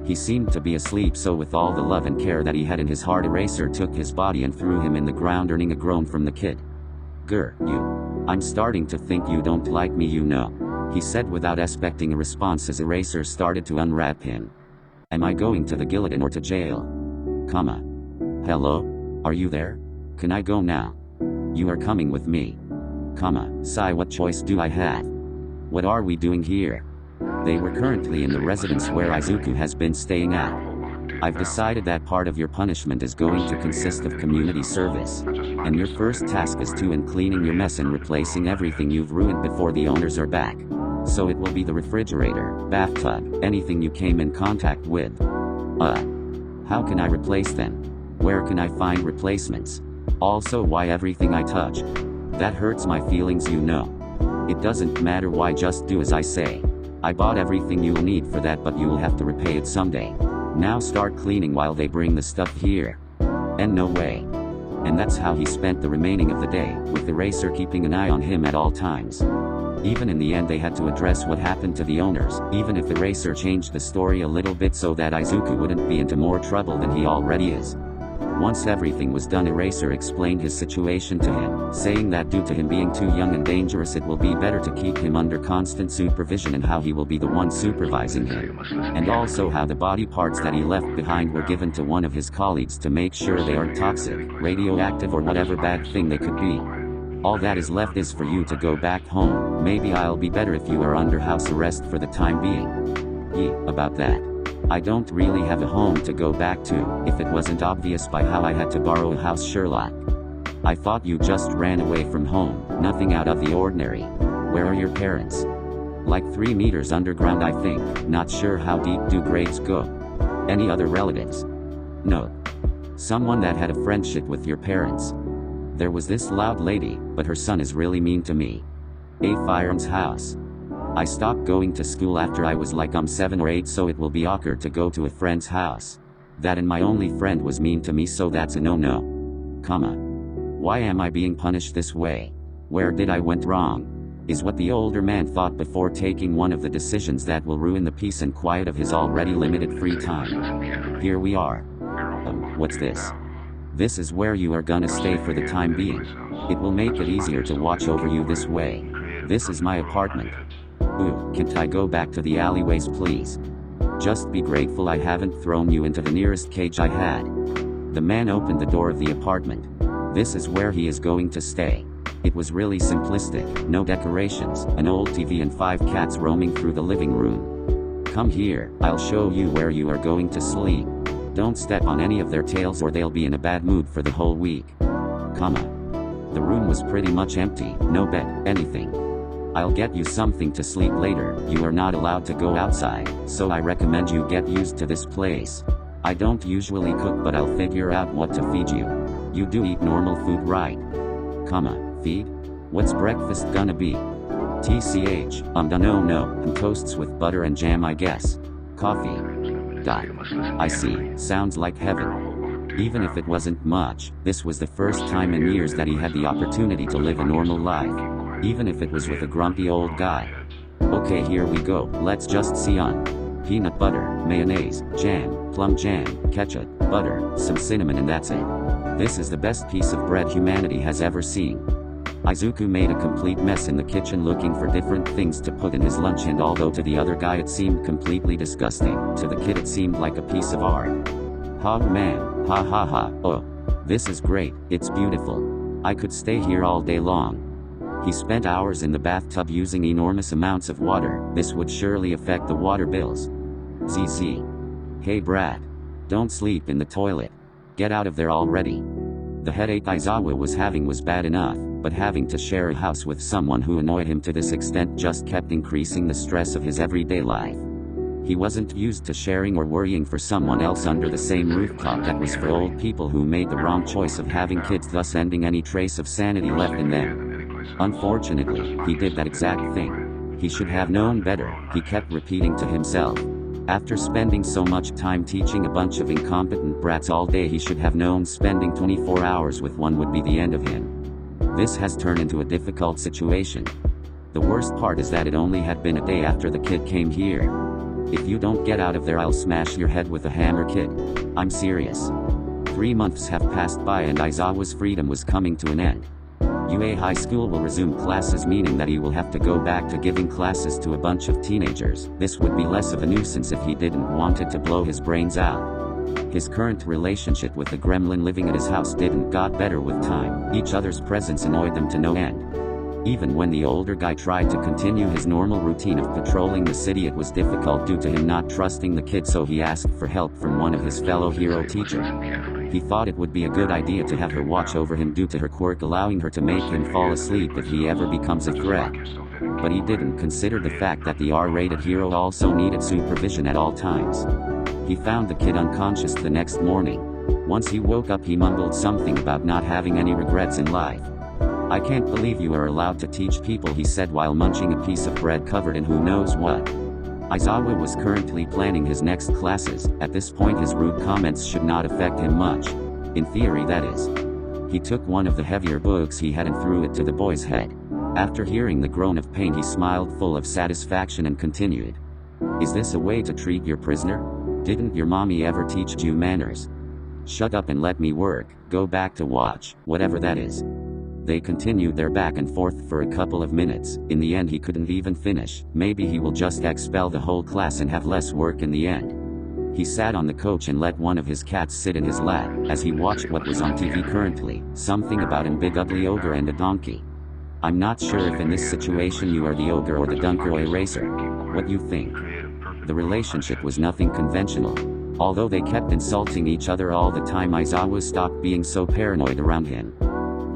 He seemed to be asleep, so with all the love and care that he had in his heart, Eraser took his body and threw him in the ground, earning a groan from the kid. I'm starting to think you don't like me, you know, he said without expecting a response as Eraser started to unwrap him. Am I going to the guillotine or to jail? Hello? Are you there? Can I go now? You are coming with me. Sigh, what choice do I have? What are we doing here? They were currently in the residence where Izuku has been staying at. I've decided that part of your punishment is going to consist of community service. And your first task is to cleaning your mess and replacing everything you've ruined before the owners are back. So it will be the refrigerator, bathtub, anything you came in contact with. How can I replace them? Where can I find replacements? Also, why everything I touch? That hurts my feelings, you know. It doesn't matter why, just do as I say. I bought everything you'll need for that, but you'll have to repay it someday. Now start cleaning while they bring the stuff here. And no way. And that's how he spent the remaining of the day, with Eraser keeping an eye on him at all times. Even in the end, they had to address what happened to the owners, even if Eraser changed the story a little bit so that Izuku wouldn't be into more trouble than he already is. Once everything was done, Eraser explained his situation to him, saying that due to him being too young and dangerous, it will be better to keep him under constant supervision, and how he will be the one supervising him. And also how the body parts that he left behind were given to one of his colleagues to make sure they aren't toxic, radioactive, or whatever bad thing they could be. All that is left is for you to go back home. Maybe I'll be better if you are under house arrest for the time being. About that. I don't really have a home to go back to, if it wasn't obvious by how I had to borrow a house, Sherlock. I thought you just ran away from home, nothing out of the ordinary. Where are your parents? Like 3 meters underground, I think. Not sure how deep do graves go. Any other relatives? No. Someone that had a friendship with your parents. There was this loud lady, but her son is really mean to me. A Fireman's house. I stopped going to school after I was like 7 or 8, so it will be awkward to go to a friend's house. That and my only friend was mean to me, so that's a no-no. Why am I being punished this way? Where did I went wrong? Is what the older man thought before taking one of the decisions that will ruin the peace and quiet of his already limited free time. Here we are. What's this? This is where you are gonna stay for the time being. It will make it easier to watch over you this way. This is my apartment. Can't I go back to the alleyways, please? Just be grateful I haven't thrown you into the nearest cage I had. The man opened the door of the apartment. This is where he is going to stay. It was really simplistic, no decorations, an old TV and 5 cats roaming through the living room. Come here, I'll show you where you are going to sleep. Don't step on any of their tails or they'll be in a bad mood for the whole week. The room was pretty much empty, no bed, anything. I'll get you something to sleep later. You are not allowed to go outside, so I recommend you get used to this place. I don't usually cook, but I'll figure out what to feed you. You do eat normal food, right? Feed? What's breakfast gonna be? TCH, no, toasts with butter and jam, I guess. Coffee. I see, sounds like heaven. Even if it wasn't much, this was the first time in years that he had the opportunity to live a normal life. Even if it was with a grumpy old guy. Okay, here we go, let's just see on. Peanut butter, mayonnaise, jam, plum jam, ketchup, butter, some cinnamon, and that's it. This is the best piece of bread humanity has ever seen. Izuku made a complete mess in the kitchen looking for different things to put in his lunch, and although to the other guy it seemed completely disgusting, to the kid it seemed like a piece of art. Oh man, ha ha ha, oh. This is great, it's beautiful. I could stay here all day long. He spent hours in the bathtub using enormous amounts of water. This would surely affect the water bills. ZZ. Hey Brad. Don't sleep in the toilet. Get out of there already. The headache Aizawa was having was bad enough, but having to share a house with someone who annoyed him to this extent just kept increasing the stress of his everyday life. He wasn't used to sharing or worrying for someone else under the same rooftop that was for old people who made the wrong choice of having kids, thus ending any trace of sanity left in them. Unfortunately, he did that exact thing. He should have known better, he kept repeating to himself. After spending so much time teaching a bunch of incompetent brats all day, he should have known spending 24 hours with one would be the end of him. This has turned into a difficult situation. The worst part is that it only had been a day after the kid came here. If you don't get out of there, I'll smash your head with a hammer, kid. I'm serious. 3 months have passed by and Aizawa's freedom was coming to an end. UA High School will resume classes, meaning that he will have to go back to giving classes to a bunch of teenagers. This would be less of a nuisance if he didn't wanted to blow his brains out. His current relationship with the gremlin living at his house didn't got better with time. Each other's presence annoyed them to no end. Even when the older guy tried to continue his normal routine of patrolling the city, it was difficult due to him not trusting the kid, so he asked for help from one of his fellow hero teachers. He thought it would be a good idea to have her watch over him due to her quirk allowing her to make him fall asleep if he ever becomes a threat. But he didn't consider the fact that the R-rated hero also needed supervision at all times. He found the kid unconscious the next morning. Once he woke up, he mumbled something about not having any regrets in life. I can't believe you are allowed to teach people, he said while munching a piece of bread covered in who knows what. Aizawa was currently planning his next classes. At this point his rude comments should not affect him much. In theory, that is. He took one of the heavier books he had and threw it to the boy's head. After hearing the groan of pain, he smiled full of satisfaction and continued. Is this a way to treat your prisoner? Didn't your mommy ever teach you manners? Shut up and let me work, go back to watch, whatever that is. They continued their back and forth for a couple of minutes. In the end he couldn't even finish. Maybe he will just expel the whole class and have less work in the end. He sat on the couch and let one of his cats sit in his lap, as he watched what was on TV currently, something about an big ugly ogre and a donkey. I'm not sure if in this situation you are the ogre or the dunker or eraser. What you think? The relationship was nothing conventional. Although they kept insulting each other all the time, Aizawa stopped being so paranoid around him.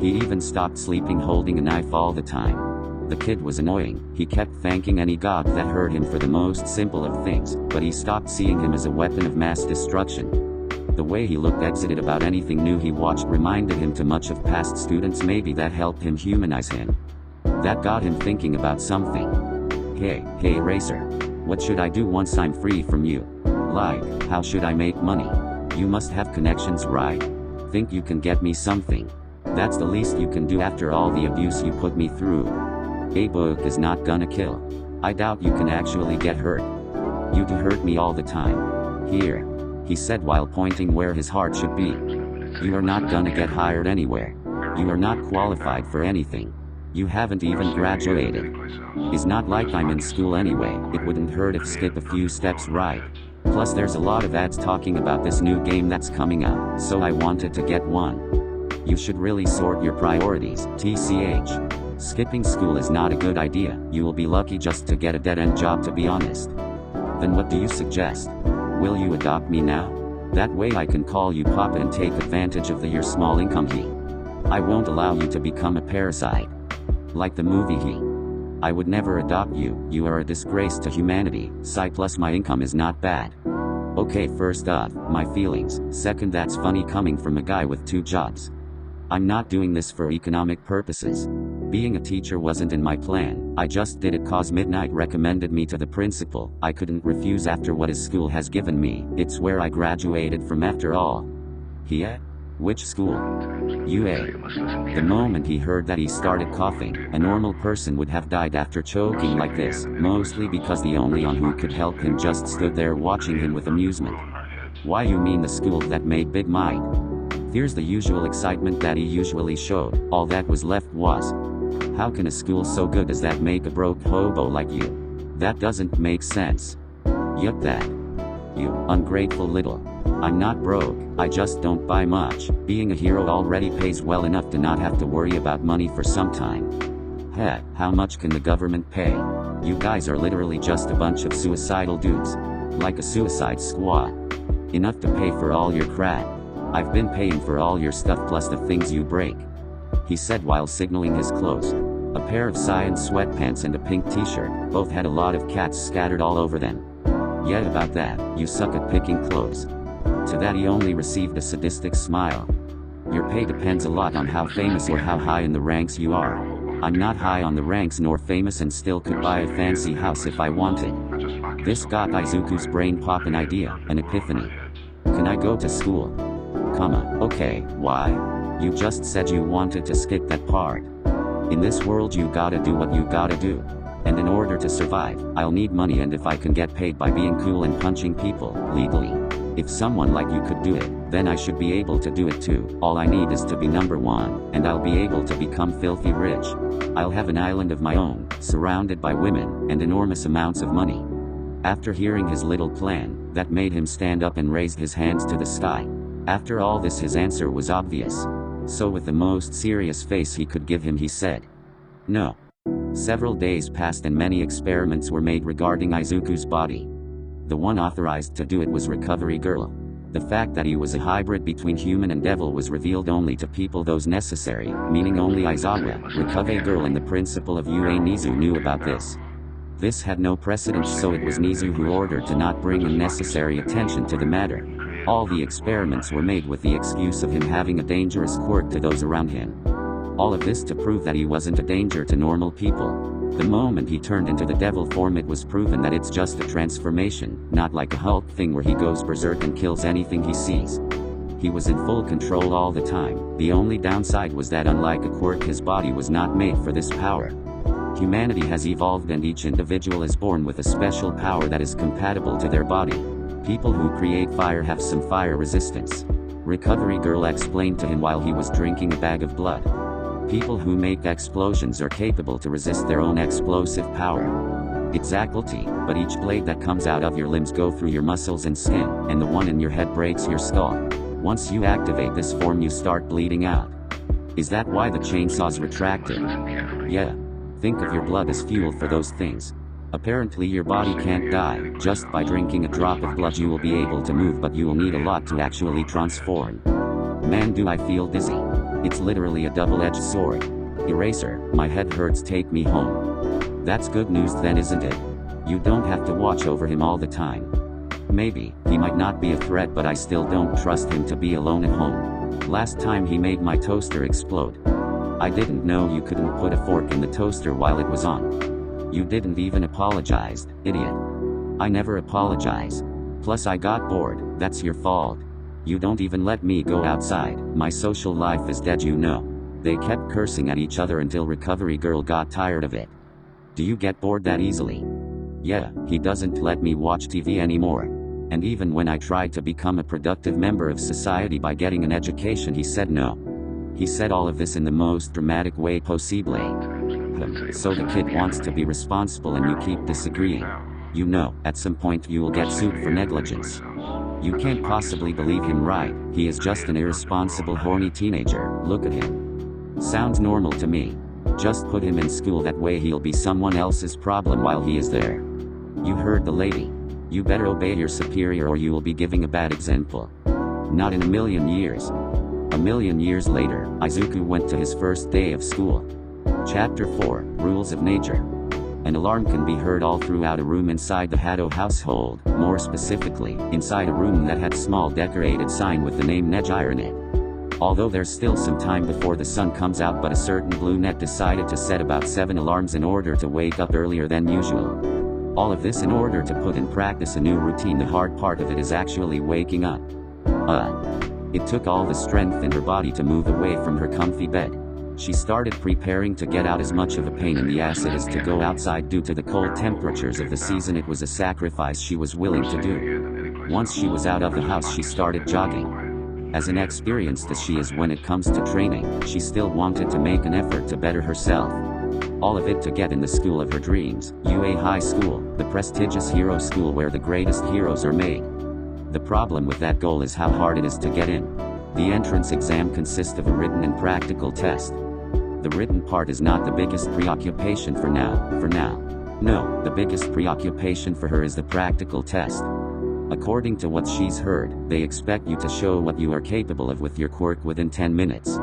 He even stopped sleeping holding a knife all the time. The kid was annoying. He kept thanking any god that heard him for the most simple of things, but he stopped seeing him as a weapon of mass destruction. The way he looked exited about anything new he watched reminded him too much of past students. Maybe that helped him humanize him. That got him thinking about something. Hey Eraser. What should I do once I'm free from you? Like, how should I make money? You must have connections, right? Think you can get me something? That's the least you can do after all the abuse you put me through. A book is not gonna kill. I doubt you can actually get hurt. You do hurt me all the time. Here, he said while pointing where his heart should be. You are not gonna get hired anywhere. You are not qualified for anything. You haven't even graduated. It's not like I'm in school anyway. It wouldn't hurt if skip a few steps, right? Plus there's a lot of ads talking about this new game that's coming out, so I wanted to get one. You should really sort your priorities, TCH. Skipping school is not a good idea. You will be lucky just to get a dead-end job, to be honest. Then what do you suggest? Will you adopt me now? That way I can call you Papa and take advantage of your small income. I won't allow you to become a parasite. Like the movie I would never adopt you. You are a disgrace to humanity. Plus my income is not bad. Okay, first up, my feelings. Second, that's funny coming from a guy with 2 jobs. I'm not doing this for economic purposes. Being a teacher wasn't in my plan. I just did it cause Midnight recommended me to the principal. I couldn't refuse after what his school has given me. It's where I graduated from after all. "Yeah? Which school?" "UA." The moment he heard that, he started coughing. A normal person would have died after choking like this, mostly because the only one who could help him just stood there watching him with amusement. "Why, you mean the school that made Big Mike?" Here's the usual excitement that he usually showed. All that was left was, "How can a school so good as that make a broke hobo like you? That doesn't make sense." "Yup, that. You ungrateful little. I'm not broke, I just don't buy much. Being a hero already pays well enough to not have to worry about money for some time." "Heck, how much can the government pay? You guys are literally just a bunch of suicidal dudes. Like a suicide squad. Enough to pay for all your crap. I've been paying for all your stuff plus the things you break," he said while signaling his clothes. A pair of science sweatpants and a pink t-shirt, both had a lot of cats scattered all over them. "Yeah, about that, you suck at picking clothes." To that he only received a sadistic smile. "Your pay depends a lot on how famous or how high in the ranks you are. I'm not high on the ranks nor famous and still could buy a fancy house if I wanted." This got Izuku's brain pop an idea, an epiphany. "Can I go to school?" Okay, why? You just said you wanted to skip that part. In this world you gotta do what you gotta do. And in order to survive, I'll need money, and if I can get paid by being cool and punching people, legally. If someone like you could do it, then I should be able to do it too. All I need is to be number one, and I'll be able to become filthy rich. I'll have an island of my own, surrounded by women, and enormous amounts of money. After hearing his little plan, that made him stand up and raised his hands to the sky. After all this, his answer was obvious. So with the most serious face he could give him, he said, "No." Several days passed and many experiments were made regarding Izuku's body. The one authorized to do it was Recovery Girl. The fact that he was a hybrid between human and devil was revealed only to people those necessary, meaning only Aizawa, Recovery Girl, and the principal of UA Nizu knew about this. This had no precedence, so it was Nizu who ordered to not bring unnecessary attention to the matter. All the experiments were made with the excuse of him having a dangerous quirk to those around him. All of this to prove that he wasn't a danger to normal people. The moment he turned into the devil form, it was proven that it's just a transformation, not like a Hulk thing where he goes berserk and kills anything he sees. He was in full control all the time. The only downside was that unlike a quirk, his body was not made for this power. Humanity has evolved and each individual is born with a special power that is compatible to their body. People who create fire have some fire resistance. Recovery Girl explained to him while he was drinking a bag of blood. People who make explosions are capable to resist their own explosive power. Exactly, but each blade that comes out of your limbs go through your muscles and skin, and the one in your head breaks your skull. Once you activate this form, you start bleeding out. Is that why the chainsaw's retracted? Yeah. Think of your blood as fuel for those things. Apparently your body can't die. Just by drinking a drop of blood you will be able to move, but you will need a lot to actually transform. Man, do I feel dizzy. It's literally a double-edged sword. Eraser, my head hurts, take me home. That's good news then, isn't it? You don't have to watch over him all the time. Maybe, he might not be a threat, but I still don't trust him to be alone at home. Last time he made my toaster explode. I didn't know you couldn't put a fork in the toaster while it was on. You didn't even apologize, idiot. I never apologize. Plus I got bored, that's your fault. You don't even let me go outside, my social life is dead, you know. They kept cursing at each other until Recovery Girl got tired of it. Do you get bored that easily? Yeah, he doesn't let me watch TV anymore. And even when I tried to become a productive member of society by getting an education, he said no. He said all of this in the most dramatic way possible. So the kid wants to be responsible and you keep disagreeing. You know, at some point you will get sued for negligence. You can't possibly believe him, right? He is just an irresponsible, horny teenager. Look at him. Sounds normal to me. Just put him in school, that way he'll be someone else's problem while he is there. You heard the lady. You better obey your superior or you will be giving a bad example. Not in a million years. A million years later, Izuku went to his first day of school. Chapter 4, Rules of Nature. An alarm can be heard all throughout a room inside the Hado household, more specifically, inside a room that had small decorated sign with the name Nejire in it. Although there's still some time before the sun comes out, but a certain blue net decided to set about 7 alarms in order to wake up earlier than usual. All of this in order to put in practice a new routine. The hard part of it is actually waking up. It took all the strength in her body to move away from her comfy bed. She started preparing to get out as much of a pain in the ass it is to go outside due to the cold temperatures of the season. It was a sacrifice she was willing to do. Once she was out of the house, she started jogging. As inexperienced as she is when it comes to training, she still wanted to make an effort to better herself. All of it to get in the school of her dreams, UA High School, the prestigious hero school where the greatest heroes are made. The problem with that goal is how hard it is to get in. The entrance exam consists of a written and practical test. The written part is not the biggest preoccupation for now. No, the biggest preoccupation for her is the practical test. According to what she's heard, they expect you to show what you are capable of with your quirk within 10 minutes.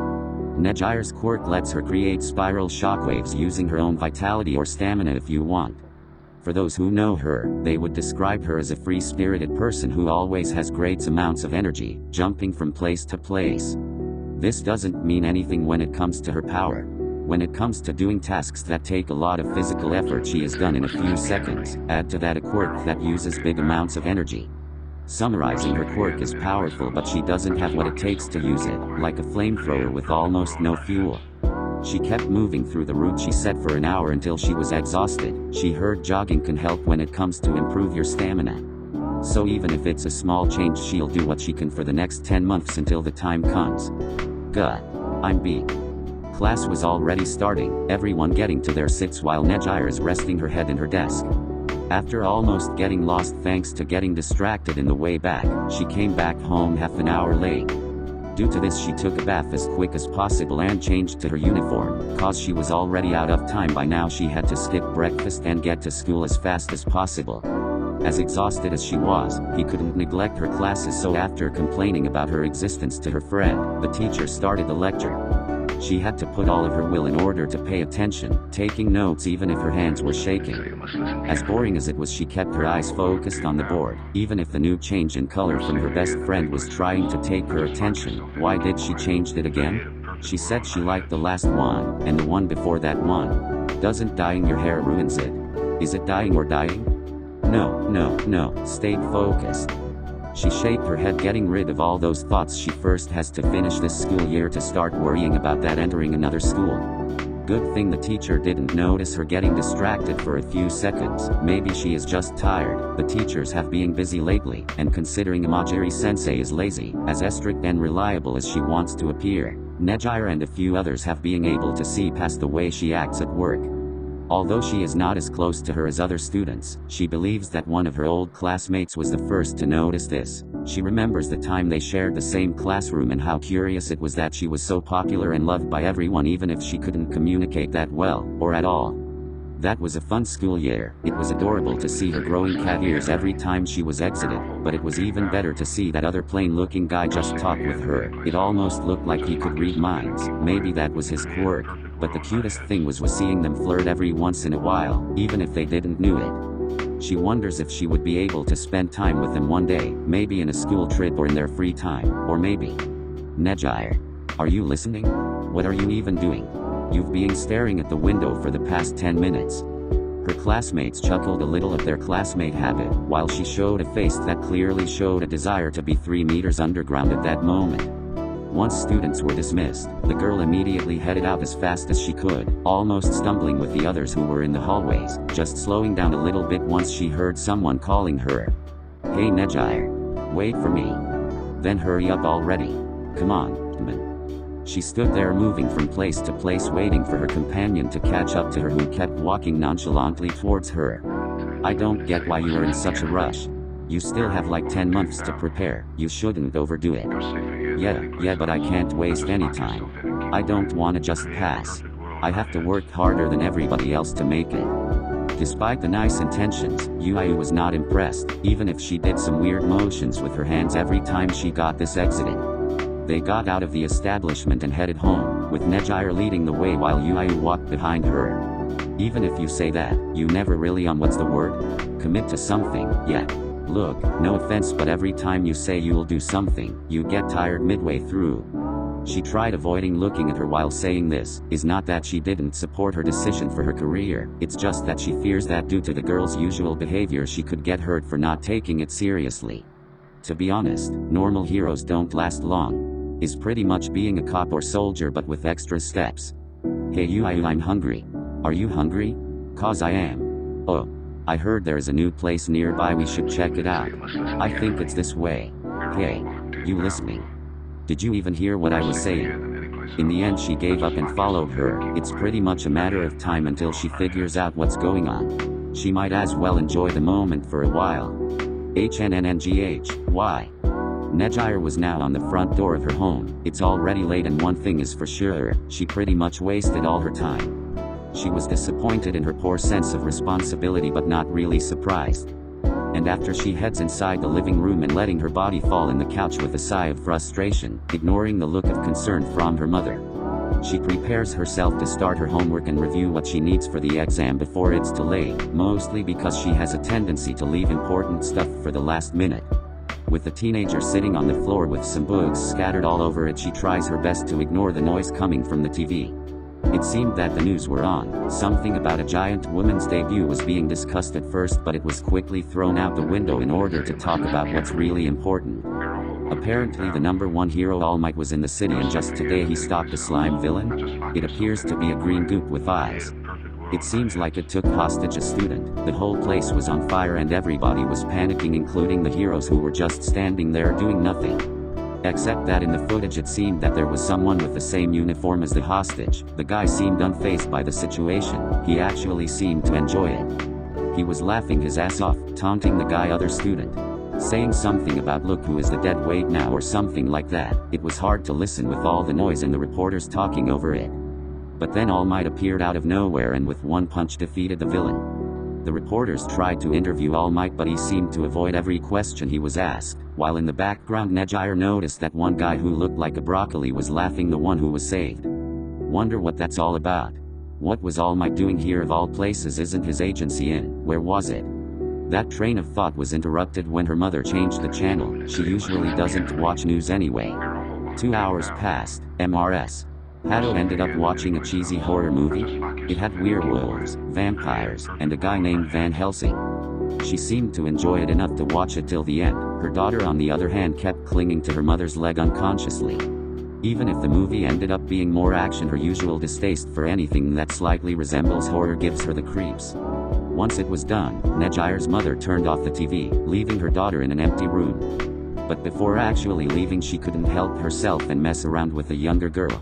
Nejire's quirk lets her create spiral shockwaves using her own vitality or stamina if you want. For those who know her, they would describe her as a free-spirited person who always has great amounts of energy, jumping from place to place. This doesn't mean anything when it comes to her power. When it comes to doing tasks that take a lot of physical effort, she is done in a few seconds. Add to that a quirk that uses big amounts of energy. Summarizing, her quirk is powerful, but she doesn't have what it takes to use it, like a flamethrower with almost no fuel. She kept moving through the route she set for an hour until she was exhausted. She heard jogging can help when it comes to improve your stamina. So even if it's a small change, she'll do what she can for the next 10 months until the time comes. God, I'm beat. Class was already starting, everyone getting to their seats while Nejire is resting her head in her desk. After almost getting lost thanks to getting distracted in the way back, she came back home half an hour late. Due to this, she took a bath as quick as possible and changed to her uniform. Cause she was already out of time by now, she had to skip breakfast and get to school as fast as possible. As exhausted as she was, he couldn't neglect her classes, so after complaining about her existence to her friend, the teacher started the lecture. She had to put all of her will in order to pay attention, taking notes even if her hands were shaking. As boring as it was, she kept her eyes focused on the board, even if the new change in color from her best friend was trying to take her attention. Why did she change it again? She said she liked the last one, and the one before that one. Doesn't dyeing your hair ruins it? Is it dyeing or dying? No, stayed focused. She shaked her head, getting rid of all those thoughts. She first has to finish this school year to start worrying about that entering another school. Good thing the teacher didn't notice her getting distracted for a few seconds. Maybe she is just tired. The teachers have been busy lately, and considering Imajiri-sensei is lazy, as strict and reliable as she wants to appear, Nejire and a few others have been able to see past the way she acts at work. Although she is not as close to her as other students, she believes that one of her old classmates was the first to notice this. She remembers the time they shared the same classroom and how curious it was that she was so popular and loved by everyone even if she couldn't communicate that well, or at all. That was a fun school year. It was adorable to see her growing cat ears every time she was exited, but it was even better to see that other plain-looking guy just talk with her. It almost looked like he could read minds. Maybe that was his quirk. But the cutest thing was seeing them flirt every once in a while, even if they didn't know it. She wonders if she would be able to spend time with them one day, maybe in a school trip or in their free time, or maybe. Nejire, are you listening? What are you even doing? You've been staring at the window for the past 10 minutes. Her classmates chuckled a little at their classmate habit, while she showed a face that clearly showed a desire to be 3 meters underground at that moment. Once students were dismissed, the girl immediately headed out as fast as she could, almost stumbling with the others who were in the hallways, just slowing down a little bit once she heard someone calling her. Hey Nejire. Wait for me. Then hurry up already. Come on, man. She stood there moving from place to place waiting for her companion to catch up to her, who kept walking nonchalantly towards her. I don't get why you are in such a rush. You still have like 10 months to prepare. You shouldn't overdo it. Yeah, but I can't waste any time. I don't wanna just pass. I have to work harder than everybody else to make it. Despite the nice intentions, Yuayu was not impressed, even if she did some weird motions with her hands every time she got this exited. They got out of the establishment and headed home, with Nejire leading the way while Yuayu walked behind her. Even if you say that, you never really what's the word? Commit to something, yeah. Look, no offense, but every time you say you'll do something, you get tired midway through. She tried avoiding looking at her while saying this. Is not that she didn't support her decision for her career, it's just that she fears that due to the girl's usual behavior she could get hurt for not taking it seriously. To be honest, normal heroes don't last long. Is pretty much being a cop or soldier but with extra steps. Hey Yuayu, I'm hungry. Are you hungry? 'Cause I am. Oh. I heard there's a new place nearby, we should check it out. I think it's this way. Hey. You listening? Did you even hear what I was saying? In the end she gave up and followed her. It's pretty much a matter of time until she figures out what's going on. She might as well enjoy the moment for a while. Why? Nejire was now on the front door of her home. It's already late and one thing is for sure, she pretty much wasted all her time. She was disappointed in her poor sense of responsibility but not really surprised. And after she heads inside the living room and letting her body fall in the couch with a sigh of frustration, ignoring the look of concern from her mother. She prepares herself to start her homework and review what she needs for the exam before it's too late, mostly because she has a tendency to leave important stuff for the last minute. With the teenager sitting on the floor with some books scattered all over it, she tries her best to ignore the noise coming from the TV. It seemed that the news were on. Something about a giant woman's debut was being discussed at first, but it was quickly thrown out the window in order to talk about what's really important. Apparently the #1 hero All Might was in the city and just today he stopped a slime villain. It appears to be a green goop with eyes. It seems like it took hostage a student. The whole place was on fire and everybody was panicking, including the heroes who were just standing there doing nothing. Except that in the footage it seemed that there was someone with the same uniform as the hostage. The guy seemed unfazed by the situation. He actually seemed to enjoy it. He was laughing his ass off, taunting the other student. Saying something about "look who is the dead weight now" or something like that. It was hard to listen with all the noise and the reporters talking over it. But then All Might appeared out of nowhere and with one punch defeated the villain. The reporters tried to interview All Might but he seemed to avoid every question he was asked, while in the background Nejire noticed that one guy who looked like a broccoli was laughing, the one who was saved. Wonder what that's all about. What was All Might doing here of all places? Isn't his agency in? Where was it? That train of thought was interrupted when her mother changed the channel. She usually doesn't watch news anyway. 2 hours passed. MRS. Hato ended up watching a cheesy horror movie. It had werewolves, vampires, and a guy named Van Helsing. She seemed to enjoy it enough to watch it till the end. Her daughter on the other hand kept clinging to her mother's leg unconsciously. Even if the movie ended up being more action, her usual distaste for anything that slightly resembles horror gives her the creeps. Once it was done, Nejire's mother turned off the TV, leaving her daughter in an empty room. But before actually leaving she couldn't help herself and mess around with a younger girl.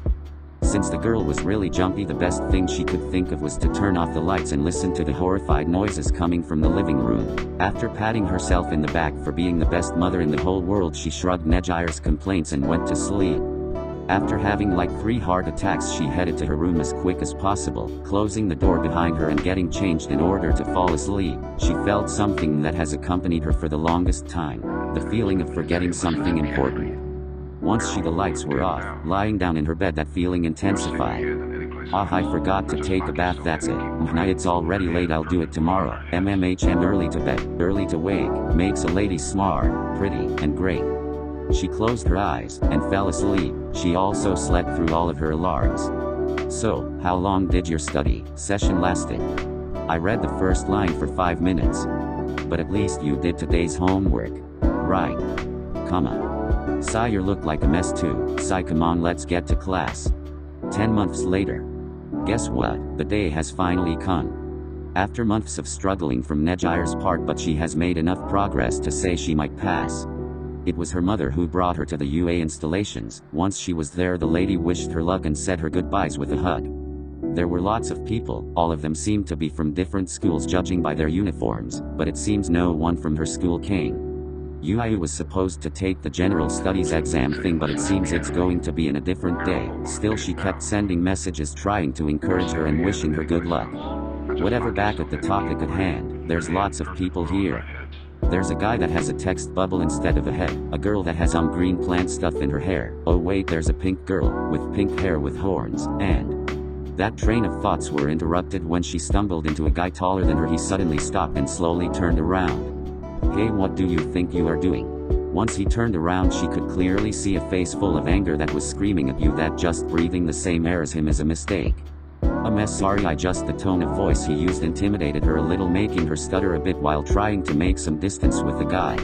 Since the girl was really jumpy, the best thing she could think of was to turn off the lights and listen to the horrified noises coming from the living room. After patting herself in the back for being the best mother in the whole world, she shrugged Nejire's complaints and went to sleep. After having like 3 heart attacks, she headed to her room as quick as possible, closing the door behind her and getting changed in order to fall asleep. She felt something that has accompanied her for the longest time, the feeling of forgetting something important. Once the lights were off, lying down in her bed, that feeling intensified. I forgot to take a bath, that's it. It's already late, I'll do it tomorrow. Early to bed, early to wake, makes a lady smart, pretty, and great. She closed her eyes, and fell asleep. She also slept through all of her alarms. So, how long did your study session lasted? I read the first line for 5 minutes. But at least you did today's homework. Right. Sigh, you look like a mess too. Sigh, come on, let's get to class. 10 months later. Guess what? The day has finally come. After months of struggling from Nejire's part, but she has made enough progress to say she might pass. It was her mother who brought her to the UA installations. Once she was there, the lady wished her luck and said her goodbyes with a hug. There were lots of people, all of them seemed to be from different schools judging by their uniforms, but it seems no one from her school came. Yuayu was supposed to take the general studies exam thing, but it seems it's going to be in a different day. Still, she kept sending messages trying to encourage her and wishing her good luck. Whatever, back at the topic at hand, there's lots of people here. There's a guy that has a text bubble instead of a head, a girl that has green plant stuff in her hair, oh wait, there's a pink girl, with pink hair with horns, and... That train of thoughts were interrupted when she stumbled into a guy taller than her. He suddenly stopped and slowly turned around. Hey, what do you think you are doing? Once he turned around, she could clearly see a face full of anger that was screaming at you that just breathing the same air as him is a mistake. A mess, sorry, the tone of voice he used intimidated her a little, making her stutter a bit while trying to make some distance with the guy.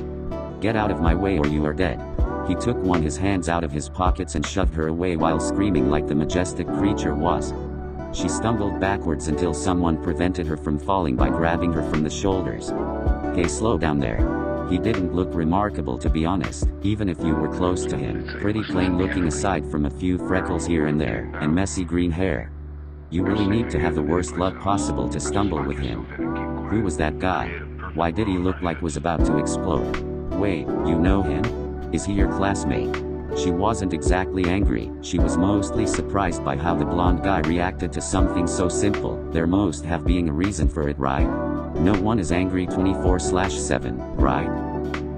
Get out of my way or you are dead. He took his hands out of his pockets and shoved her away while screaming like the majestic creature was. She stumbled backwards until someone prevented her from falling by grabbing her from the shoulders. Hey, slow down there. He didn't look remarkable, to be honest, even if you were close to him. Pretty plain looking aside from a few freckles here and there, and messy green hair. You really need to have the worst luck possible to stumble with him. Who was that guy? Why did he look like was about to explode? Wait, you know him? Is he your classmate? She wasn't exactly angry, she was mostly surprised by how the blonde guy reacted to something so simple. There must have been a reason for it, right? No one is angry 24/7, right?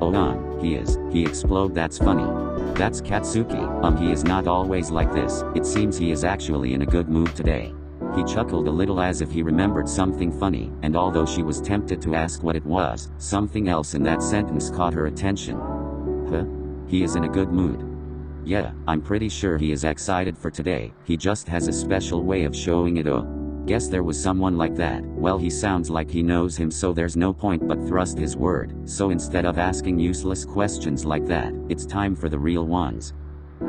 Oh he is. He explode, that's funny. That's Katsuki. He is not always like this. It seems he is actually in a good mood today. He chuckled a little as if he remembered something funny, and although she was tempted to ask what it was, something else in that sentence caught her attention. Huh? He is in a good mood. Yeah, I'm pretty sure he is excited for today. He just has a special way of showing it. Oh. Guess there was someone like that. Well, he sounds like he knows him, so there's no point but thrust his word. So instead of asking useless questions like that, it's time for the real ones.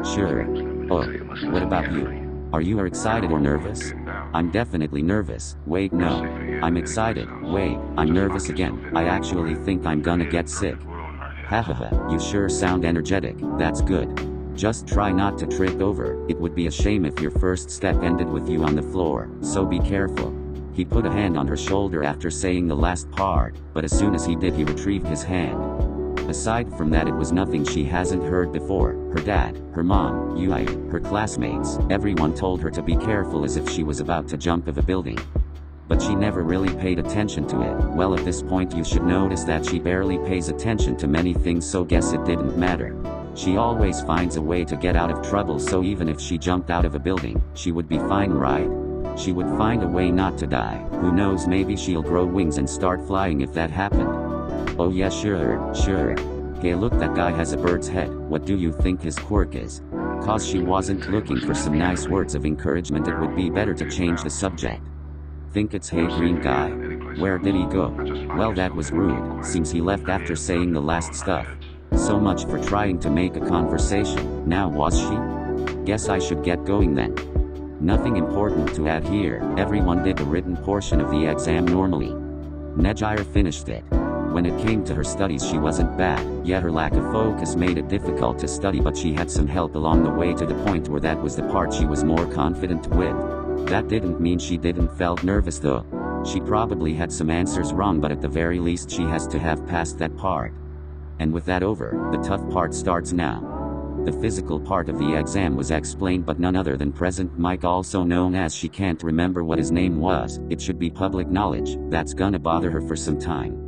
Sure. Oh, what about you? Are you excited or nervous? I'm definitely nervous. Wait, no. I'm excited. Wait, I'm nervous again. I actually think I'm gonna get sick. Hahaha, you sure sound energetic. That's good. Just try not to trip over. It would be a shame if your first step ended with you on the floor, so be careful. He put a hand on her shoulder after saying the last part, but as soon as he did, he retrieved his hand. Aside from that, it was nothing she hasn't heard before. Her dad, her mom, Yui, her classmates, everyone told her to be careful as if she was about to jump off a building. But she never really paid attention to it. Well, at this point you should notice that she barely pays attention to many things, so guess it didn't matter. She always finds a way to get out of trouble, so even if she jumped out of a building, she would be fine, right? She would find a way not to die. Who knows, maybe she'll grow wings and start flying if that happened. Oh yeah, sure. Hey look, that guy has a bird's head. What do you think his quirk is? Cause she wasn't looking for some nice words of encouragement, it would be better to change the subject. Think it's hey green guy? Where did he go? Well, that was rude. Seems he left after saying the last stuff. So much for trying to make a conversation. Now was she? Guess I should get going then. Nothing important to add here. Everyone did the written portion of the exam normally. Nejire finished it. When it came to her studies, she wasn't bad, yet her lack of focus made it difficult to study, but she had some help along the way to the point where that was the part she was more confident with. That didn't mean she didn't felt nervous though. She probably had some answers wrong, but at the very least she has to have passed that part. And with that over, the tough part starts now. The physical part of the exam was explained, but none other than President Mike, also known as she can't remember what his name was. It should be public knowledge. That's gonna bother her for some time.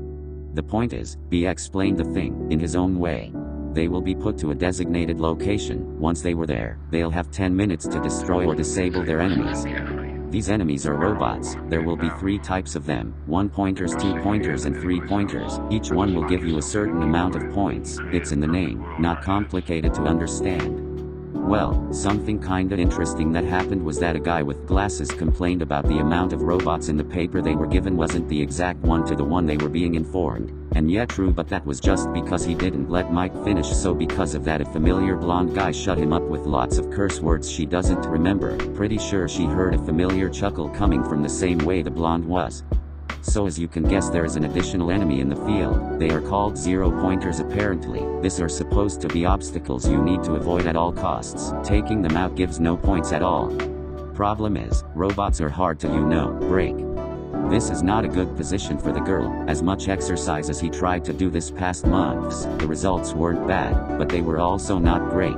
The point is, B explained the thing, in his own way. They will be put to a designated location. Once they were there, they'll have 10 minutes to destroy or disable their enemies. These enemies are robots. There will be 3 types of them, 1-pointers, 2-pointers and 3-pointers. Each one will give you a certain amount of points. It's in the name, not complicated to understand. Well, something kinda interesting that happened was that a guy with glasses complained about the amount of robots in the paper they were given wasn't the exact one to the one they were being informed. And yet true, but that was just because he didn't let Mike finish, so because of that a familiar blonde guy shut him up with lots of curse words she doesn't remember. Pretty sure she heard a familiar chuckle coming from the same way the blonde was. So as you can guess, there is an additional enemy in the field. They are called 0-pointers apparently. These are supposed to be obstacles you need to avoid at all costs. Taking them out gives no points at all. Problem is, robots are hard to break. This is not a good position for the girl. As much exercise as he tried to do this past months, the results weren't bad, but they were also not great.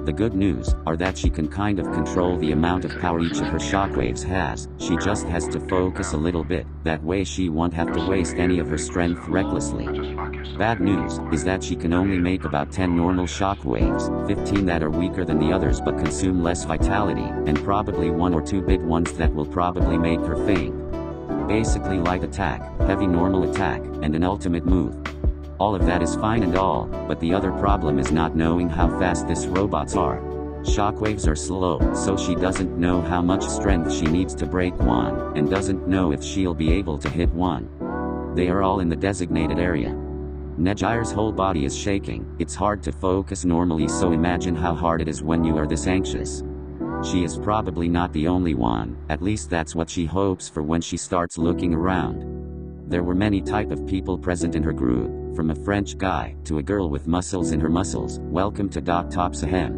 The good news are that she can kind of control the amount of power each of her shockwaves has. She just has to focus a little bit, that way she won't have to waste any of her strength recklessly. Bad news is that she can only make about 10 normal shockwaves, 15 that are weaker than the others but consume less vitality, and probably 1 or 2 big ones that will probably make her faint. Basically light attack, heavy normal attack, and an ultimate move. All of that is fine and all, but the other problem is not knowing how fast these robots are. Shockwaves are slow, so she doesn't know how much strength she needs to break one, and doesn't know if she'll be able to hit one. They are all in the designated area. Nejire's whole body is shaking. It's hard to focus normally, so imagine how hard it is when you are this anxious. She is probably not the only one, at least that's what she hopes for when she starts looking around. There were many type of people present in her group, from a French guy, to a girl with muscles in her muscles. Welcome to Dr. Sahem.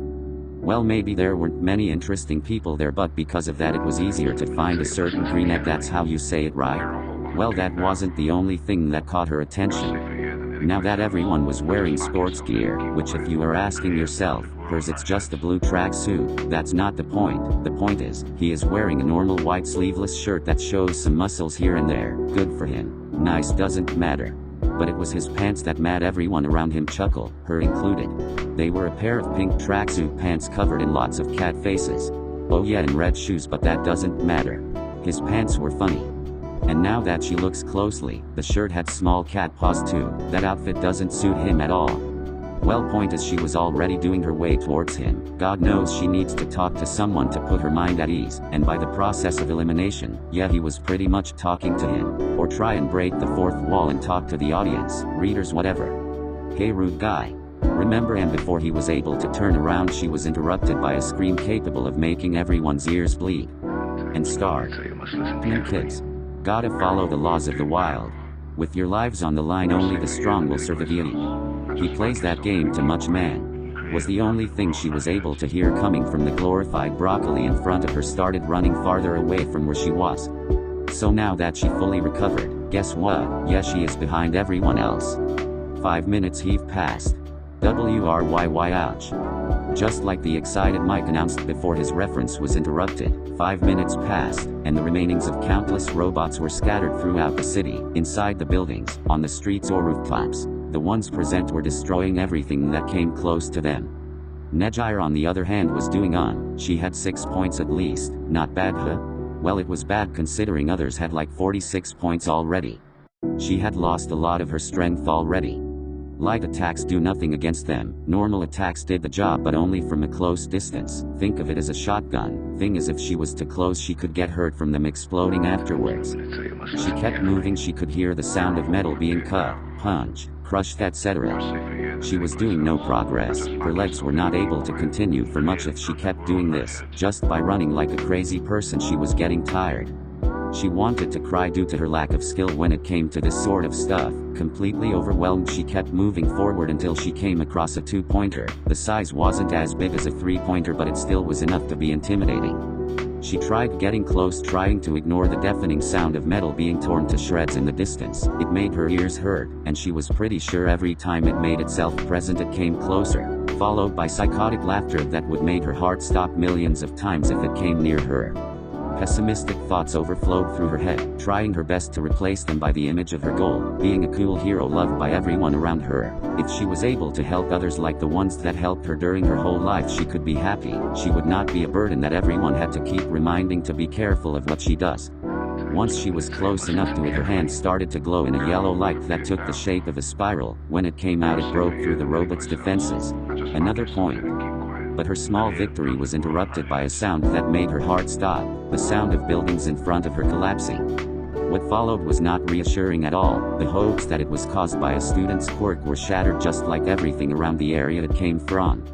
Well, maybe there weren't many interesting people there, but because of that it was easier to find a certain brunette, that's how you say it, right? Well, that wasn't the only thing that caught her attention. Now that everyone was wearing sports gear, which if you are asking yourself, hers it's just a blue tracksuit, that's not the point. The point is, he is wearing a normal white sleeveless shirt that shows some muscles here and there. Good for him. Nice doesn't matter. But it was his pants that made everyone around him chuckle, her included. They were a pair of pink tracksuit pants covered in lots of cat faces. Oh yeah, and red shoes, but that doesn't matter. His pants were funny. And now that she looks closely, the shirt had small cat paws too. That outfit doesn't suit him at all. Well, point is, she was already doing her way towards him. God knows she needs to talk to someone to put her mind at ease, and by the process of elimination, yeah, he was pretty much talking to him. Or try and break the fourth wall and talk to the audience, readers, whatever. Hey, rude guy. Remember? And before he was able to turn around, she was interrupted by a scream capable of making everyone's ears bleed. And start. Kids. Gotta follow the laws of the wild. With your lives on the line, only the strong will survive. He plays that game too much, man. Was the only thing she was able to hear coming from the glorified broccoli in front of her started running farther away from where she was. So now that she fully recovered, guess what? Yeah, she is behind everyone else. 5 minutes have passed. WRYY, ouch. Just like the excited Mike announced before his reference was interrupted, 5 minutes passed, and the remainings of countless robots were scattered throughout the city, inside the buildings, on the streets or rooftops. The ones present were destroying everything that came close to them. Nejire, on the other hand, was doing on. She had 6 points at least. Not bad, huh? Well, it was bad considering others had like 46 points already. She had lost a lot of her strength already. Light attacks do nothing against them. Normal attacks did the job, but only from a close distance. Think of it as a shotgun. Thing is, if she was too close, she could get hurt from them exploding afterwards. She kept moving. She could hear the sound of metal being cut, punched, crushed, etc. She was doing no progress. Her legs were not able to continue for much if she kept doing this. Just by running like a crazy person, she was getting tired. She wanted to cry due to her lack of skill when it came to this sort of stuff. Completely overwhelmed, she kept moving forward until she came across a 2-pointer. The size wasn't as big as a 3-pointer, but it still was enough to be intimidating. She tried getting close, trying to ignore the deafening sound of metal being torn to shreds in the distance. It made her ears hurt, and she was pretty sure every time it made itself present it came closer, followed by psychotic laughter that would make her heart stop millions of times if it came near her. Pessimistic thoughts overflowed through her head, trying her best to replace them by the image of her goal, being a cool hero loved by everyone around her. If she was able to help others like the ones that helped her during her whole life, she could be happy. She would not be a burden that everyone had to keep reminding to be careful of what she does. Once she was close enough to it, her hand started to glow in a yellow light that took the shape of a spiral. When it came out, it broke through the robot's defenses. Another point. But her small victory was interrupted by a sound that made her heart stop, the sound of buildings in front of her collapsing. What followed was not reassuring at all. The hopes that it was caused by a student's quirk were shattered, just like everything around the area it came from.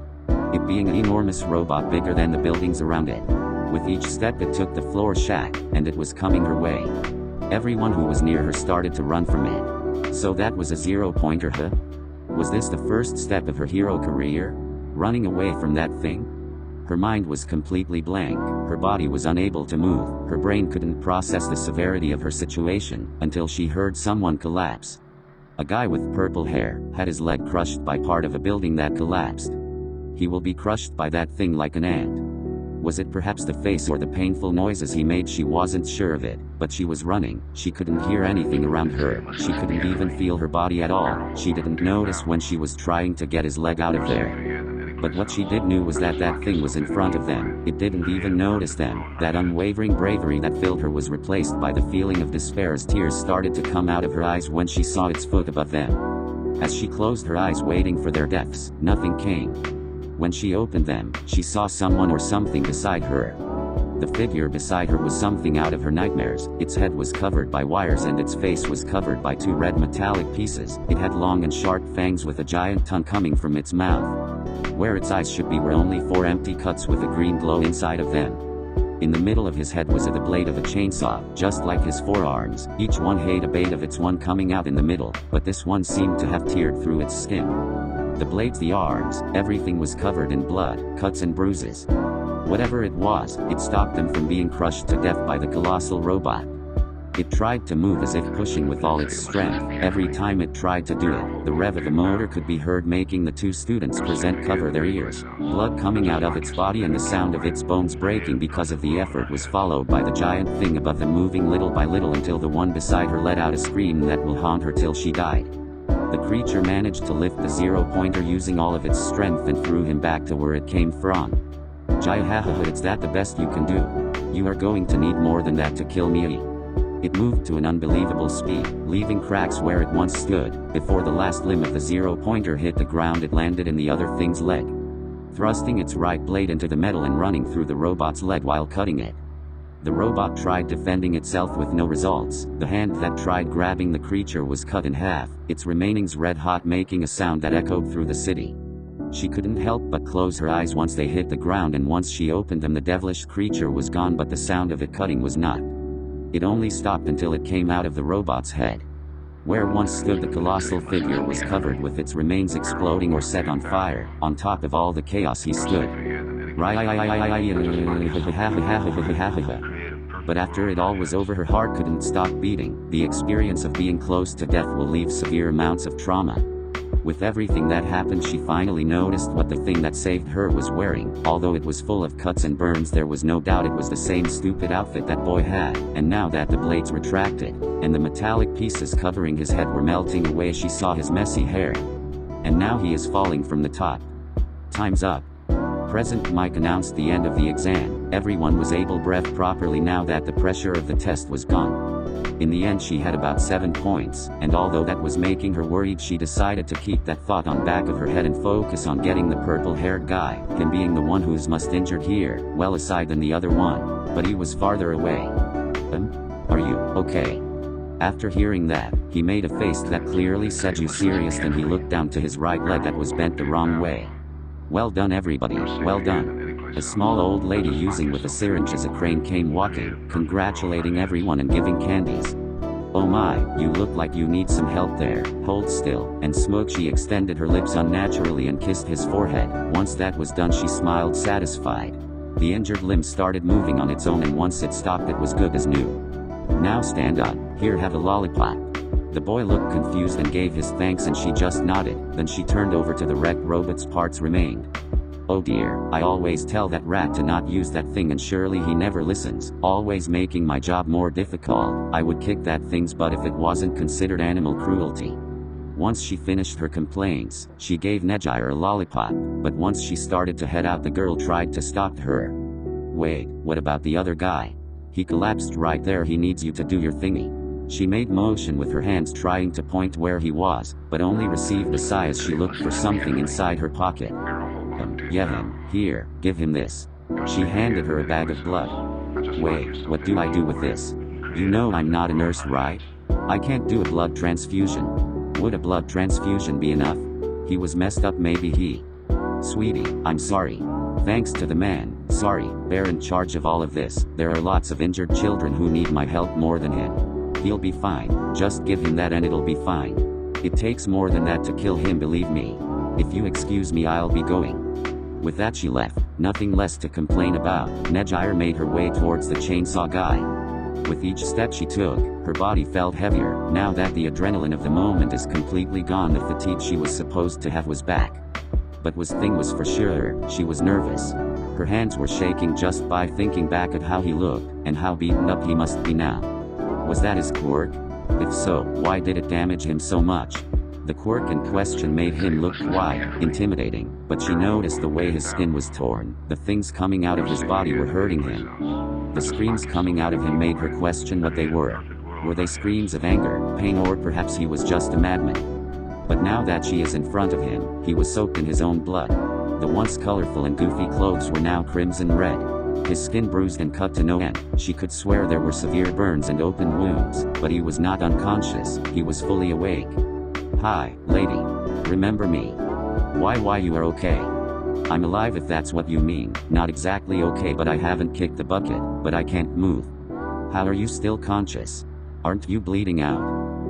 It being an enormous robot bigger than the buildings around it. With each step it took, the floor shack, and it was coming her way. Everyone who was near her started to run from it. So that was a 0-pointer, huh? Was this the first step of her hero career? Running away from that thing? Her mind was completely blank. Her body was unable to move. Her brain couldn't process the severity of her situation, until she heard someone collapse. A guy with purple hair had his leg crushed by part of a building that collapsed. He will be crushed by that thing like an ant. Was it perhaps the face or the painful noises he made? She wasn't sure of it, but she was running. She couldn't hear anything around her. She couldn't even feel her body at all. She didn't notice when she was trying to get his leg out of there. But what she did know was that that thing was in front of them. It didn't even notice them. That unwavering bravery that filled her was replaced by the feeling of despair as tears started to come out of her eyes when she saw its foot above them. As she closed her eyes waiting for their deaths, nothing came. When she opened them, she saw someone or something beside her. The figure beside her was something out of her nightmares. Its head was covered by wires and its face was covered by 2 red metallic pieces. It had long and sharp fangs with a giant tongue coming from its mouth. Where its eyes should be were only 4 empty cuts with a green glow inside of them. In the middle of his head was the blade of a chainsaw, just like his forearms. Each one had a bait of its one coming out in the middle, but this one seemed to have teared through its skin. The blades, the arms, everything was covered in blood, cuts and bruises. Whatever it was, it stopped them from being crushed to death by the colossal robot. It tried to move as if pushing with all its strength. Every time it tried to do it, the rev of the motor could be heard, making the 2 students present cover their ears. Blood coming out of its body and the sound of its bones breaking because of the effort was followed by the giant thing above them moving little by little until the one beside her let out a scream that will haunt her till she died. The creature managed to lift the 0-pointer using all of its strength and threw him back to where it came from. Jai, hahaha, it's that the best you can do? You are going to need more than that to kill me. It moved to an unbelievable speed, leaving cracks where it once stood. Before the last limb of the 0-pointer hit the ground, it landed in the other thing's leg, thrusting its right blade into the metal and running through the robot's leg while cutting it. The robot tried defending itself with no results. The hand that tried grabbing the creature was cut in half, its remainings red hot, making a sound that echoed through the city. She couldn't help but close her eyes once they hit the ground, and once she opened them the devilish creature was gone, but the sound of it cutting was not. It only stopped until it came out of the robot's head. Where once stood the colossal figure was covered with its remains exploding or set on fire. On top of all the chaos he stood. But after it all was over, her heart couldn't stop beating. The experience of being close to death will leave severe amounts of trauma. With everything that happened, she finally noticed what the thing that saved her was wearing. Although it was full of cuts and burns, there was no doubt it was the same stupid outfit that boy had. And now that the blades retracted, and the metallic pieces covering his head were melting away, she saw his messy hair. And now he is falling from the top. Time's up. President Mike announced the end of the exam. Everyone was able to breathe properly now that the pressure of the test was gone. In the end she had about 7 points, and although that was making her worried, she decided to keep that thought on back of her head and focus on getting the purple-haired guy, him being the one who's most injured here, well aside than the other one, but he was farther away. Are you okay? After hearing that, he made a face that clearly said, "You serious?" Then he looked down to his right leg that was bent the wrong way. "Well done everybody, well done." A small old lady using with a syringe as a crane came walking, congratulating everyone and giving candies. "Oh my, you look like you need some help there. Hold still, and smoke." She extended her lips unnaturally and kissed his forehead. Once that was done, she smiled satisfied. The injured limb started moving on its own, and once it stopped, it was good as new. "Now stand up, here, have a lollipop." The boy looked confused and gave his thanks, and she just nodded. Then she turned over to the wrecked robot's parts remained. "Oh dear, I always tell that rat to not use that thing, and surely he never listens, always making my job more difficult. I would kick that thing's butt if it wasn't considered animal cruelty." Once she finished her complaints, she gave Nejire a lollipop, but once she started to head out, the girl tried to stop her. "Wait, what about the other guy? He collapsed right there. He needs you to do your thingy." She made motion with her hands trying to point where he was, but only received a sigh as she looked for something inside her pocket. "Yeah, him. Here, give him this." She handed her a bag of blood. "Wait, what do I do with this? You know I'm not a nurse, right? I can't do a blood transfusion." "Would a blood transfusion be enough? He was messed up, maybe he..." "Sweetie, I'm sorry." "Thanks to the man, sorry, they're in charge of all of this. There are lots of injured children who need my help more than him. He'll be fine, just give him that and it'll be fine. It takes more than that to kill him, believe me. If you excuse me, I'll be going." With that she left, nothing less to complain about. Nejire made her way towards the chainsaw guy. With each step she took, her body felt heavier. Now that the adrenaline of the moment is completely gone, the fatigue she was supposed to have was back. But one thing was for sure, she was nervous. Her hands were shaking just by thinking back at how he looked, and how beaten up he must be now. Was that his quirk? If so, why did it damage him so much? The quirk in question made him look quite intimidating, but she noticed the way his skin was torn. The things coming out of his body were hurting him. The screams coming out of him made her question what they were. Were they screams of anger, pain, or perhaps he was just a madman? But now that she is in front of him, he was soaked in his own blood. The once colorful and goofy clothes were now crimson red. His skin bruised and cut to no end. She could swear there were severe burns and open wounds, but he was not unconscious, he was fully awake. "Hi, lady. Remember me? Why you are okay? I'm alive if that's what you mean. Not exactly okay, but I haven't kicked the bucket, but I can't move. How are you still conscious? Aren't you bleeding out?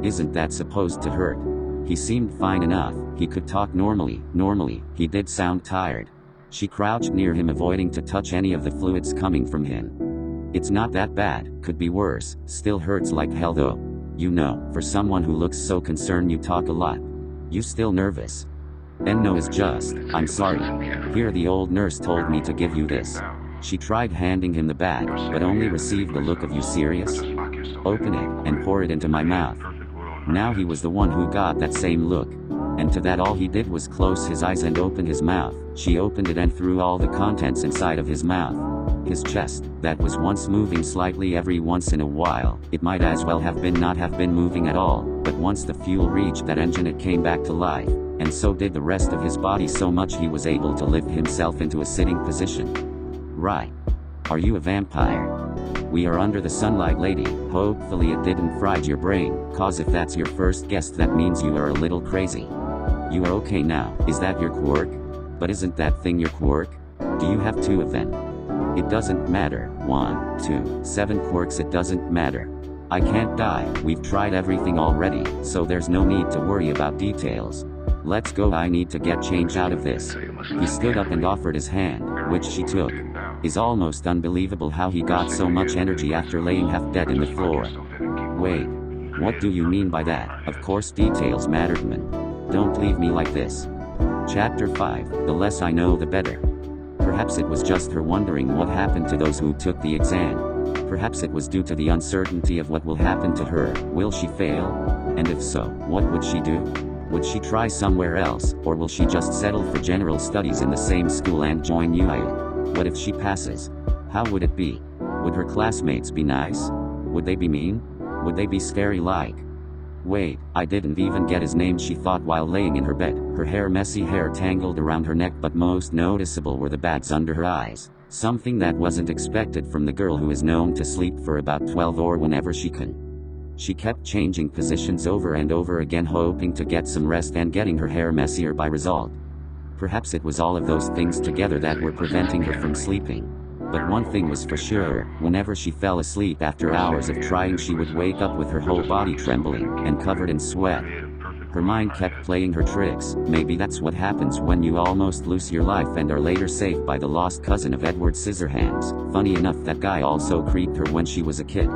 Isn't that supposed to hurt?" He seemed fine enough, he could talk normally, he did sound tired. She crouched near him, avoiding to touch any of the fluids coming from him. "It's not that bad, could be worse, still hurts like hell though. You know, for someone who looks so concerned you talk a lot. You still nervous?" "No, is just, I'm sorry. Here the old nurse told me to give you this." She tried handing him the bag, but only received the look of "You serious? Open it, and pour it into my mouth." Now he was the one who got that same look. And to that all he did was close his eyes and open his mouth. She opened it and threw all the contents inside of his mouth. His chest, that was once moving slightly every once in a while, it might as well have been not have been moving at all, but once the fuel reached that engine it came back to life, and so did the rest of his body, so much he was able to lift himself into a sitting position. "Right. Are you a vampire? We are under the sunlight, lady. Hopefully it didn't fried your brain, cause if that's your first guess that means you are a little crazy. You are okay now, is that your quirk? But isn't that thing your quirk? Do you have 2 of them? It doesn't matter, 1, 2, 7 quirks, it doesn't matter. I can't die, we've tried everything already, so there's no need to worry about details. Let's go, I need to get change out of this." He stood up and offered his hand, which she took. It's almost unbelievable how he got so much energy after laying half dead in the floor. "Wait. What do you mean by that?" "Of course details matter, man. Don't leave me like this." Chapter 5, The less I know the better. Perhaps it was just her wondering what happened to those who took the exam. Perhaps it was due to the uncertainty of what will happen to her. Will she fail? And if so, what would she do? Would she try somewhere else, or will she just settle for general studies in the same school and join UA? What if she passes? How would it be? Would her classmates be nice? Would they be mean? Would they be scary like? "Wait, I didn't even get his name," she thought while laying in her bed, her messy hair tangled around her neck, but most noticeable were the bags under her eyes. Something that wasn't expected from the girl who is known to sleep for about 12 or whenever she can. She kept changing positions over and over again, hoping to get some rest and getting her hair messier by result. Perhaps it was all of those things together that were preventing her from sleeping. But one thing was for sure, whenever she fell asleep after hours of trying, she would wake up with her whole body trembling, and covered in sweat. Her mind kept playing her tricks. Maybe that's what happens when you almost lose your life and are later saved by the lost cousin of Edward Scissorhands. Funny enough, that guy also creeped her when she was a kid.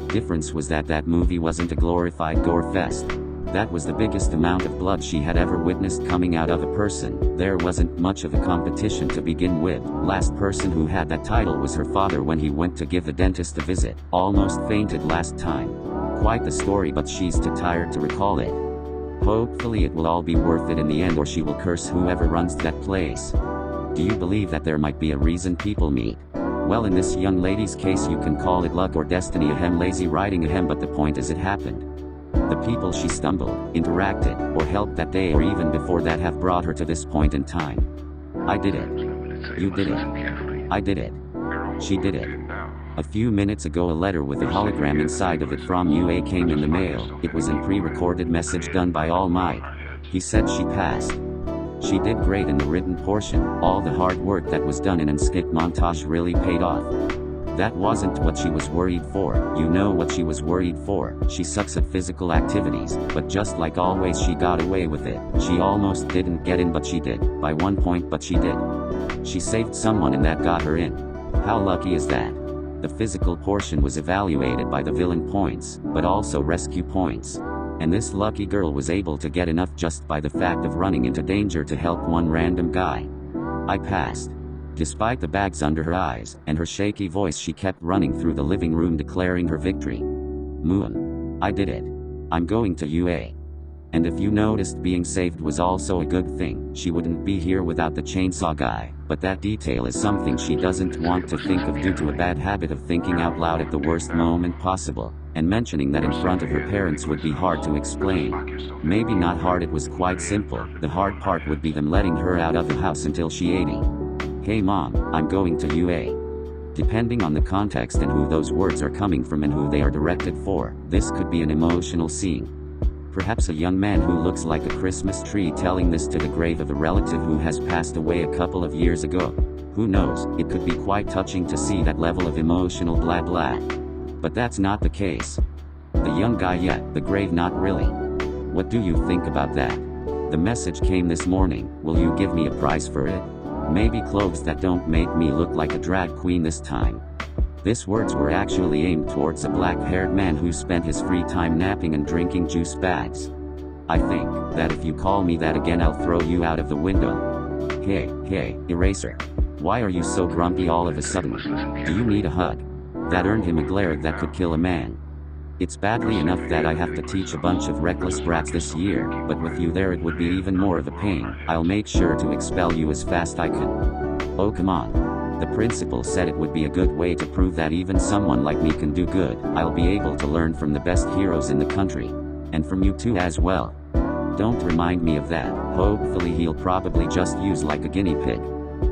Difference was that that movie wasn't a glorified gore fest. That was the biggest amount of blood she had ever witnessed coming out of a person. There wasn't much of a competition to begin with. Last person who had that title was her father when he went to give the dentist a visit. Almost fainted last time. Quite the story, but she's too tired to recall it. Hopefully it will all be worth it in the end, or she will curse whoever runs that place. Do you believe that there might be a reason people meet? Well, in this young lady's case you can call it luck or destiny, ahem, lazy writing, ahem, but the point is it happened. The people she stumbled, interacted, or helped that day or even before that have brought her to this point in time. I did it. You did it. I did it. She did it. A few minutes ago a letter with a hologram inside of it from UA came in the mail. It was a pre-recorded message done by All Might. He said she passed. She did great in the written portion. All the hard work that was done in an skit montage really paid off. That wasn't what she was worried for. You know what she was worried for. She sucks at physical activities, but just like always she got away with it. She almost didn't get in, but she did. By 1 point, but she did. She saved someone and that got her in. How lucky is that? The physical portion was evaluated by the villain points, but also rescue points. And this lucky girl was able to get enough just by the fact of running into danger to help one random guy. I passed. Despite the bags under her eyes, and her shaky voice, she kept running through the living room declaring her victory. Moon. I did it. I'm going to UA. And if you noticed, being saved was also a good thing. She wouldn't be here without the chainsaw guy, but that detail is something she doesn't want to think of due to a bad habit of thinking out loud at the worst moment possible, and mentioning that in front of her parents would be hard to explain. Maybe not hard, it was quite simple. The hard part would be them letting her out of the house until she 80. Hey mom, I'm going to UA. Depending on the context and who those words are coming from and who they are directed for, this could be an emotional scene. Perhaps a young man who looks like a Christmas tree telling this to the grave of a relative who has passed away a couple of years ago. Who knows, it could be quite touching to see that level of emotional blah blah. But that's not the case. The young guy, yeah, the grave, not really. What do you think about that? The message came this morning, will you give me a prize for it? Maybe clothes that don't make me look like a drag queen this time. These words were actually aimed towards a black-haired man who spent his free time napping and drinking juice bags. I think that if you call me that again, I'll throw you out of the window. Hey, eraser. Why are you so grumpy all of a sudden? Do you need a hug? That earned him a glare that could kill a man. It's badly enough that I have to teach a bunch of reckless brats this year, but with you there it would be even more of a pain. I'll make sure to expel you as fast I can. Oh come on. The principal said it would be a good way to prove that even someone like me can do good. I'll be able to learn from the best heroes in the country. And from you too as well. Don't remind me of that. Hopefully he'll probably just use like a guinea pig.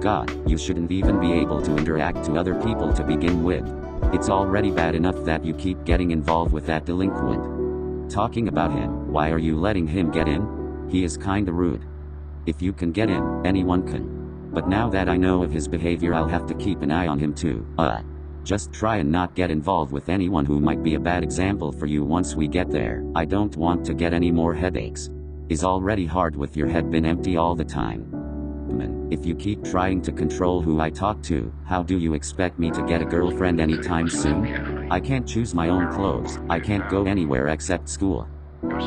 God, you shouldn't even be able to interact to other people to begin with. It's already bad enough that you keep getting involved with that delinquent. Talking about him, why are you letting him get in? He is kinda rude. If you can get in, anyone can. But now that I know of his behavior, I'll have to keep an eye on him too. Just try and not get involved with anyone who might be a bad example for you once we get there. I don't want to get any more headaches. Is already hard with your head been empty all the time. If you keep trying to control who I talk to, how do you expect me to get a girlfriend anytime soon? I can't choose my own clothes, I can't go anywhere except school.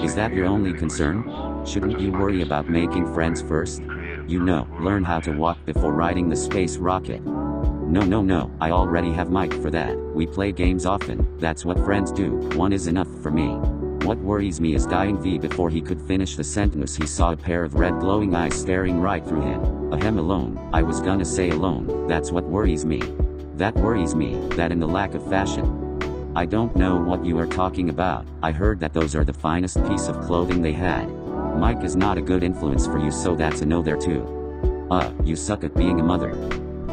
Is that your only concern? Shouldn't you worry about making friends first? You know, learn how to walk before riding the space rocket. No, I already have Mike for that. We play games often, that's what friends do. One is enough for me. What worries me is dying V. Before he could finish the sentence, he saw a pair of red glowing eyes staring right through him. Alone. I was gonna say alone, that's what worries me. That worries me, that and the lack of fashion. I don't know what you are talking about. I heard that those are the finest piece of clothing they had. Mike is not a good influence for you, so that's a no there too. You suck at being a mother.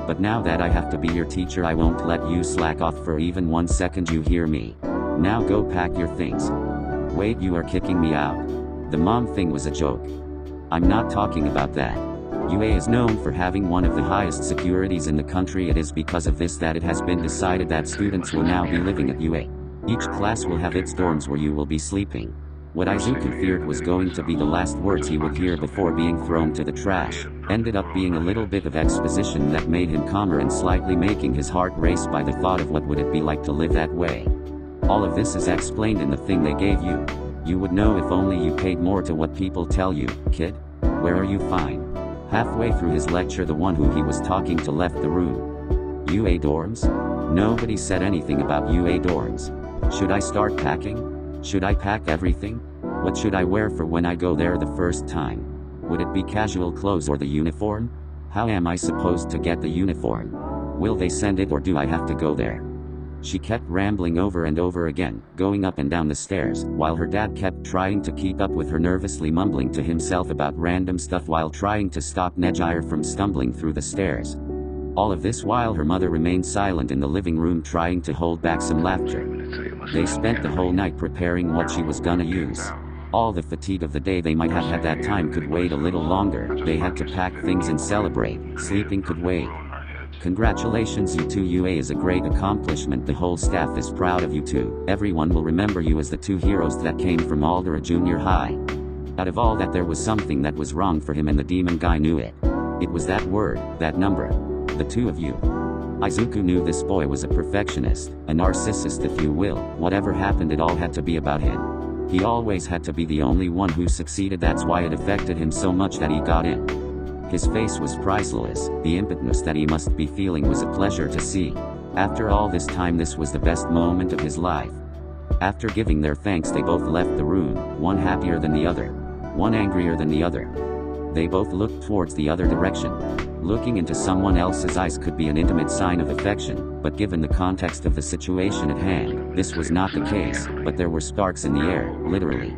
But now that I have to be your teacher, I won't let you slack off for even 1 second, you hear me? Now go pack your things. Wait, you are kicking me out? The mom thing was a joke. I'm not talking about that. UA is known for having one of the highest securities in the country. It is because of this that it has been decided that students will now be living at UA. Each class will have its dorms where you will be sleeping. What Izuku feared was going to be the last words he would hear before being thrown to the trash, ended up being a little bit of exposition that made him calmer and slightly making his heart race by the thought of what would it be like to live that way. All of this is explained in the thing they gave you. You would know if only you paid more to what people tell you, kid. Where are you? Fine. Halfway through his lecture, the one who he was talking to left the room. UA dorms? Nobody said anything about UA dorms. Should I start packing? Should I pack everything? What should I wear for when I go there the first time? Would it be casual clothes or the uniform? How am I supposed to get the uniform? Will they send it or do I have to go there? She kept rambling over and over again, going up and down the stairs, while her dad kept trying to keep up with her, nervously mumbling to himself about random stuff while trying to stop Nejire from stumbling through the stairs. All of this while her mother remained silent in the living room, trying to hold back some laughter. They spent the whole night preparing what she was gonna use. All the fatigue of the day they might have had that time could wait a little longer. They had to pack things and celebrate. Sleeping could wait. Congratulations, you two. UA is a great accomplishment. The whole staff is proud of you two. Everyone will remember you as the two heroes that came from Aldera Junior High. Out of all that, there was something that was wrong for him, and the demon guy knew it. It was that word, that number. The two of you. Izuku knew this boy was a perfectionist, a narcissist if you will. Whatever happened, it all had to be about him. He always had to be the only one who succeeded. That's why it affected him so much that he got in. His face was priceless. The impotence that he must be feeling was a pleasure to see. After all this time, this was the best moment of his life. After giving their thanks, they both left the room, one happier than the other, one angrier than the other. They both looked towards the other direction. Looking into someone else's eyes could be an intimate sign of affection, but given the context of the situation at hand, this was not the case. But there were sparks in the air, literally.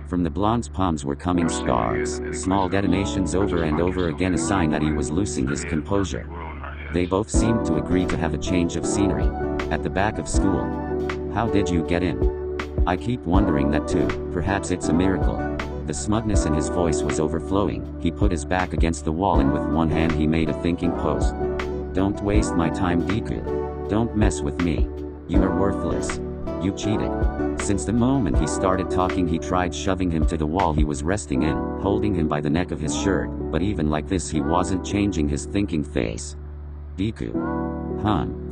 From the blonde's palms were coming sparks, small detonations over and over again, a sign that he was losing his composure. They both seemed to agree to have a change of scenery. At the back of school. How did you get in? I keep wondering that too. Perhaps it's a miracle. The smugness in his voice was overflowing. He put his back against the wall and with one hand he made a thinking pose. Don't waste my time, Deku. Don't mess with me. You are worthless. You cheated. Since the moment he started talking, he tried shoving him to the wall he was resting in, holding him by the neck of his shirt, but even like this he wasn't changing his thinking face. Deku.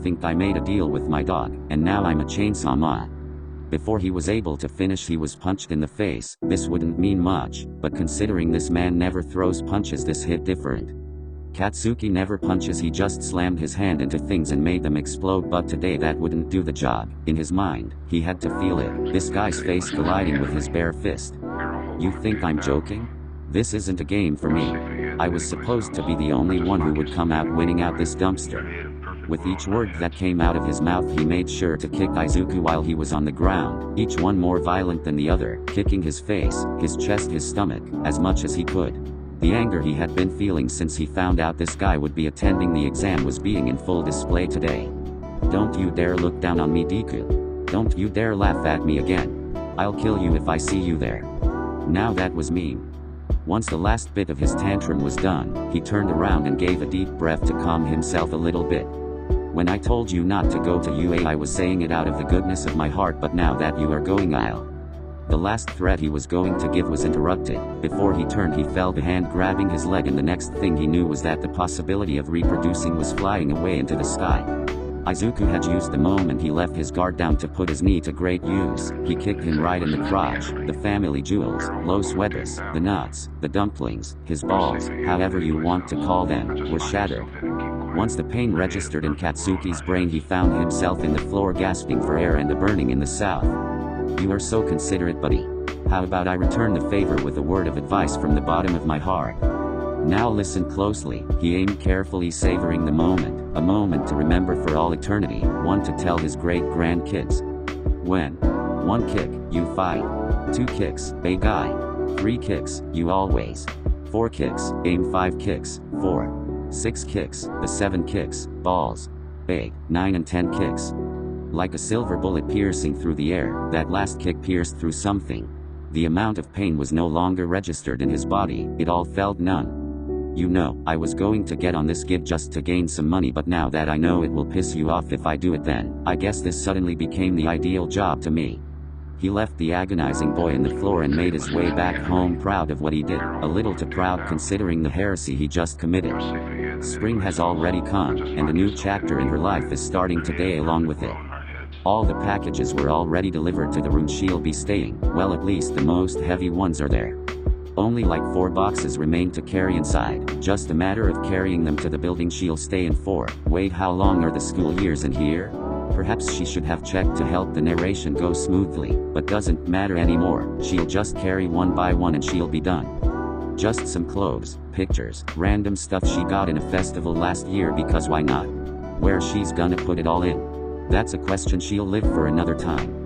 Think I made a deal with my dog, and now I'm a chainsaw man. Before he was able to finish, he was punched in the face. This wouldn't mean much, but considering this man never throws punches, this hit different. Katsuki never punches, he just slammed his hand into things and made them explode, but today that wouldn't do the job. In his mind, he had to feel it, this guy's face colliding with his bare fist. You think I'm joking? This isn't a game for me. I was supposed to be the only one who would come out winning out this dumpster. With each word that came out of his mouth, he made sure to kick Izuku while he was on the ground, each one more violent than the other, kicking his face, his chest, his stomach, as much as he could. The anger he had been feeling since he found out this guy would be attending the exam was being in full display today. Don't you dare look down on me, Deku. Don't you dare laugh at me again. I'll kill you if I see you there. Now that was mean. Once the last bit of his tantrum was done, he turned around and gave a deep breath to calm himself a little bit. When I told you not to go to UA, I was saying it out of the goodness of my heart, but now that you are going, I'll. The last threat he was going to give was interrupted. Before he turned, he felt a hand grabbing his leg, and the next thing he knew was that the possibility of reproducing was flying away into the sky. Izuku had used the moment he left his guard down to put his knee to great use. He kicked him right in the crotch. The family jewels, los huevos, the nuts, the dumplings, his balls, however you want to call them, were shattered. Once the pain registered in Katsuki's brain, he found himself in the floor gasping for air and a burning in the south. You are so considerate, buddy. How about I return the favor with a word of advice from the bottom of my heart? Now listen closely. He aimed carefully, savoring the moment, a moment to remember for all eternity, one to tell his great-grandkids. When 1 kick, you fight. 2 kicks, a guy. 3 kicks, you always. 4 kicks, aim. 5 kicks, 4. 6 kicks, the 7 kicks, balls. 8, 9 and 10 kicks. Like a silver bullet piercing through the air, that last kick pierced through something. The amount of pain was no longer registered in his body, it all felt none. You know, I was going to get on this gig just to gain some money, but now that I know it will piss you off if I do it, then I guess this suddenly became the ideal job to me. He left the agonizing boy on the floor and made his way back home, proud of what he did, a little too proud considering the heresy he just committed. Spring has already come, and a new chapter in her life is starting today along with it. All the packages were already delivered to the room she'll be staying, well, at least the most heavy ones are there. Only like 4 boxes remain to carry inside, just a matter of carrying them to the building she'll stay in for. Wait, how long are the school years in here? Perhaps she should have checked to help the narration go smoothly, but doesn't matter anymore. She'll just carry one by one and she'll be done. Just some clothes, pictures, random stuff she got in a festival last year, because why not? Where she's gonna put it all in? That's a question she'll live for another time.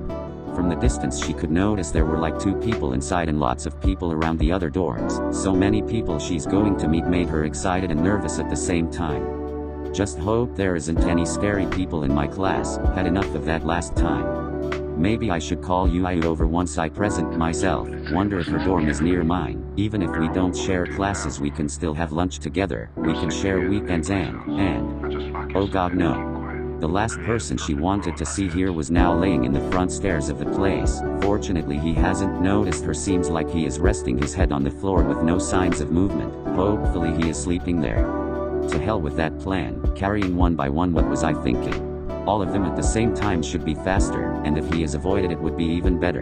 From the distance she could notice there were like 2 people inside and lots of people around the other dorms. So many people she's going to meet made her excited and nervous at the same time. Just hope there isn't any scary people in my class. Had enough of that last time. Maybe I should call UI over once I present myself. Wonder if her dorm is near mine. Even if we don't share classes, we can still have lunch together. We can share weekends and oh god, no. The last person she wanted to see here was now laying in the front stairs of the place. Fortunately he hasn't noticed her. Seems like he is resting his head on the floor with no signs of movement. Hopefully he is sleeping there. To hell with that plan, carrying one by one. What was I thinking? All of them at the same time should be faster, and if he is avoided it would be even better.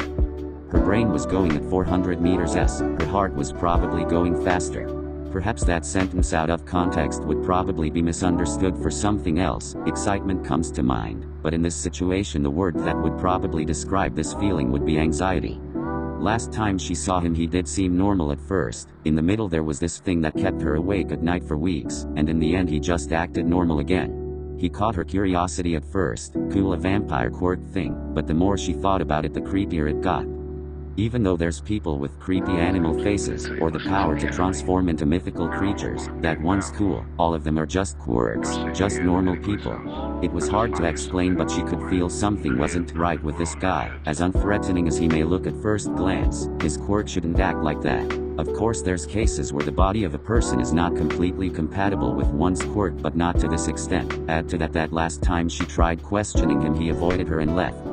Her brain was going at 400 meters s. Her heart was probably going faster. Perhaps that sentence out of context would probably be misunderstood for something else. Excitement comes to mind, but in this situation the word that would probably describe this feeling would be anxiety. Last time she saw him he did seem normal at first. In the middle there was this thing that kept her awake at night for weeks, and in the end he just acted normal again. He caught her curiosity at first, cool, a vampire quirk thing, but the more she thought about it the creepier it got. Even though there's people with creepy animal faces, or the power to transform into mythical creatures, that one's cool, all of them are just quirks, just normal people. It was hard to explain, but she could feel something wasn't right with this guy. As unthreatening as he may look at first glance, his quirk shouldn't act like that. Of course there's cases where the body of a person is not completely compatible with one's quirk, but not to this extent. Add to that last time she tried questioning him, he avoided her and left.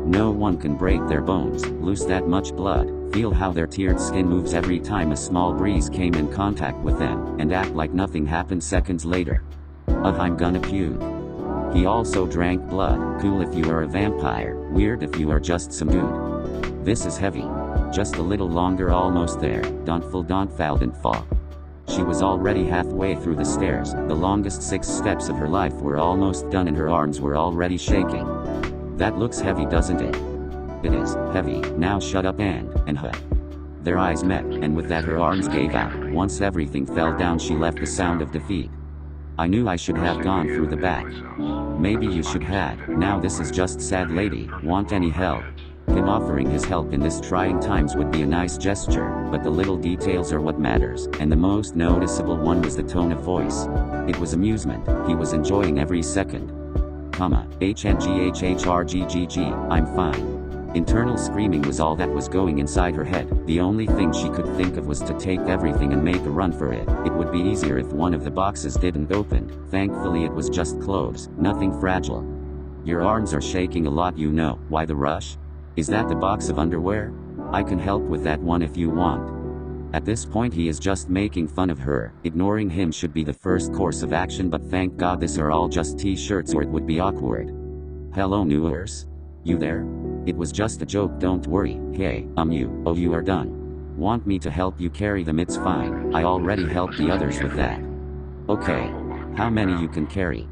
No one can break their bones, lose that much blood, feel how their tiered skin moves every time a small breeze came in contact with them, and act like nothing happened seconds later. I'm gonna puke. He also drank blood. Cool if you are a vampire, weird if you are just some dude. This is heavy. Just a little longer, almost there. Don't fall and fall. She was already halfway through the stairs. The longest 6 steps of her life were almost done and her arms were already shaking. That looks heavy, doesn't it? It is heavy. Now shut up and huh. Their eyes met, and with that her arms gave out. Once everything fell down, she left the sound of defeat. I knew I should have gone through the back. Maybe you should had. Now this is just sad lady. Want any help? Him offering his help in this trying times would be a nice gesture, but the little details are what matters, and the most noticeable one was the tone of voice. It was amusement. He was enjoying every second. HNGHHRGGG, I'm fine. Internal screaming was all that was going inside her head. The only thing she could think of was to take everything and make a run for it. It would be easier if one of the boxes didn't open. Thankfully it was just clothes, nothing fragile. Your arms are shaking a lot, you know. Why the rush? Is that the box of underwear? I can help with that one if you want. At this point he is just making fun of her. Ignoring him should be the first course of action, but thank God these are all just t-shirts or it would be awkward. Hello newers? You there? It was just a joke, don't worry. Hey, you. Oh, you are done. Want me to help you carry them? It's fine. I already helped the others with that. Okay. How many you can carry?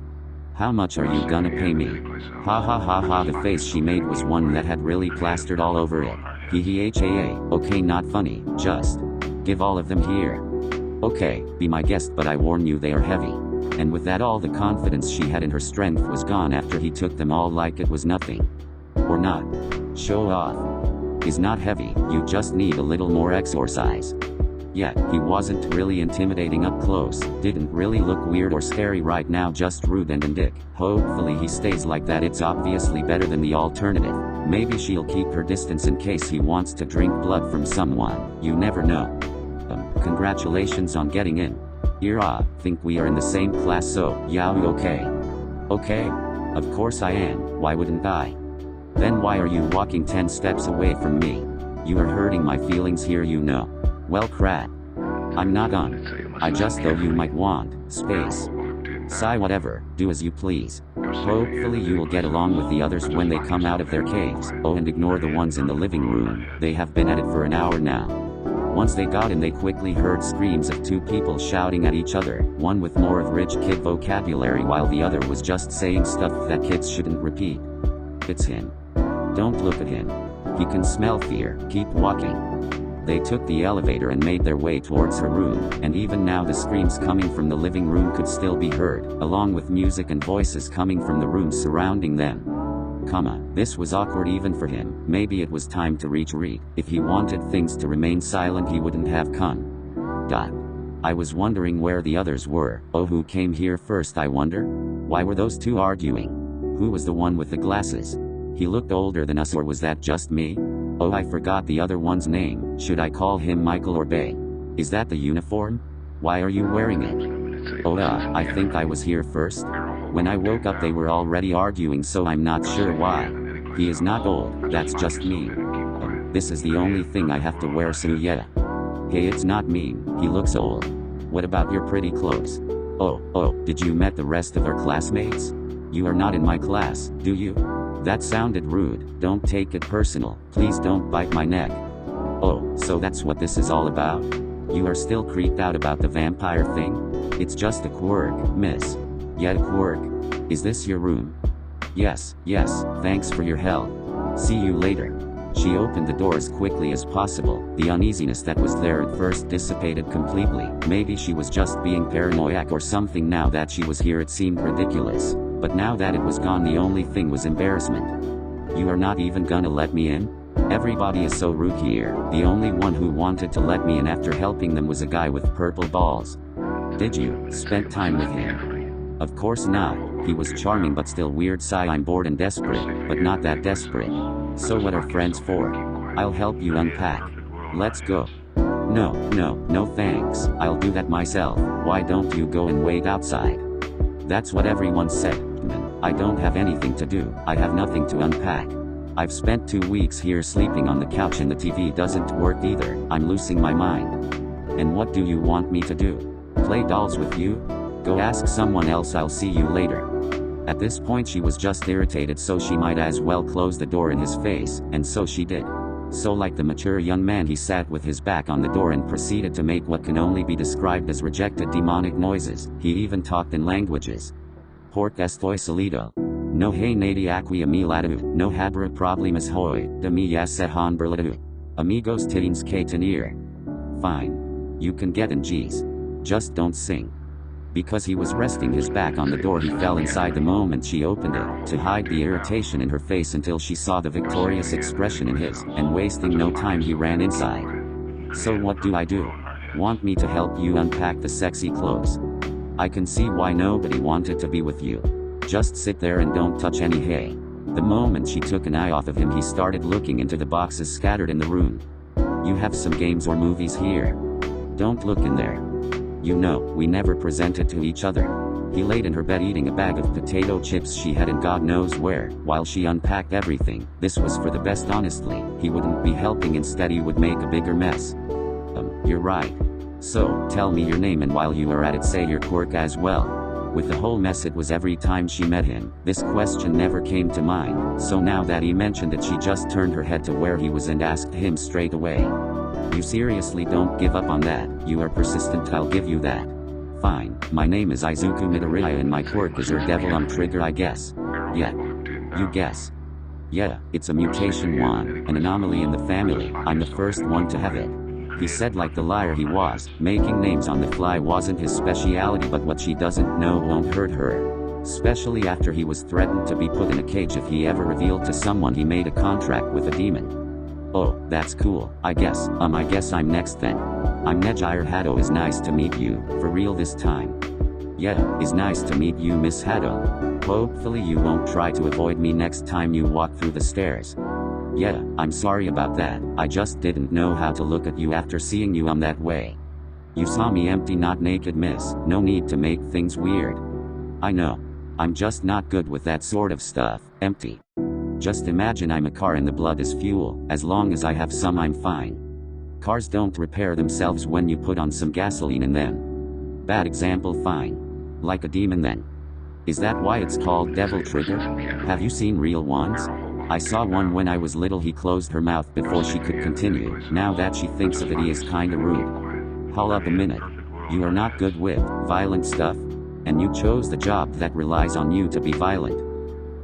How much are you gonna pay me? Ha ha ha ha. The face she made was one that had really plastered all over it. Hee. Okay, not funny, just give all of them here. Okay, be my guest, but I warn you they are heavy. And with that all the confidence she had in her strength was gone after he took them all like it was nothing. Or not. Show off. Is not heavy, you just need a little more exercise. Yet, he wasn't really intimidating up close, didn't really look weird or scary right now, just rude and a dick. Hopefully he stays like that, it's obviously better than the alternative. Maybe she'll keep her distance in case he wants to drink blood from someone, you never know. Congratulations on getting in. Think we are in the same class, so, yeah, you okay? Okay? Of course I am, why wouldn't I? Then why are you walking 10 steps away from me? You are hurting my feelings here, you know. Well crap. I'm not on. I just thought you might want space. Sigh, whatever, do as you please. Hopefully you will get along with the others when they come out of their caves. Oh, and ignore the ones in the living room, they have been at it for an hour now. Once they got in they quickly heard screams of 2 people shouting at each other, one with more of rich kid vocabulary while the other was just saying stuff that kids shouldn't repeat. It's him. Don't look at him. He can smell fear, keep walking. They took the elevator and made their way towards her room, and even now the screams coming from the living room could still be heard, along with music and voices coming from the rooms surrounding them. This was awkward even for him. Maybe it was time to retreat. If he wanted things to remain silent he wouldn't have come. I was wondering where the others were. Oh, who came here first, I wonder? Why were those 2 arguing? Who was the one with the glasses? He looked older than us, or was that just me? Oh, I forgot the other one's name. Should I call him Michael or Bay? Is that the uniform? Why are you wearing it? Oh, I think I was here first. When I woke up they were already arguing, so I'm not sure why. He is not old, that's just me. This is the only thing I have to wear, so yeah. Hey, it's not mean, he looks old. What about your pretty clothes? Oh, did you met the rest of our classmates? You are not in my class, do you? That sounded rude. Don't take it personal. Please don't bite my neck. Oh, so that's what this is all about? You are still creeped out about the vampire thing? It's just a quirk, miss. Yet a quirk? Is this your room? Yes, thanks for your help. See you later. She opened the door as quickly as possible. The uneasiness that was there at first dissipated completely. Maybe she was just being paranoid or something. Now that she was here it seemed ridiculous. But now that it was gone the only thing was embarrassment. You are not even gonna let me in? Everybody is so rude here. The only one who wanted to let me in after helping them was a guy with purple balls. Did you spend time with him? Of course not. He was charming but still weird. Sigh. I'm bored and desperate, but not that desperate. So what are friends for? I'll help you unpack. Let's go. No thanks. I'll do that myself. Why don't you go and wait outside? That's what everyone said. I don't have anything to do. I have nothing to unpack. I've spent 2 weeks here sleeping on the couch and the TV doesn't work either. I'm losing my mind. And what do you want me to do? Play dolls with you? Go ask someone else. I'll see you later. At this point she was just irritated, so she might as well close the door in his face, and so she did. So like the mature young man, he sat with his back on the door and proceeded to make what can only be described as rejected demonic noises. He even talked in languages. Porque estoy solido. No hay nadie aquí a mi lado. No habrá problemas hoy. De mi ya se han burlado. Amigos tienes que tener. Fine. You can get in G's. Just don't sing. Because he was resting his back on the door, he fell inside the moment she opened it, to hide the irritation in her face until she saw the victorious expression in his, and wasting no time he ran inside. So what do I do? Want me to help you unpack the sexy clothes? I can see why nobody wanted to be with you. Just sit there and don't touch any hay. The moment she took an eye off of him, he started looking into the boxes scattered in the room. You have some games or movies here? Don't look in there. You know, we never presented to each other. He laid in her bed eating a bag of potato chips she had in God knows where, while she unpacked everything. This was for the best, honestly. He wouldn't be helping, instead he would make a bigger mess. You're right. So, tell me your name, and while you are at it, say your quirk as well. With the whole mess it was every time she met him, this question never came to mind, so now that he mentioned it, she just turned her head to where he was and asked him straight away. You seriously don't give up on that? You are persistent, I'll give you that. Fine, my name is Izuku Midoriya and my quirk is her devil trigger, I guess. Yeah. You guess. Yeah, it's a mutation one, an anomaly in the family. I'm the first one to have it. He said like the liar he was. Making names on the fly wasn't his speciality, but what she doesn't know won't hurt her. Especially after he was threatened to be put in a cage if he ever revealed to someone he made a contract with a demon. Oh, that's cool. I guess I'm next then. I'm Nejire Hado. Is nice to meet you, for real this time. Yeah, is nice to meet you, Miss Hado. Hopefully you won't try to avoid me next time you walk through the stairs. Yeah, I'm sorry about that. I just didn't know how to look at you after seeing you that way. You saw me empty, not naked, miss. No need to make things weird. I know. I'm just not good with that sort of stuff. Empty. Just imagine I'm a car and the blood is fuel. As long as I have some, I'm fine. Cars don't repair themselves when you put on some gasoline in them. Bad example, fine. Like a demon then. Is that why it's called devil trigger? Have you seen real ones? I saw one when I was little. He closed her mouth before she could continue. Now that she thinks of it, he is kinda rude. Hold up a minute. You are not good with violent stuff? And you chose the job that relies on you to be violent.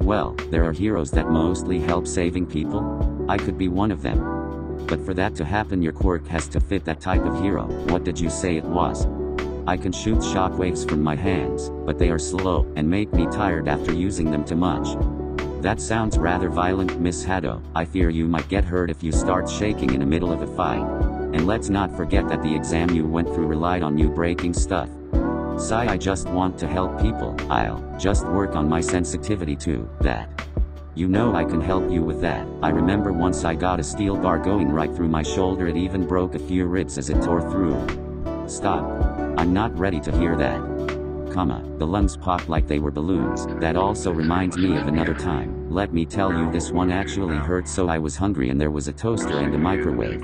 Well, there are heroes that mostly help saving people. I could be one of them. But for that to happen, your quirk has to fit that type of hero. What did you say it was? I can shoot shockwaves from my hands, but they are slow, and make me tired after using them too much. That sounds rather violent, Miss Hado. I fear you might get hurt if you start shaking in the middle of a fight. And let's not forget that the exam you went through relied on you breaking stuff. Sigh, I just want to help people. I'll just work on my sensitivity to that. You know I can help you with that. I remember once I got a steel bar going right through my shoulder. It even broke a few ribs as it tore through. Stop. I'm not ready to hear that. The lungs popped like they were balloons. That also reminds me of another time. Let me tell you, this one actually hurt. So I was hungry and there was a toaster and a microwave.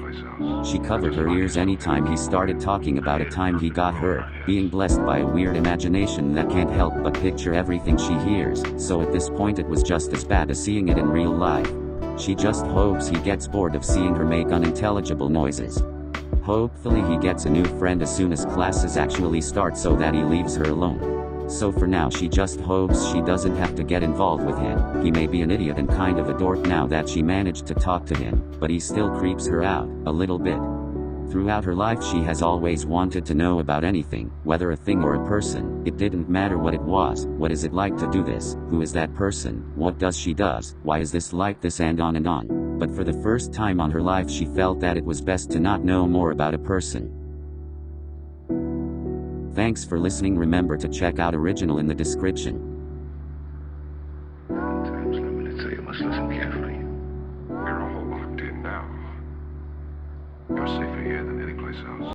She covered her ears anytime he started talking about a time he got hurt, being blessed by a weird imagination that can't help but picture everything she hears. So at this point it was just as bad as seeing it in real life. She just hopes he gets bored of seeing her make unintelligible noises. Hopefully he gets a new friend as soon as classes actually start so that he leaves her alone. So for now she just hopes she doesn't have to get involved with him. He may be an idiot and kind of a dork now that she managed to talk to him, but he still creeps her out, a little bit. Throughout her life she has always wanted to know about anything, whether a thing or a person. It didn't matter what it was. What is it like to do this? Who is that person? What does she does? Why is this like this? And on and on. but for the first time on her life she felt that it was best to not know more about a person. Thanks for listening. Remember to check out original in the description. Time's limited, so you must listen carefully. We're all locked in now. You're safer here than anyplace else.